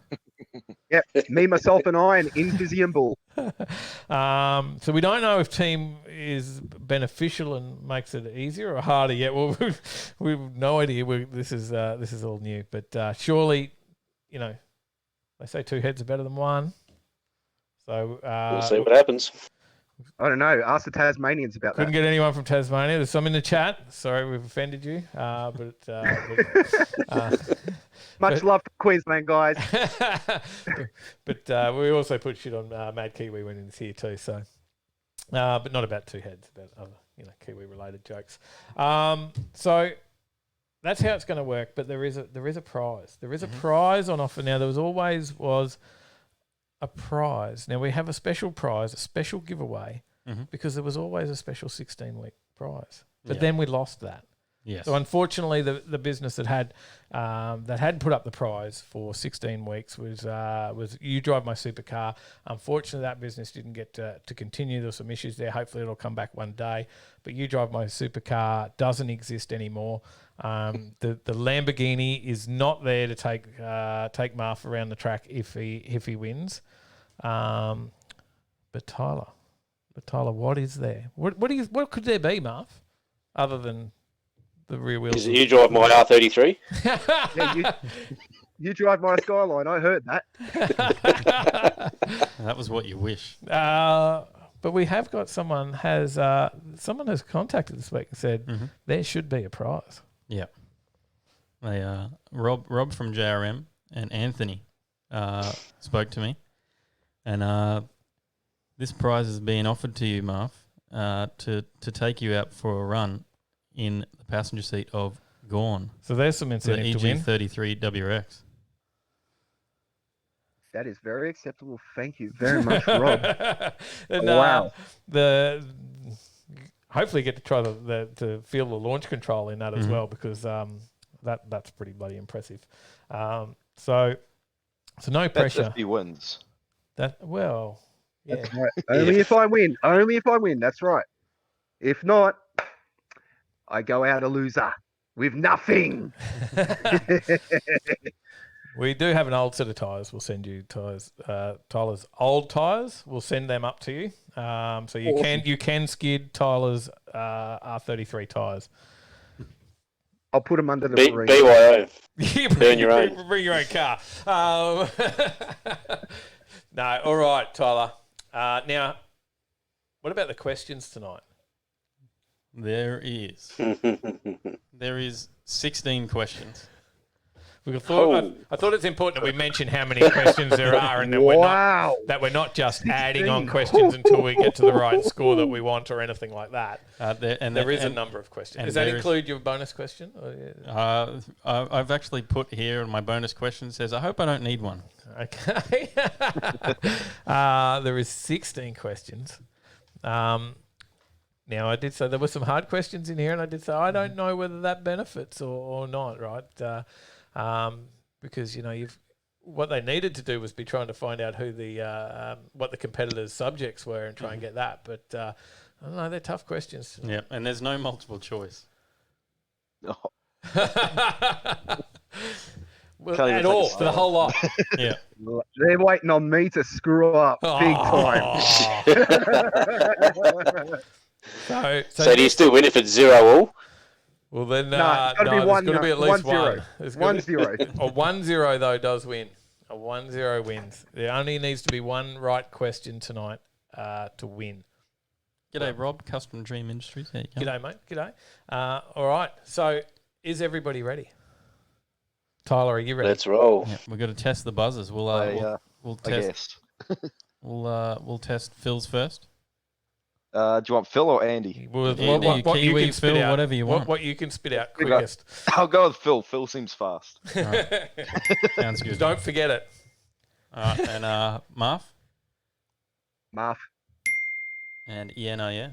Yep, me, myself, and I, and Invisible. So we don't know if team is beneficial and makes it easier or harder yet. Well, we've no idea. This is all new, but surely, they say two heads are better than one. So we'll see what happens. I don't know. Ask the Tasmanians about Couldn't get anyone from Tasmania. There's some in the chat. Sorry, we've offended you. Much love for Queensland, guys. but we also put shit on Mad Kiwi when he's here too. So, but not about two heads, about other Kiwi-related jokes. So that's how it's going to work. But there is a prize. There is a prize on offer now. There was a prize. Now we have a special prize, a special giveaway, because there was always a special 16-week prize. But then we lost that. Yes. So unfortunately, the business that had put up the prize for 16 weeks was You Drive My Supercar. Unfortunately, that business didn't get to continue. There were some issues there. Hopefully, it'll come back one day. But You Drive My Supercar doesn't exist anymore. The Lamborghini is not there to take Marv around the track if he wins. But Tyler, what is there? What could there be, Marv, other than the rear wheels? You drive my R33. Yeah, you drive my Skyline. I heard that. That was what you wish. But we have got someone has contacted this week and said there should be a prize. Yeah. They Rob from JRM and Anthony spoke to me, and this prize is being offered to you, Marv, to take you out for a run in the passenger seat of Gorn. So there's some incentive to win. The EG33 WRX. That is very acceptable. Thank you very much, Rob. And, wow. Hopefully get to try to feel the launch control in that as well, because that's pretty bloody impressive. So no pressure. That's if he wins. Yeah. That's right. Only if I win. Only if I win. That's right. If not, I go out a loser with nothing. We do have an old set of tyres. We'll send you tyres. Tyler's old tyres. We'll send them up to you. So you can skid Tyler's R33 tyres. I'll put them under the BYO. Bring your own. Bring your own car. No, all right, Tyler. Now, what about the questions tonight? There is 16 questions. I thought it's important that we mention how many questions there are, and that we're not just adding on questions until we get to the right score that we want or anything like that. There is a number of questions. Does that include your bonus question? I've actually put here in my bonus question says, I hope I don't need one. Okay. There is 16 questions. Now, I did say there were some hard questions in here, and I did say I don't know whether that benefits or not, right? Because what they needed to do was be trying to find out who the what the competitors' subjects were and try and get that. But I don't know, they're tough questions. Yeah, and there's no multiple choice. Well, at all, for the whole lot. Yeah. They're waiting on me to screw up big time. So do you still win if it's 0-all? Well, then, No, it's gotta be there's one, got to be at least 1-0. one. There's 1-0. A 1-0, though, does win. A 1-0 wins. There only needs to be one right question tonight to win. G'day, Rob, Custom Dream Industries. How you going? G'day, mate. G'day. All right. So, is everybody ready? Tyler, are you ready? Let's roll. Yeah, we've got to test the buzzers. We'll test. We'll test Phil's first. Do you want Phil or Andy? What Kiwi, you can spit Phil, out. whatever you want. What you can spit out quickest. I'll go with Phil. Phil seems fast. Right. Sounds good. Don't forget it. All right, and Marf Marf. and Ian, yeah.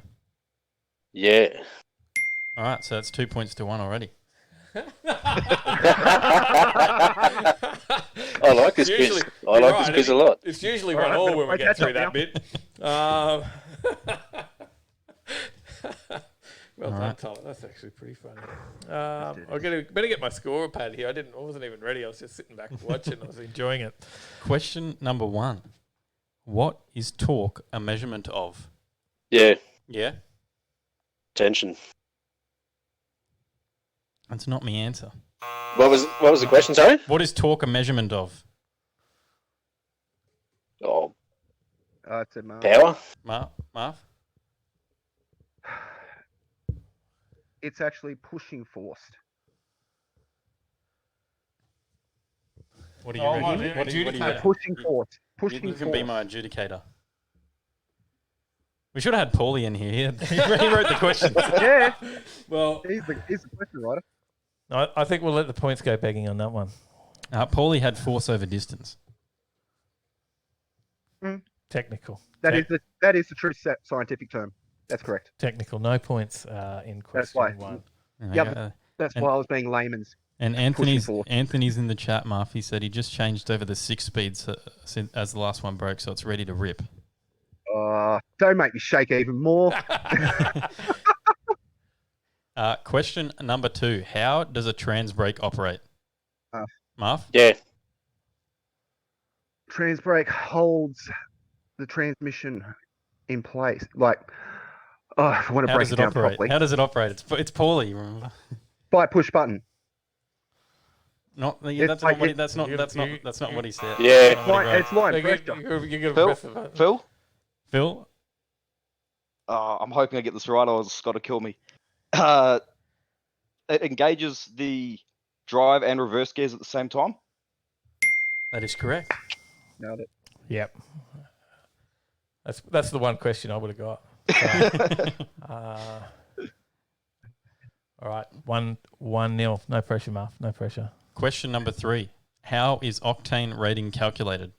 Yeah. All right, so that's 2 points to 1 already. I like this quiz. I like this quiz a lot. It's usually 1-all when we get through that bit. Well done, Tyler. That's actually pretty funny. Better get my score pad here. I wasn't even ready. I was just sitting back watching. I was enjoying it. Question number 1. What is torque a measurement of? Yeah. Yeah? Tension. That's not my answer. What was the question, sorry? What is torque a measurement of? Oh, It's a Marf. power? Marf? It's actually pushing forced. What do you reckon? What do you reckon? Pushing forced. You Pushing can forced. be my adjudicator. We should have had Paulie in here. He wrote the questions. Yeah. Well, he's the question writer. I think we'll let the points go begging on that one. Paulie had force over distance. Technical. That is the true scientific term. That's correct. Technical. No points in question why. 1. Yep. That's why I was being layman's. And Anthony's in the chat, Marf. He said he just changed over the 6 speeds as the last one broke, so it's ready to rip. Don't make me shake even more. Question number 2. How does a trans brake operate? Marf? Yeah. Trans brake holds the transmission in place. Like, if I want to How break does it it down operate? properly. How does it operate? It's Paulie, remember? By push button. Not It's that's like not what it- that's not what he said. Yeah. It's line pressure. Phil? Phil? I'm hoping I get this right or it's got to kill me. It engages the drive and reverse gears at the same time. That is correct. Nailed it. Yep. That's the one question I would have got. All right, 1-0. No pressure, Marf. No pressure. Question number 3. How is octane rating calculated?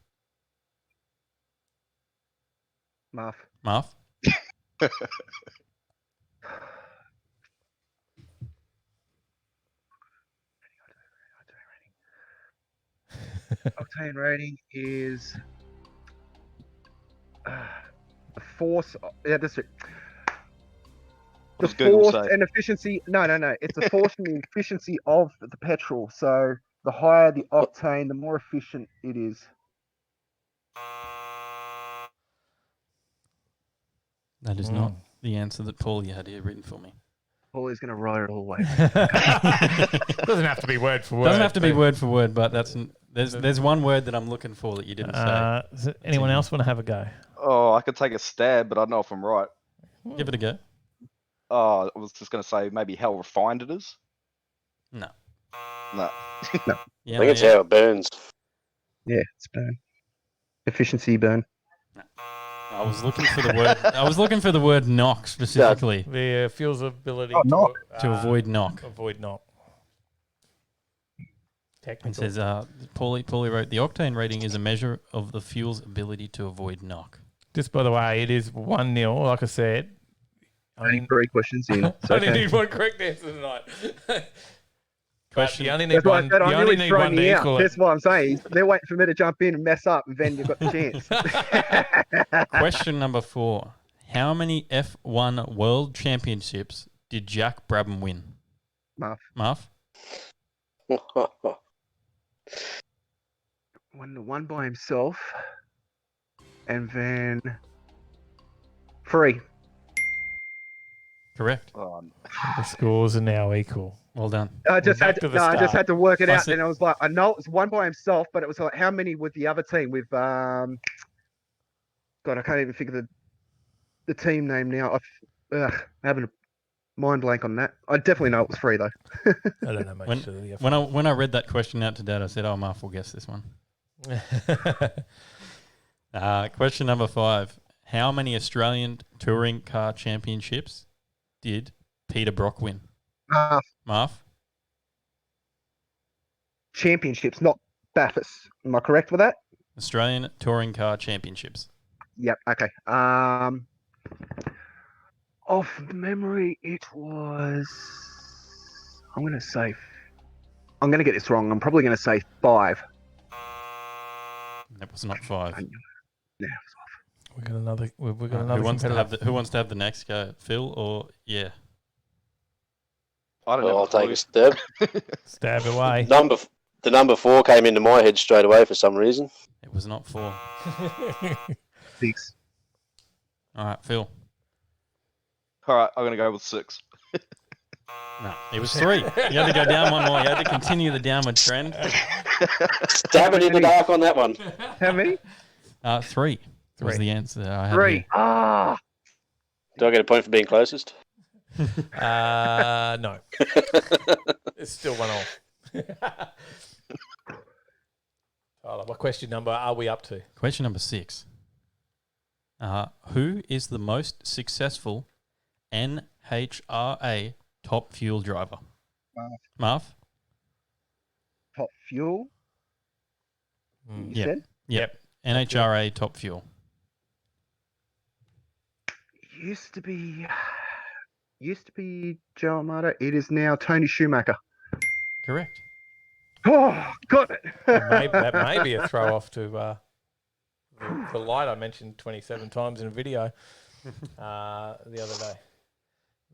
Marf. Marf? Octane rating is the force. Yeah, that's it. The force and efficiency. No. It's the force and the efficiency of the petrol. So the higher the octane, the more efficient it is. That is not the answer that Paulie had here written for me. Paulie's going to write it all away. Doesn't have to be word for word. Doesn't have to be word for word, but there's one word that I'm looking for that you didn't say. Does anyone else want to have a go? Oh, I could take a stab, but I don't know if I'm right. Give it a go. Oh, I was just going to say maybe how refined it is. No. No. Yeah, I think it's how it burns. Yeah, it's burn. Efficiency burn. I was looking for the word. I was looking for the word knock specifically. The fuel's ability to avoid knock. Avoid knock. Technical. It says, Paulie wrote, the octane rating is a measure of the fuel's ability to avoid knock. Just by the way, it is 1-0. Like I said, I need 3 questions in. I only need one correct answer tonight. You only need That's why I one. said You I knew only he'd need throw one me to out. equal it. That's what I'm saying. They're waiting for me to jump in and mess up, and then you've got the chance. Question number 4. How many F1 World Championships did Jack Brabham win? Marv? Won the one by himself, and then 3. Correct. The scores are now equal. Well done. I just We're had back to, to the I just start. had to work it I out. said- Then I was like, I know it was one by himself, but it was like, how many with the other team? With God, I can't even think of the team name now. I'm having a mind blank on that. I definitely know it was 3 though. I don't know much. When I read that question out to Dad, I said, "Oh, Marv will guess this one." Question number 5. How many Australian touring car championships did Peter Brock win? Marv? Championships, not Bathurst. Am I correct with that? Australian touring car championships. Yep. Okay. Off memory, it was. I'm going to get this wrong. I'm probably going to say 5. That was not 5. Yeah. We got another. We got another. Who wants to have the next go? Phil or yeah? I don't know. I'll take a stab. Stab away. The number 4 came into my head straight away for some reason. It was not 4. 6. All right, Phil. All right, I'm going to go with 6. No, it was 3. You had to go down one more. You had to continue the downward trend. Stab it in the dark on that one. How many? 3 was the answer I had 3. here. Ah. Do I get a point for being closest? No. It's still 1 off. Tyler, what question number are we up to? Question number 6. Who is the most successful NHRA top fuel driver? Marv? Top fuel. You said? Yep. NHRA top fuel. Used to be Joe Amato. It is now Tony Schumacher. Correct. Oh, got it. That may be a throw off to the light I mentioned 27 times in a video the other day.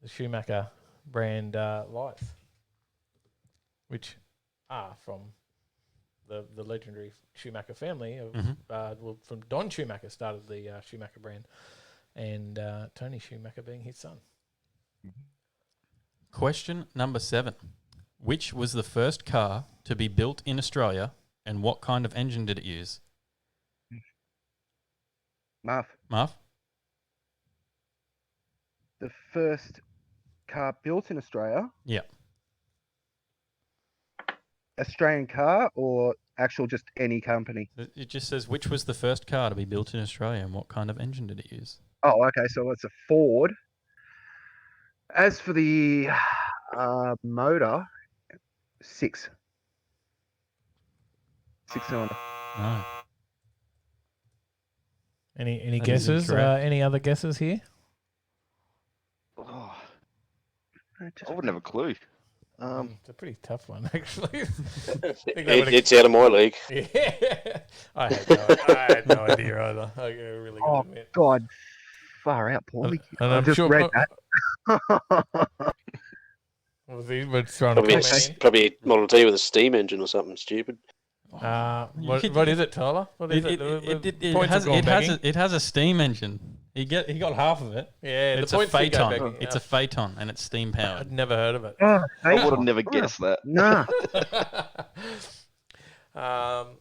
The Schumacher brand lights, which are from the legendary Schumacher family. From Don Schumacher started the Schumacher brand, and Tony Schumacher being his son. Question number 7. Which was the first car to be built in Australia, and what kind of engine did it use? Marv. The first car built in Australia? Yeah. Australian car or actual just any company? It just says which was the first car to be built in Australia, and what kind of engine did it use? Oh, okay. So it's a Ford. As for the motor, 6. 6-cylinder. No. Any That is guesses? incorrect. Any other guesses here? Oh, I wouldn't have a clue. It's a pretty tough one, actually. It's out of my league. Yeah. I had no idea either. I really Oh, admit. God. Far out, Paulie. And I I'm just sure read that. Was he throwing a comment in? Probably a Model T with a steam engine or something stupid. What is it, Tyler? What is it? It has a steam engine. He got half of it. Yeah, it's the a points did go Phaeton. back. It's a Phaeton, and it's steam powered. I'd never heard of it. Oh, I would have never guessed that. Nah. Wow.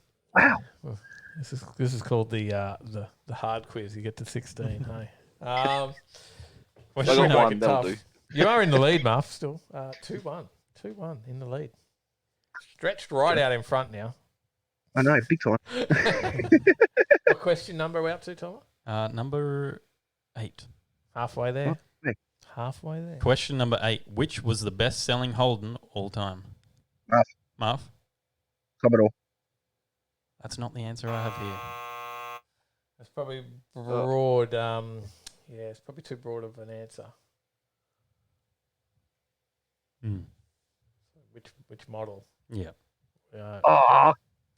This is called the hard quiz. You get to 16. Hey. I got one, that'll do. You are in the lead, Muff. Still 2-1. 2-1 in the lead. Stretched right out in front now. I know, big time. What question number are we up to, Tyler? Number 8. Halfway there. Oh, Halfway there. Question number 8. Which was the best-selling Holden all time? Marv? Commodore. That's not the answer I have here. That's probably broad. It's probably too broad of an answer. Which model? Yeah. Oh,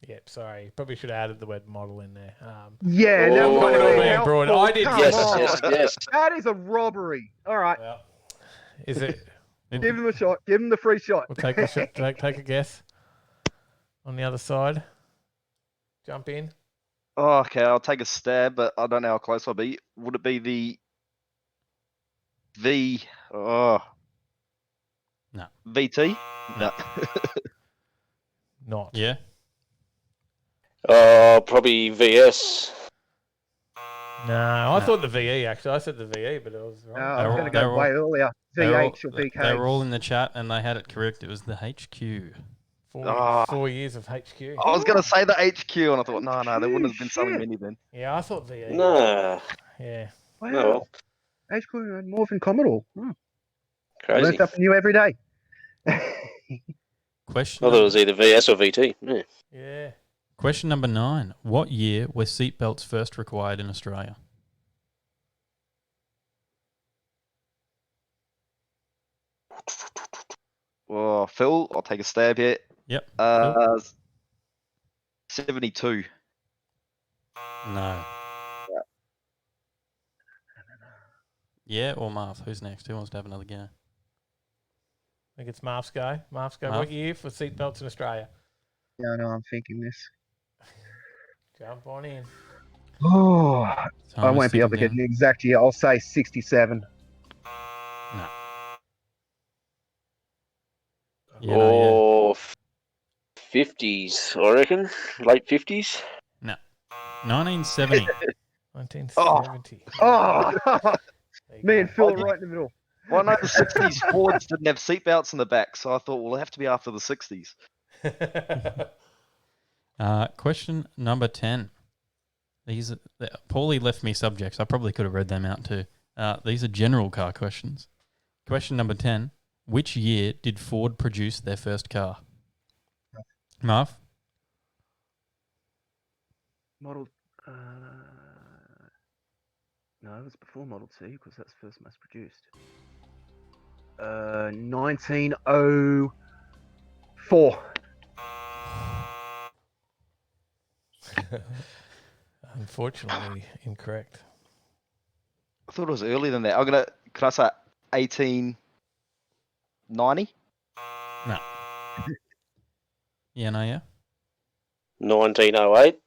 Yep, sorry. Probably should have added the word model in there. yeah, that Oh. would have been Being broad. helpful. I did Come Yes, on. yes, yes. That is a robbery. All right, Well, is it? give him a shot. Give him the free shot. We'll take a shot. Take a guess. On the other side. Jump in. Oh, okay, I'll take a stab, but I don't know how close I'll be. Would it be the V? Oh, No. VT? No. Not. Yeah. Probably VS. No, I thought the VE actually. I said the VE, but I was No, wrong. I was going to go they're way earlier. VH or VK. They were all in the chat and they had it correct. It was the HQ. 4 years of HQ. I was going to say the HQ, and I thought, no, there wouldn't have been so Shit. many then. Yeah, I thought VE. No. Yeah. Wow. Oh, well. HQ and Morphin Commodore. Learn Crazy. something new every day. Question. I thought it was either VS or VT. Yeah. Yeah. Question number 9. What year were seatbelts first required in Australia? Well, Phil, I'll take a stab here. Yep. 72. No. Yeah, or Marv? Who's next? Who wants to have another go? I think it's Marv's go. Marv. Marv? What year for seatbelts in Australia? Yeah, I know. I'm thinking this. Jump on in. Oh, Time I is won't be able to ticking get down. an exact year. I'll say 67. No. Yeah, no, Or 50s, I reckon. Late 50s. yeah. 1970. 1970. Oh, There you me go. and Phil are right in the middle. Well, I know the 60s Fords didn't have seatbelts in the back, so I thought, well, it'll have to be after the 60s. Question number 10. Paulie left me subjects. I probably could have read them out too. These are general car questions. Question number 10. Which year did Ford produce their first car? Marv? Model. No, it was before Model T because that's first mass produced. 1904. Unfortunately, incorrect. I thought it was earlier than that. Can I say 1890? No. Yeah, no, yeah? 1908.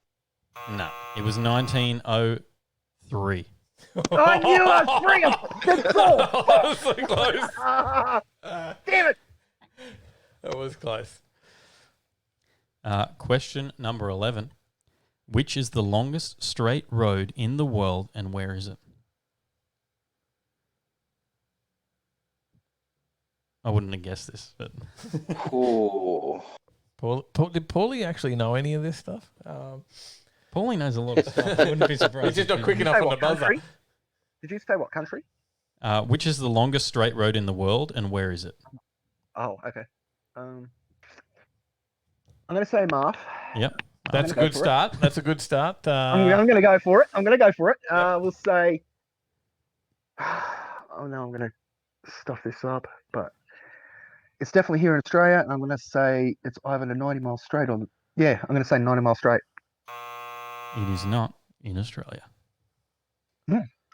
No. It was 1903. I knew I was free of the four. That was so close. Damn it. That was close. Question number 11. Which is the longest straight road in the world and where is it? I wouldn't have guessed this, but Ooh. Did Paulie actually know any of this stuff? Paulie knows a lot of stuff. I wouldn't be surprised. He's just if not he quick didn't. enough on the buzzer. Country? Did you say what country? Which is the longest straight road in the world and where is it? Oh, okay. I'm going to say Marv. Yep. That's a good start. That's a good start. I'm going to go for it. We'll say. Oh no, I'm going to stuff this up, but it's definitely here in Australia. And I'm going to say it's either the 90 mile straight or yeah, I'm going to say 90 mile straight. It is not in Australia.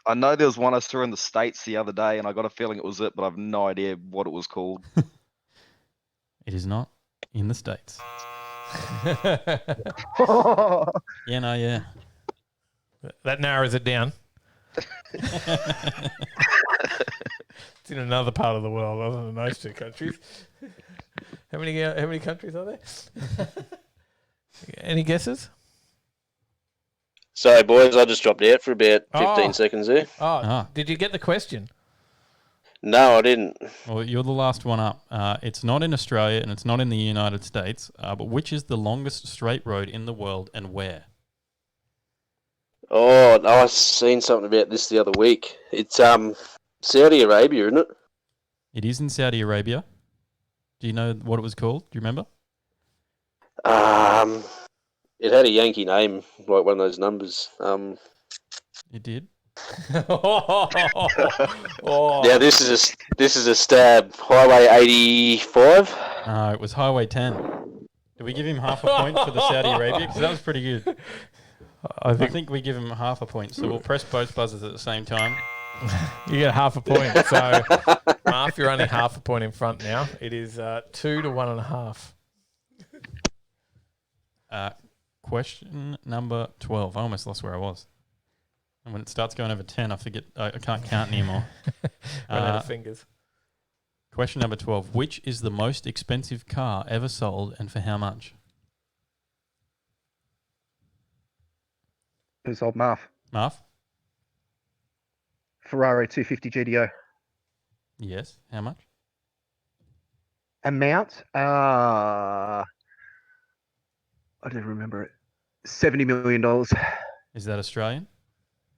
I know there was one I saw in the States the other day, and I got a feeling it was it, but I have no idea what it was called. It is not in the States. Oh, Yeah, no, yeah. That narrows it down. It's in another part of the world other than those two countries. How many countries are there? Any guesses? Sorry, boys, I just dropped out for about 15 Oh. seconds there. Did you get the question? No, I didn't. Well, you're the last one up. It's not in Australia and it's not in the United States, but which is the longest straight road in the world and where? Oh, no, I seen something about this the other week. It's Saudi Arabia, isn't it? It is in Saudi Arabia. Do you know what it was called? Do you remember? It had a Yankee name, like one of those numbers. It did. Oh. Now this is a stab. Highway 85. No, it was Highway 10. Did we give him half a point for the Saudi Arabia? Because that was pretty good. I think we give him half a point. So we'll press both buzzers at the same time. You get half a point. So, Marf, you're only half a point in front now. It is 2 to 1.5. Question number 12. I almost lost where I was. And when it starts going over 10, I forget. I can't count anymore. Run out of fingers. Question number 12. Which is the most expensive car ever sold and for how much? Who's old Marf? Marf? Ferrari 250 GTO. Yes. How much? Amount? I don't remember it. $70 million. Is that Australian?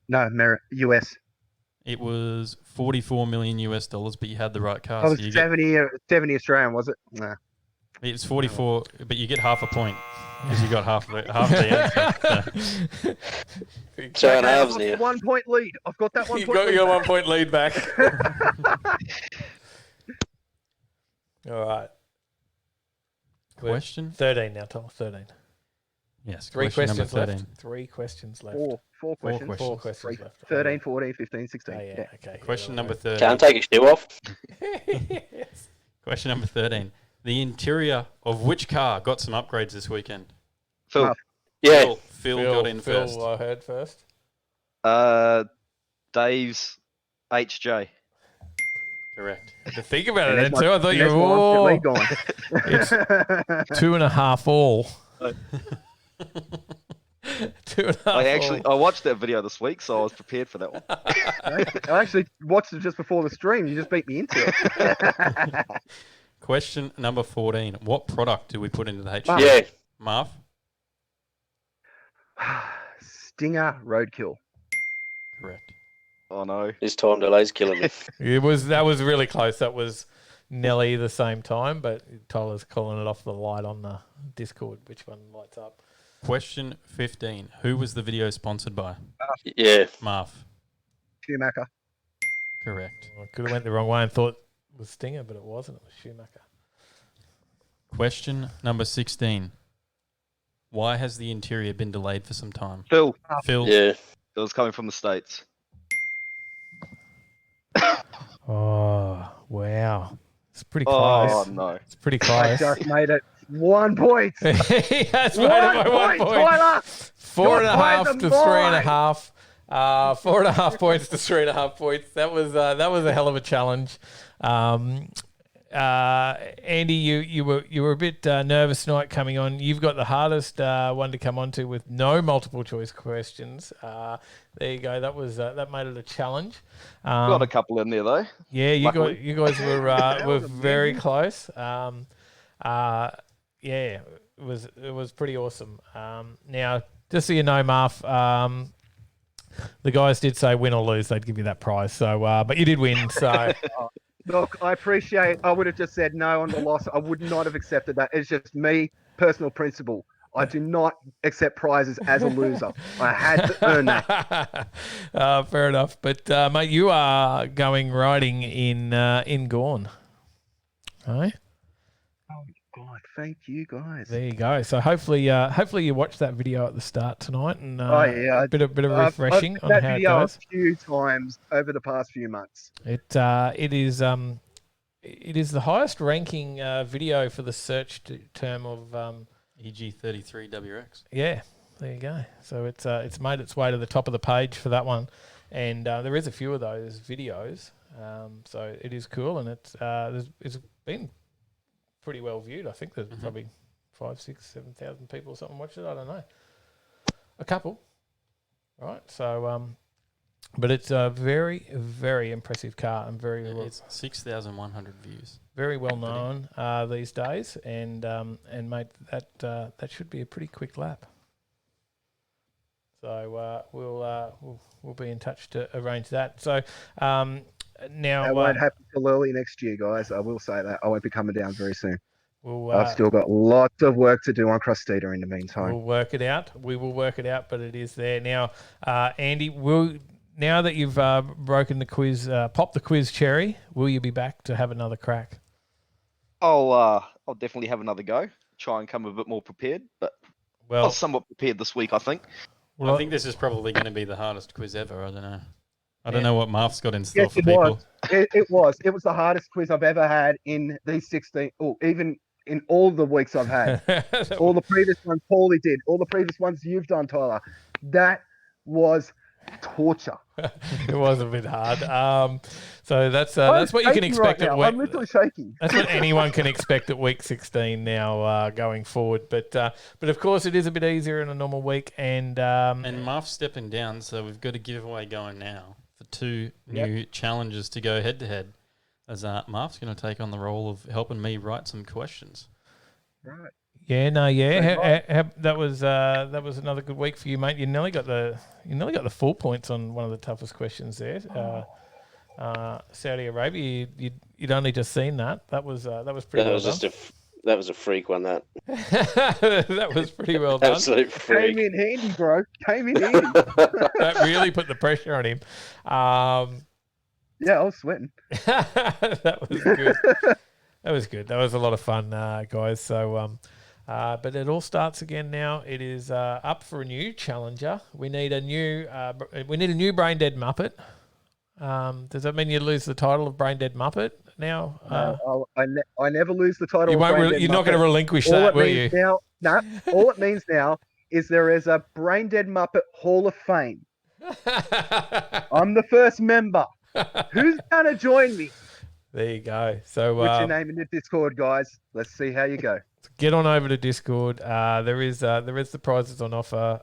No, US. It was 44 million US dollars, but you had the right car. Oh, So you 70 Australian, was it? Nah. It's 44, but you get half a point because you got half the answer. So an I've halves got now. 1 point lead. I've got that 1 You point got lead. your back. 1 point lead back. All right. Question? 13 now, Tom. 13. Yes. Three question questions number left. 13. 3 questions left. Four questions. Four questions left. 13, 14, 15, 16. Oh, yeah. Okay. Question number 13. Can't take your shoe off. Yes. Question number 13. The interior of which car got some upgrades this weekend? Phil. Yeah. Phil got in Phil, first. I heard first. Dave's HJ. Correct. To think about it, There's then, too. I thought you there's were my all lead gone. It's 2.5 all. 2.5 I watched that video this week, so I was prepared for that one. I actually watched it just before the stream. You just beat me into it. Question number 14. What product do we put into the HJ? Marv. Yeah. Marv? Stinger Roadkill. Correct. Oh no. This time delay's killing me. That was really close. That was Nelly the same time, but Tyler's calling it off the light on the Discord. Which one lights up? Question 15. Who was the video sponsored by? Yeah. Marv. Schumacher. Correct. I could have went the wrong way and thought it was Stinger, but it wasn't. It was Schumacher. Question number 16. Why has the interior been delayed for some time? Phil. Phil. Yeah. It was coming from the States. Oh, wow. It's pretty close. Oh no. It's pretty I close. just made it 1 point. He has made it by 1 point. Tyler. 4.5 to You're by 3.5. 4.5 points to 3.5 points. That was a hell of a challenge. Andy, you were a bit nervous tonight coming on. You've got the hardest one to come onto with no multiple choice questions. There you go. That made it a challenge. Got a couple in there though. Yeah, you guys were very close. Yeah, it was pretty awesome. Now, just so you know, Marf, the guys did say win or lose, they'd give you that prize. So, but you did win. So. Look, I appreciate. I would have just said no on the loss. I would not have accepted that. It's just me, personal principle. I do not accept prizes as a loser. I had to earn that. Fair enough. But mate, you are going riding in Gorn. Right? Oh God, thank you guys. There you go. So hopefully you watched that video at the start tonight, and a bit of refreshing on that how it video goes. a few times over the past few months. It is the highest ranking video for the search term of EG33WX. Yeah, there you go. So it's made its way to the top of the page for that one, and there is a few of those videos. So it is cool, and it's been pretty well viewed. I think there's probably 5, 6, 7,000 people or something watched it. I don't know, a couple, right? So but it's a very, very impressive car and very It's 6,100 views. very well known these days, and mate, that should be a pretty quick lap. So we'll be in touch to arrange that. So now That won't happen till early next year, guys. I will say that. I won't be coming down very soon. we'll I've still got lots of work to do on Crostita in the meantime. we'll work it out. We will work it out, but it is there now. Andy, now that you've broken the quiz, popped the quiz cherry, will you be back to have another crack? I'll definitely have another go. Try and come a bit more prepared, but I was somewhat prepared this week, I think. Well, I think this is probably going to be the hardest quiz ever. I don't know. I don't know what Marth's got in store for people. It was the hardest quiz I've ever had in these 16, or even in all the weeks I've had. All the previous ones Paulie did, all the previous ones you've done, Tyler. That was torture. It was a bit hard. So that's what you can expect right at week. I'm literally shaking. That's what anyone can expect at week 16 now going forward. But of course it is a bit easier in a normal week. And Marth's stepping down, so we've got a giveaway going now for 2 new challenges to go head to head. As Marth's going to take on the role of helping me write some questions. Right. Yeah, that was another good week for you, mate. You nearly got the full points on one of the toughest questions there. Saudi Arabia, you'd only just seen that. That was pretty well done. That was a freak one. That that was pretty well done. Absolute freak. Came in handy, bro. Came in handy. That really put the pressure on him. Yeah, I was sweating. That was good. That was good. That was a lot of fun, guys. So, but it all starts again now. It is up for a new challenger. We need a new Brain Dead Muppet. Does that mean you lose the title of Brain Dead Muppet now? I never lose the title. You're not going to relinquish that, will you? All it means now is there is a Brain Dead Muppet Hall of Fame. I'm the first member. Who's going to join me? There you go. So put your name in the Discord, guys. Let's see how you go. Get on over to Discord. There is the prizes on offer.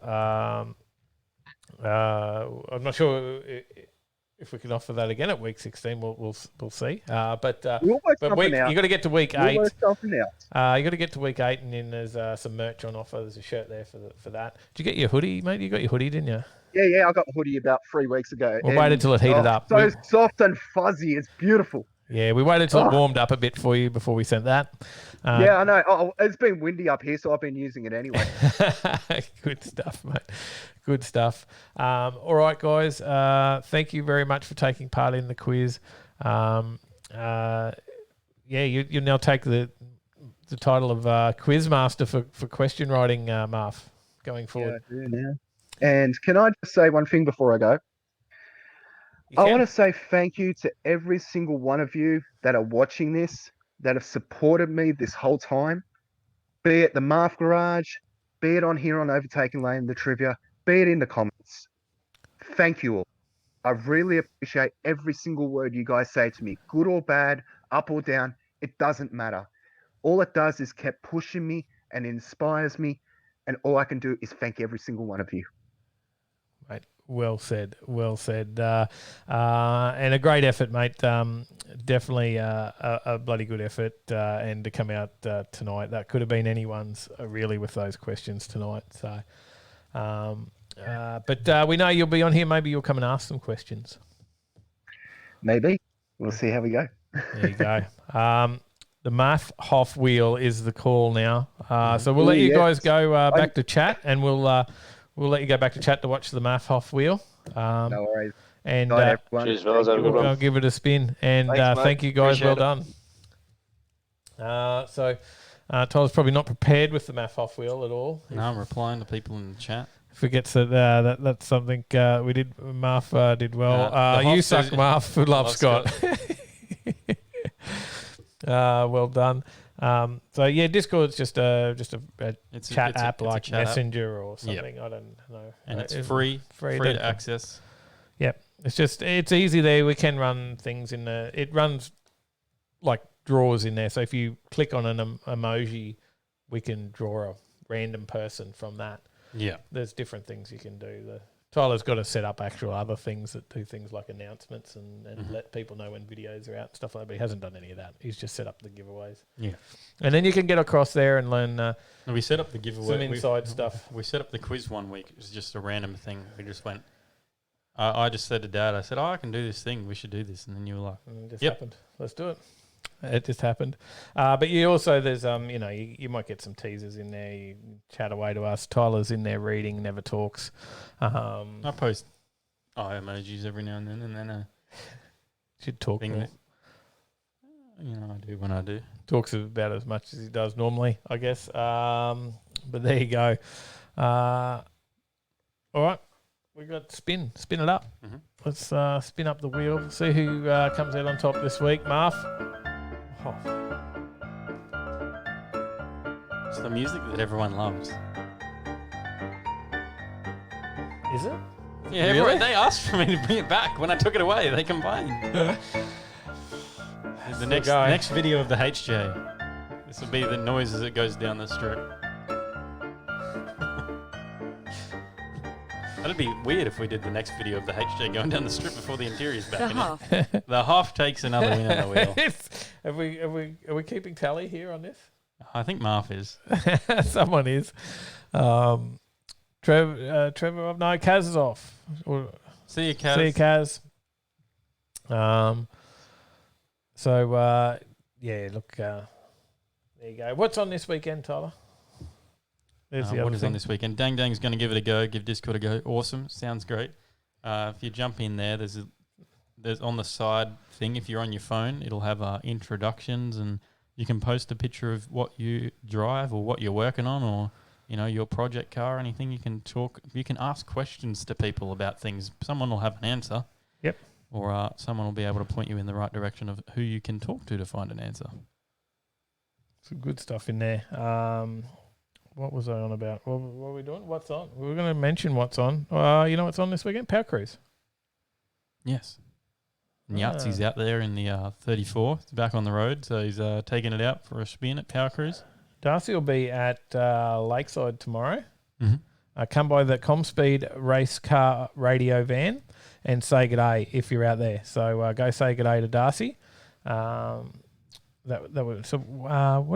I'm not sure if we can offer that again at week 16. We'll see. But you got to get to week 8. You got to get to week 8, and then there's some merch on offer. There's a shirt there for that. Did you get your hoodie, mate? You got your hoodie, didn't you? Yeah, I got the hoodie about 3 weeks ago. We waited till it heated up. So soft and fuzzy. It's beautiful. Yeah, we waited till it warmed up a bit for you before we sent that. Yeah, I know. Oh, it's been windy up here, so I've been using it anyway. Good stuff, mate. Good stuff. All right, guys. Thank you very much for taking part in the quiz. You now take the title of quiz master for question writing, Marth, going forward. Yeah, I do now. And can I just say one thing before I go? I want to say thank you to every single one of you that are watching this, that have supported me this whole time, be it the Marth Garage, be it on here on Overtaking Lane, the trivia, be it in the comments. Thank you all. I really appreciate every single word you guys say to me, good or bad, up or down, it doesn't matter. All it does is keep pushing me and inspires me, and all I can do is thank every single one of you. Mate, well said. And a great effort, mate. Definitely a bloody good effort. And to come out tonight, that could have been anyone's really with those questions tonight. So, but we know you'll be on here. Maybe you'll come and ask some questions. Maybe. We'll see how we go. There you go. The Marth Hoff wheel is the call now. So we'll let you guys go back to chat, and we'll let you go back to chat to watch the Marth Hoff wheel. No worries. And cheers, fellas. Have a good one. I'll give it a spin. And thank you guys. Appreciate well done. So Tyler's probably not prepared with the Marth Hoff wheel at all. No, I'm replying to people in the chat. Forgets that that's something we did. Marth did well. You suck, Marth. Love Scott. Well done. So yeah, Discord's just a chat app like Messenger or something. Yep. I don't know. And it's free to access. Yep. It's easy there. We can run things in the. It runs like drawers in there. So if you click on an emoji, we can draw a random person from that. Yeah. There's different things you can do. Tyler's got to set up actual other things that do things like announcements and let people know when videos are out and stuff like that. But he hasn't done any of that. He's just set up the giveaways. Yeah. And then you can get across there and learn we set up the giveaway. Some inside stuff. We set up the quiz one week. It was just a random thing. We just went, I just said to Dad, I said, I can do this thing. We should do this. And then you were like, and it just happened. Let's do it. It just happened. But you also, there's, you might get some teasers in there. You chat away to us. Tyler's in there reading, never talks. I post emojis every now and then Should talk thing more. that, I do when I do. Talks about as much as he does normally, I guess. But there you go. All right, we got spin it up. Mhm. Let's spin up the wheel. See who comes out on top this week. Marv. Oh, It's the music that everyone loves. is it? Yeah, Really? they asked for me to bring it back. When I took it away, they complained. The next video of the HJ. This will be the noise as it goes down the strip. That'd be weird if we did the next video of the HJ going down the strip before the interior's back in it. The Hoff takes another win on the wheel. Are we keeping tally here on this? I think Marf is. Someone is. Trevor off. No, Kaz is off. See you, Kaz. See you, Kaz. Look, there you go. What's on this weekend, Tyler? There's the What other is thing. on this weekend? Dang Dang's going to give it a go. Give Discord a go. Awesome. Sounds great. If you jump in there, there's on the side thing. If you're on your phone, it'll have introductions, and you can post a picture of what you drive or what you're working on, or your project car, anything. You can talk. You can ask questions to people about things. Someone will have an answer. Yep. Or someone will be able to point you in the right direction of who you can talk to find an answer. Some good stuff in there. What was I on about? What were we doing? What's on? We were going to mention what's on. You know what's on this weekend? Power Cruise. Yes. And Yahtzee's out there in the 34. He's back on the road, so he's taking it out for a spin at Power Cruise. Darcy will be at Lakeside tomorrow. Mm-hmm. Come by the ComSpeed race car radio van and say good day if you're out there. So go say good day to Darcy. What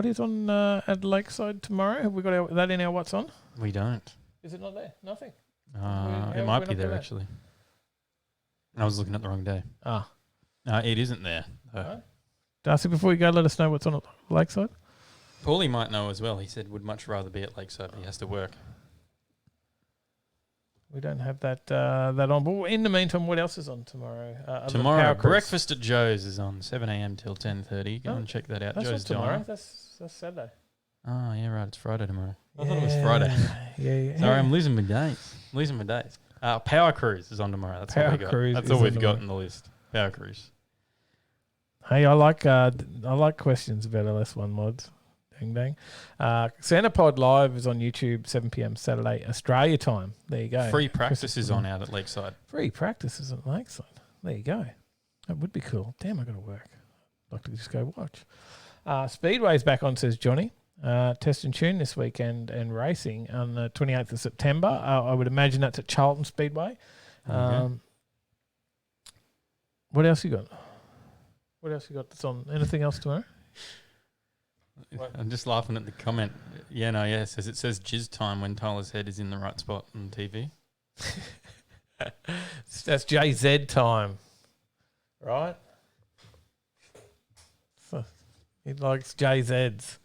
is on at Lakeside tomorrow? Have we got that in our what's on? We don't. Is it not there? Nothing. It might be there, actually. I was looking at the wrong day. It isn't there. No? Darcy, before you go, let us know what's on at Lakeside. Paulie might know as well. He said would much rather be at Lakeside, but he has to work. We don't have that on. But in the meantime, what else is on tomorrow? Tomorrow, Breakfast at Joe's is on 7 a.m. till 10:30. Go and check that out. That's Joe's not tomorrow. Diner. That's Saturday. Oh, yeah, right. It's Friday tomorrow. I thought it was Friday. Yeah. Sorry, I'm losing my days. Power Cruise is on tomorrow. That's all we got. That's all we've got on the list. Power Cruise. Hey, I like questions about LS1 mods. Dang. Santa Pod Live is on YouTube, 7 p.m. Saturday, Australia time. There you go. Free practice is on out at Lakeside. Free practice is at Lakeside. There you go. That would be cool. Damn, I got to work. I'd like to just go watch. Speedway's back on, says Johnny. Test and tune this weekend and racing on the 28th of September. I would imagine that's at Charlton Speedway. What else you got? What else you got that's on? Anything else tomorrow? What? I'm just laughing at the comment. It says jizz time when Tyler's head is in the right spot on TV. That's JZ time, right? So he likes JZs.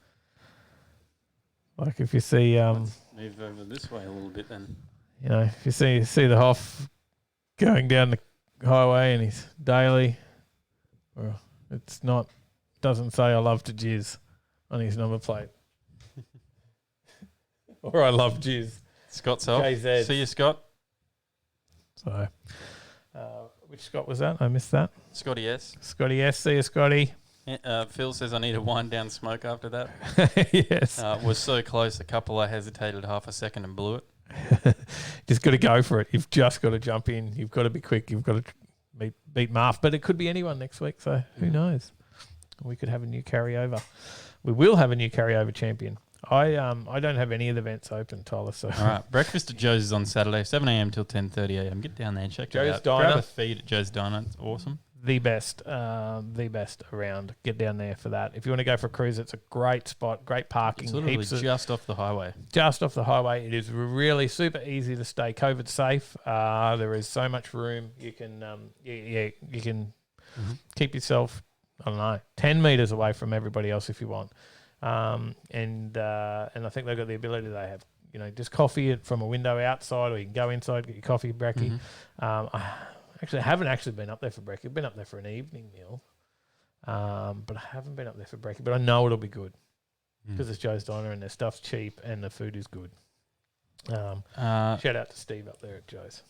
Like if you see, Let's move over this way a little bit then. If you see the Hoff going down the highway and he's daily, well, doesn't say I love to jizz on his number plate. Or I love jizz. Scott's off. JZ. See you, Scott. So, which Scott was that? I missed that. Scotty S. Scotty S. See you, Scotty. Phil says I need to wind down smoke after that. Yes. Was so close. A couple I hesitated half a second and blew it. Just got to go for it. You've just got to jump in. You've got to be quick. You've got to beat Marf. But it could be anyone next week. So who knows? We could have a new carryover. We will have a new carryover champion. I don't have any of the events open, Tyler. So all right, Breakfast at Joe's is on Saturday, 7 a.m. till 10:30 a.m. Get down there and check Joe's it out. Diner. Grab a feed at Joe's Diner. It's awesome. The best around. Get down there for that. If you want to go for a cruise, it's a great spot, great parking. It's literally just off the highway. Just off the highway. It is really super easy to stay COVID safe. There is so much room. You can you can keep yourself, I don't know, 10 meters away from everybody else if you want. And I think they've got the ability. They have just coffee it from a window outside, or you can go inside, get your coffee, brekkie. I haven't been up there for brekkie. I've been up there for an evening meal, but I haven't been up there for brekkie. But I know it'll be good because it's Joe's Diner and their stuff's cheap and the food is good. Shout out to Steve up there at Joe's.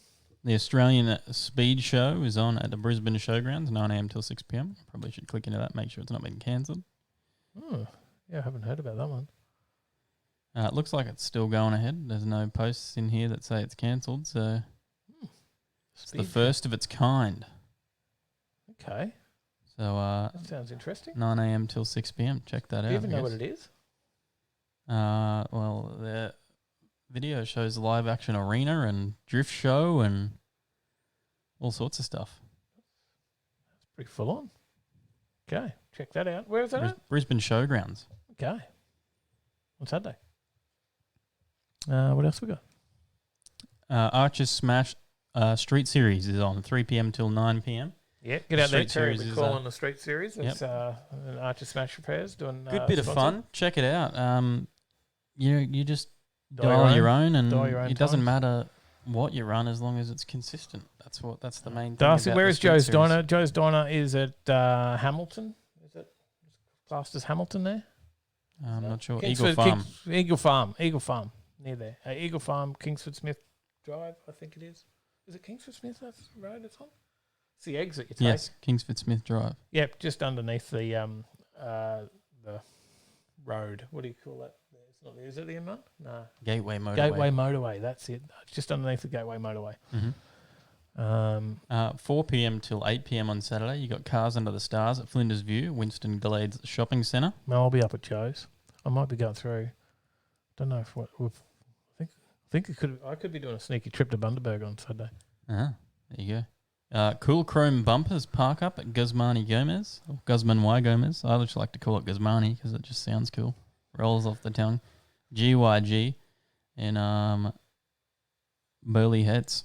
The Australian Speed Show is on at the Brisbane Showgrounds, 9 a.m. till 6 p.m. Probably should click into that, make sure it's not been cancelled. Oh, yeah, I haven't heard about that one. It looks like it's still going ahead. There's no posts in here that say it's cancelled, so it's the first of its kind. Okay. So that sounds interesting. 9 a.m. till 6 p.m. Check that out. Do you even know what it is? Well, the video shows live action arena and drift show and all sorts of stuff. That's pretty full on. Okay, check that out. Where is that at? Brisbane Showgrounds. Okay. On Saturday. What else we got? Archer's Smash Street Series is on 3 p.m. till 9 p.m. Yeah, get out there, Terry. Series We call on the Street Series. It's an Archer Smash Repairs doing good bit of fun. Check it out. You just Dial your own, and your own it doesn't times. matter what you run as long as it's consistent. That's the main thing. Darcy, about where the is Street Joe's Series. Diner? Joe's Diner is at Hamilton. Is it classed as Hamilton there? I'm not sure. Kingsford, Eagle Farm. Eagle Farm, near there. Eagle Farm, Kingsford Smith Drive, I think it is. Is it Kingsford Smith? That's the road it's on. It's the exit you take. Yes, Kingsford Smith Drive. Yep, just underneath the road. What do you call that? It's not. Is it the M1? No. Gateway Motorway. Gateway Motorway. That's it. Just underneath the Gateway Motorway. 4 p.m. till 8 p.m. on Saturday. You got Cars Under the Stars at Flinders View, Winston Glades Shopping Centre. No, I'll be up at Joe's. I might be going through. Don't know if I think I could be doing a sneaky trip to Bundaberg on Saturday. There you go. Cool Chrome Bumpers park up at Guzmani Gomez, or Guzman Y Gomez. I just like to call it Guzmani because it just sounds cool. Rolls off the tongue. GYG and Burley Heads.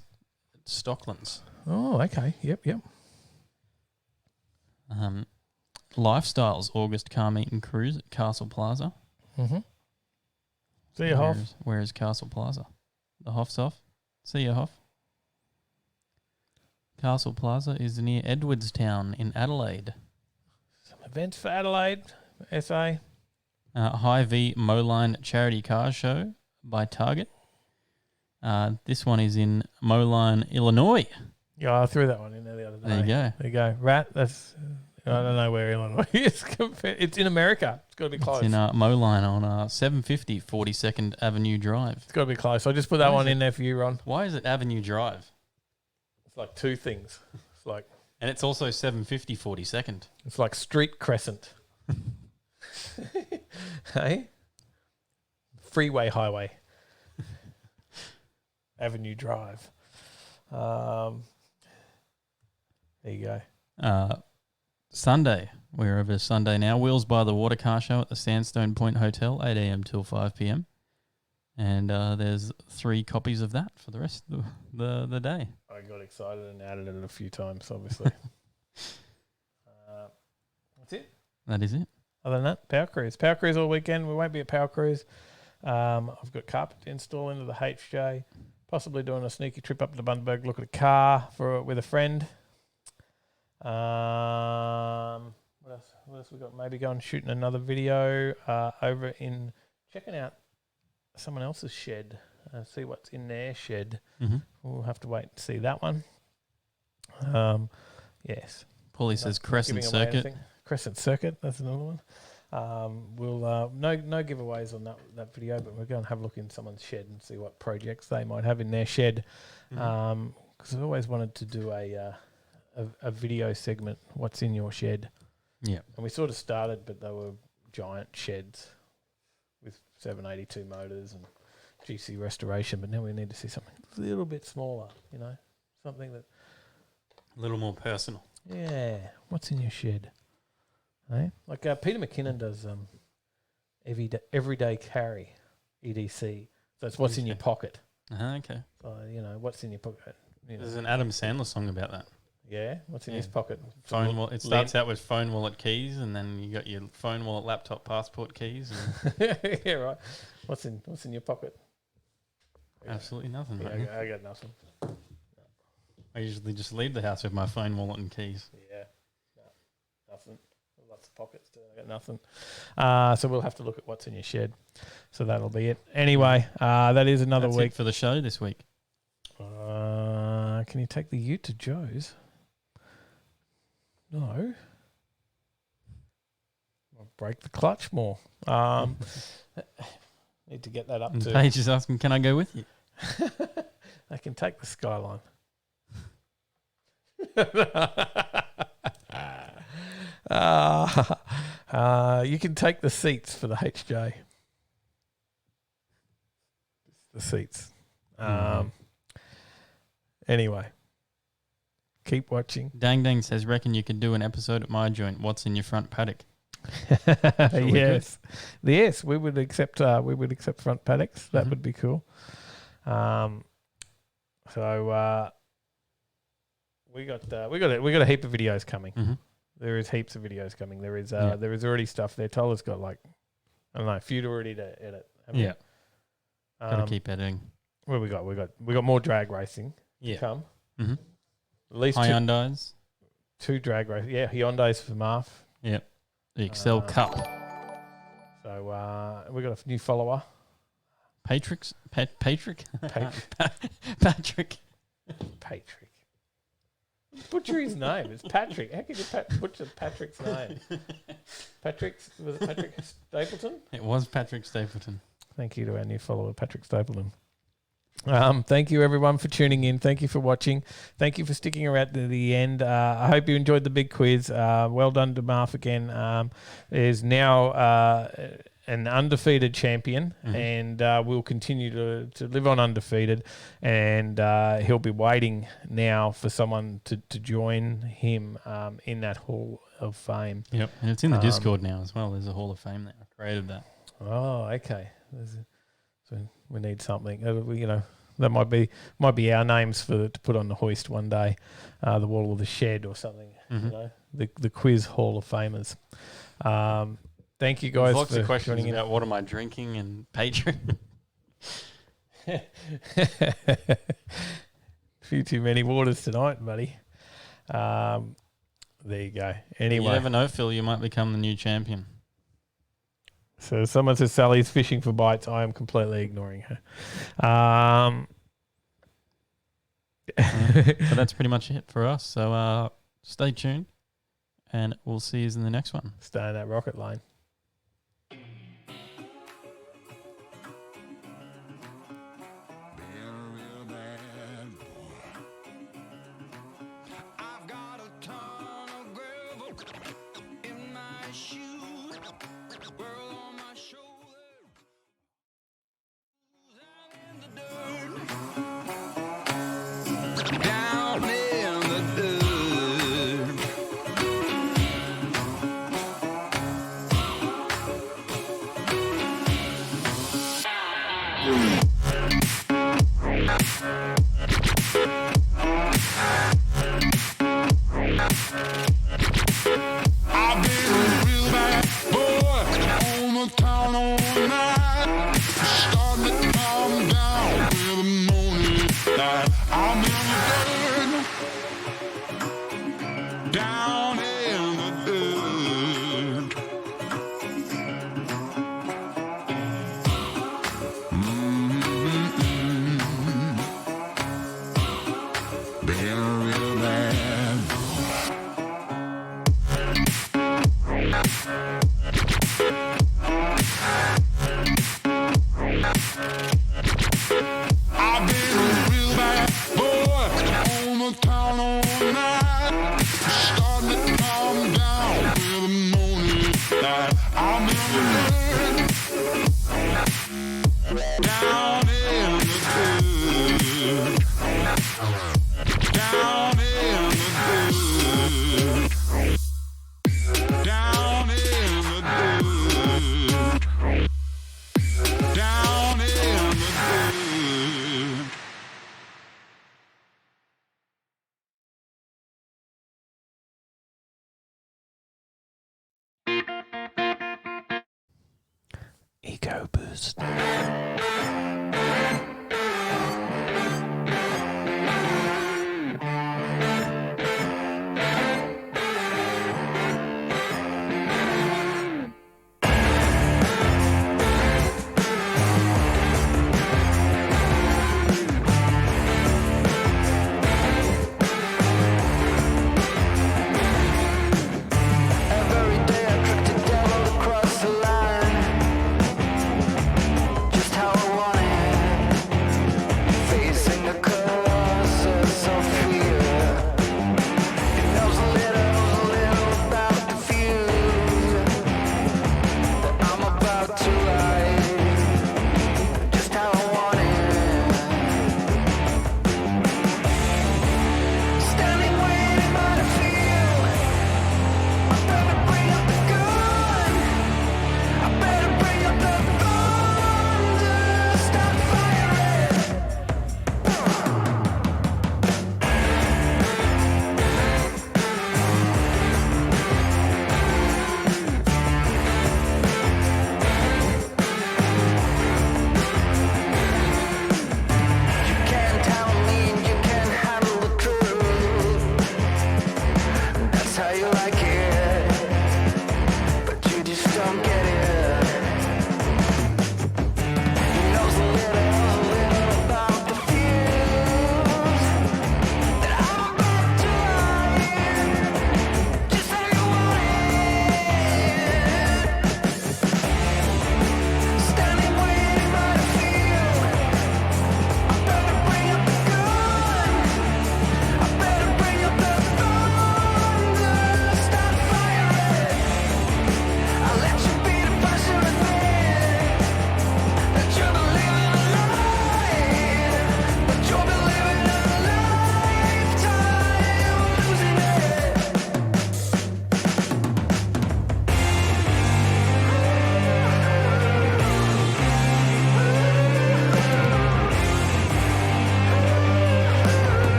Stocklands. Oh, okay. Yep. Lifestyles August car meet and cruise at Castle Plaza. Mm-hmm. See you, Hoff. Where is Castle Plaza? The Hoff's off. See you, Hoff. Castle Plaza is near Edwardstown in Adelaide. Some events for Adelaide, SA. Hy-Vee Moline Charity Car Show by Target. This one is in Moline, Illinois. Yeah, I threw that one in there the other day. There you go. There you go. Rat, that's... I don't know where Illinois is. It's in America. It's got to be close. It's in Moline on 750 42nd Avenue Drive. It's got to be close. I just put that one in there for you, Ron. Why is it Avenue Drive? It's like two things. It's like... And it's also 750 42nd. It's like Street Crescent. Hey? Freeway Highway. Avenue Drive. There you go. Sunday. We're over Sunday now. Wheels by the Water Car Show at the Sandstone Point Hotel, 8 a.m. till 5 p.m. And there's 3 copies of that for the rest of the day. I got excited and added it a few times, obviously. That's it. That is it. Other than that, Power Cruise. Power Cruise all weekend. We won't be at Power Cruise. I've got carpet to install into the HJ. Possibly doing a sneaky trip up to Bundaberg, look at a car with a friend. What else we got? Maybe going shooting another video over in checking out someone else's shed. See what's in their shed. Mm-hmm. We'll have to wait to see that one. Yes. Paulie says Crescent Circuit. Crescent Circuit. That's another one. We'll no giveaways on that video, but we're going to have a look in someone's shed and see what projects they might have in their shed. Because I've always wanted to do a video segment, what's in your shed. Yeah. And we sort of started, but they were giant sheds with 782 motors and GC restoration. But now we need to see something a little bit smaller, something that... A little more personal. Yeah. What's in your shed? Eh? Like Peter McKinnon does everyday carry, EDC. So it's what's in your pocket. Okay. So, what's in your pocket. There's an Adam Sandler song about that. Yeah? What's in his pocket? Phone wallet. It starts out with phone, wallet, keys, and then you got your phone, wallet, laptop, passport keys. And yeah, right. What's in your pocket? Absolutely nothing. Yeah, mate. I got nothing. I usually just leave the house with my phone, wallet, and keys. Yeah, no, nothing. Lots of pockets too. I got nothing. So we'll have to look at what's in your shed. So that'll be it. Anyway, that is another That's week it for the show this week. Can you take the ute to Joe's? No. I'll break the clutch more. Need to get that up And to. Paige is asking, can I go with you? I can take the Skyline. You can take the seats for the HJ. The seats. Anyway, keep watching. Dang Dang says, reckon you could do an episode at my joint. What's in your front paddock? Yes, we would accept. We would accept front paddocks. That would be cool. So we got a heap of videos coming. Mm-hmm. There is heaps of videos coming. There is already stuff there. Tyler's got I don't know, a few to already to edit. Yeah, gotta keep editing. What we got? We got more drag racing to come. Mm-hmm. At least Hyundais. two drag races. Yeah, Hyundais for Marf. Yep. The Excel Cup. So we got a new follower. Patrick. Patrick. Butcher his name. It's Patrick. How could you butcher Patrick's name? Was it Patrick Stapleton? It was Patrick Stapleton. Thank you to our new follower, Patrick Stapleton. Thank you, everyone, for tuning in. Thank you for watching. Thank you for sticking around to the end. I hope you enjoyed the big quiz. Well done to Marf again. Is now an undefeated champion, and will continue to live on undefeated. And he'll be waiting now for someone to join him in that Hall of Fame. Yep, and it's in the Discord now as well. There's a Hall of Fame there. I created that. Oh, okay. So we need something. That might be our names to put on the hoist one day, the wall of the shed or something. The quiz Hall of Famers. Thank you guys. There's lots for of questions joining about what am I drinking and Patreon. Few too many waters tonight, buddy. There you go. Anyway, You never know, Phil. You might become the new champion. So someone says Sally's fishing for bites. I am completely ignoring her. So that's pretty much it for us. So stay tuned, and we'll see you in the next one. Stay in that rocket lane. Ego boost.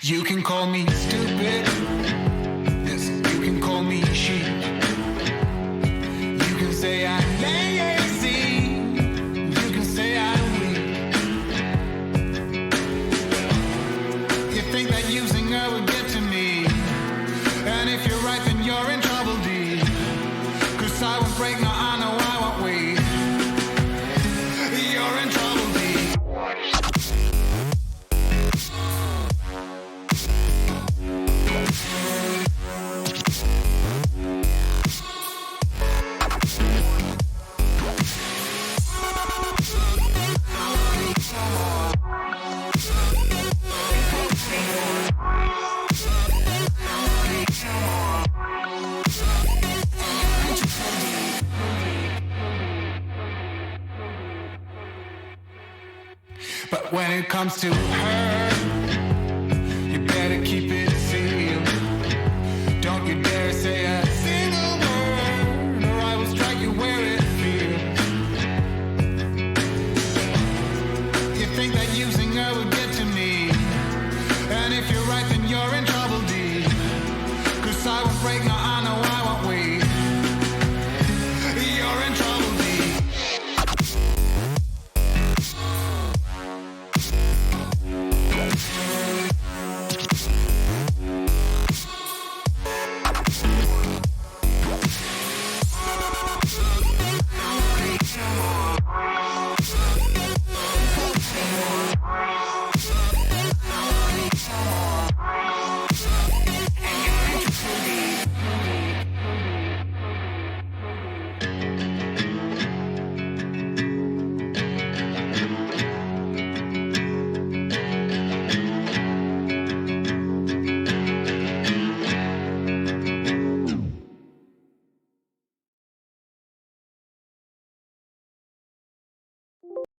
You can call me stupid. Yes, you can call me sheep. You can say I'm lazy. You can say I'm weak. You think that using her would get to me. And if you're right, then you're in trouble, D. 'Cause I won't break, no, I know I won't wait. You're in trouble, D. But when it comes to her,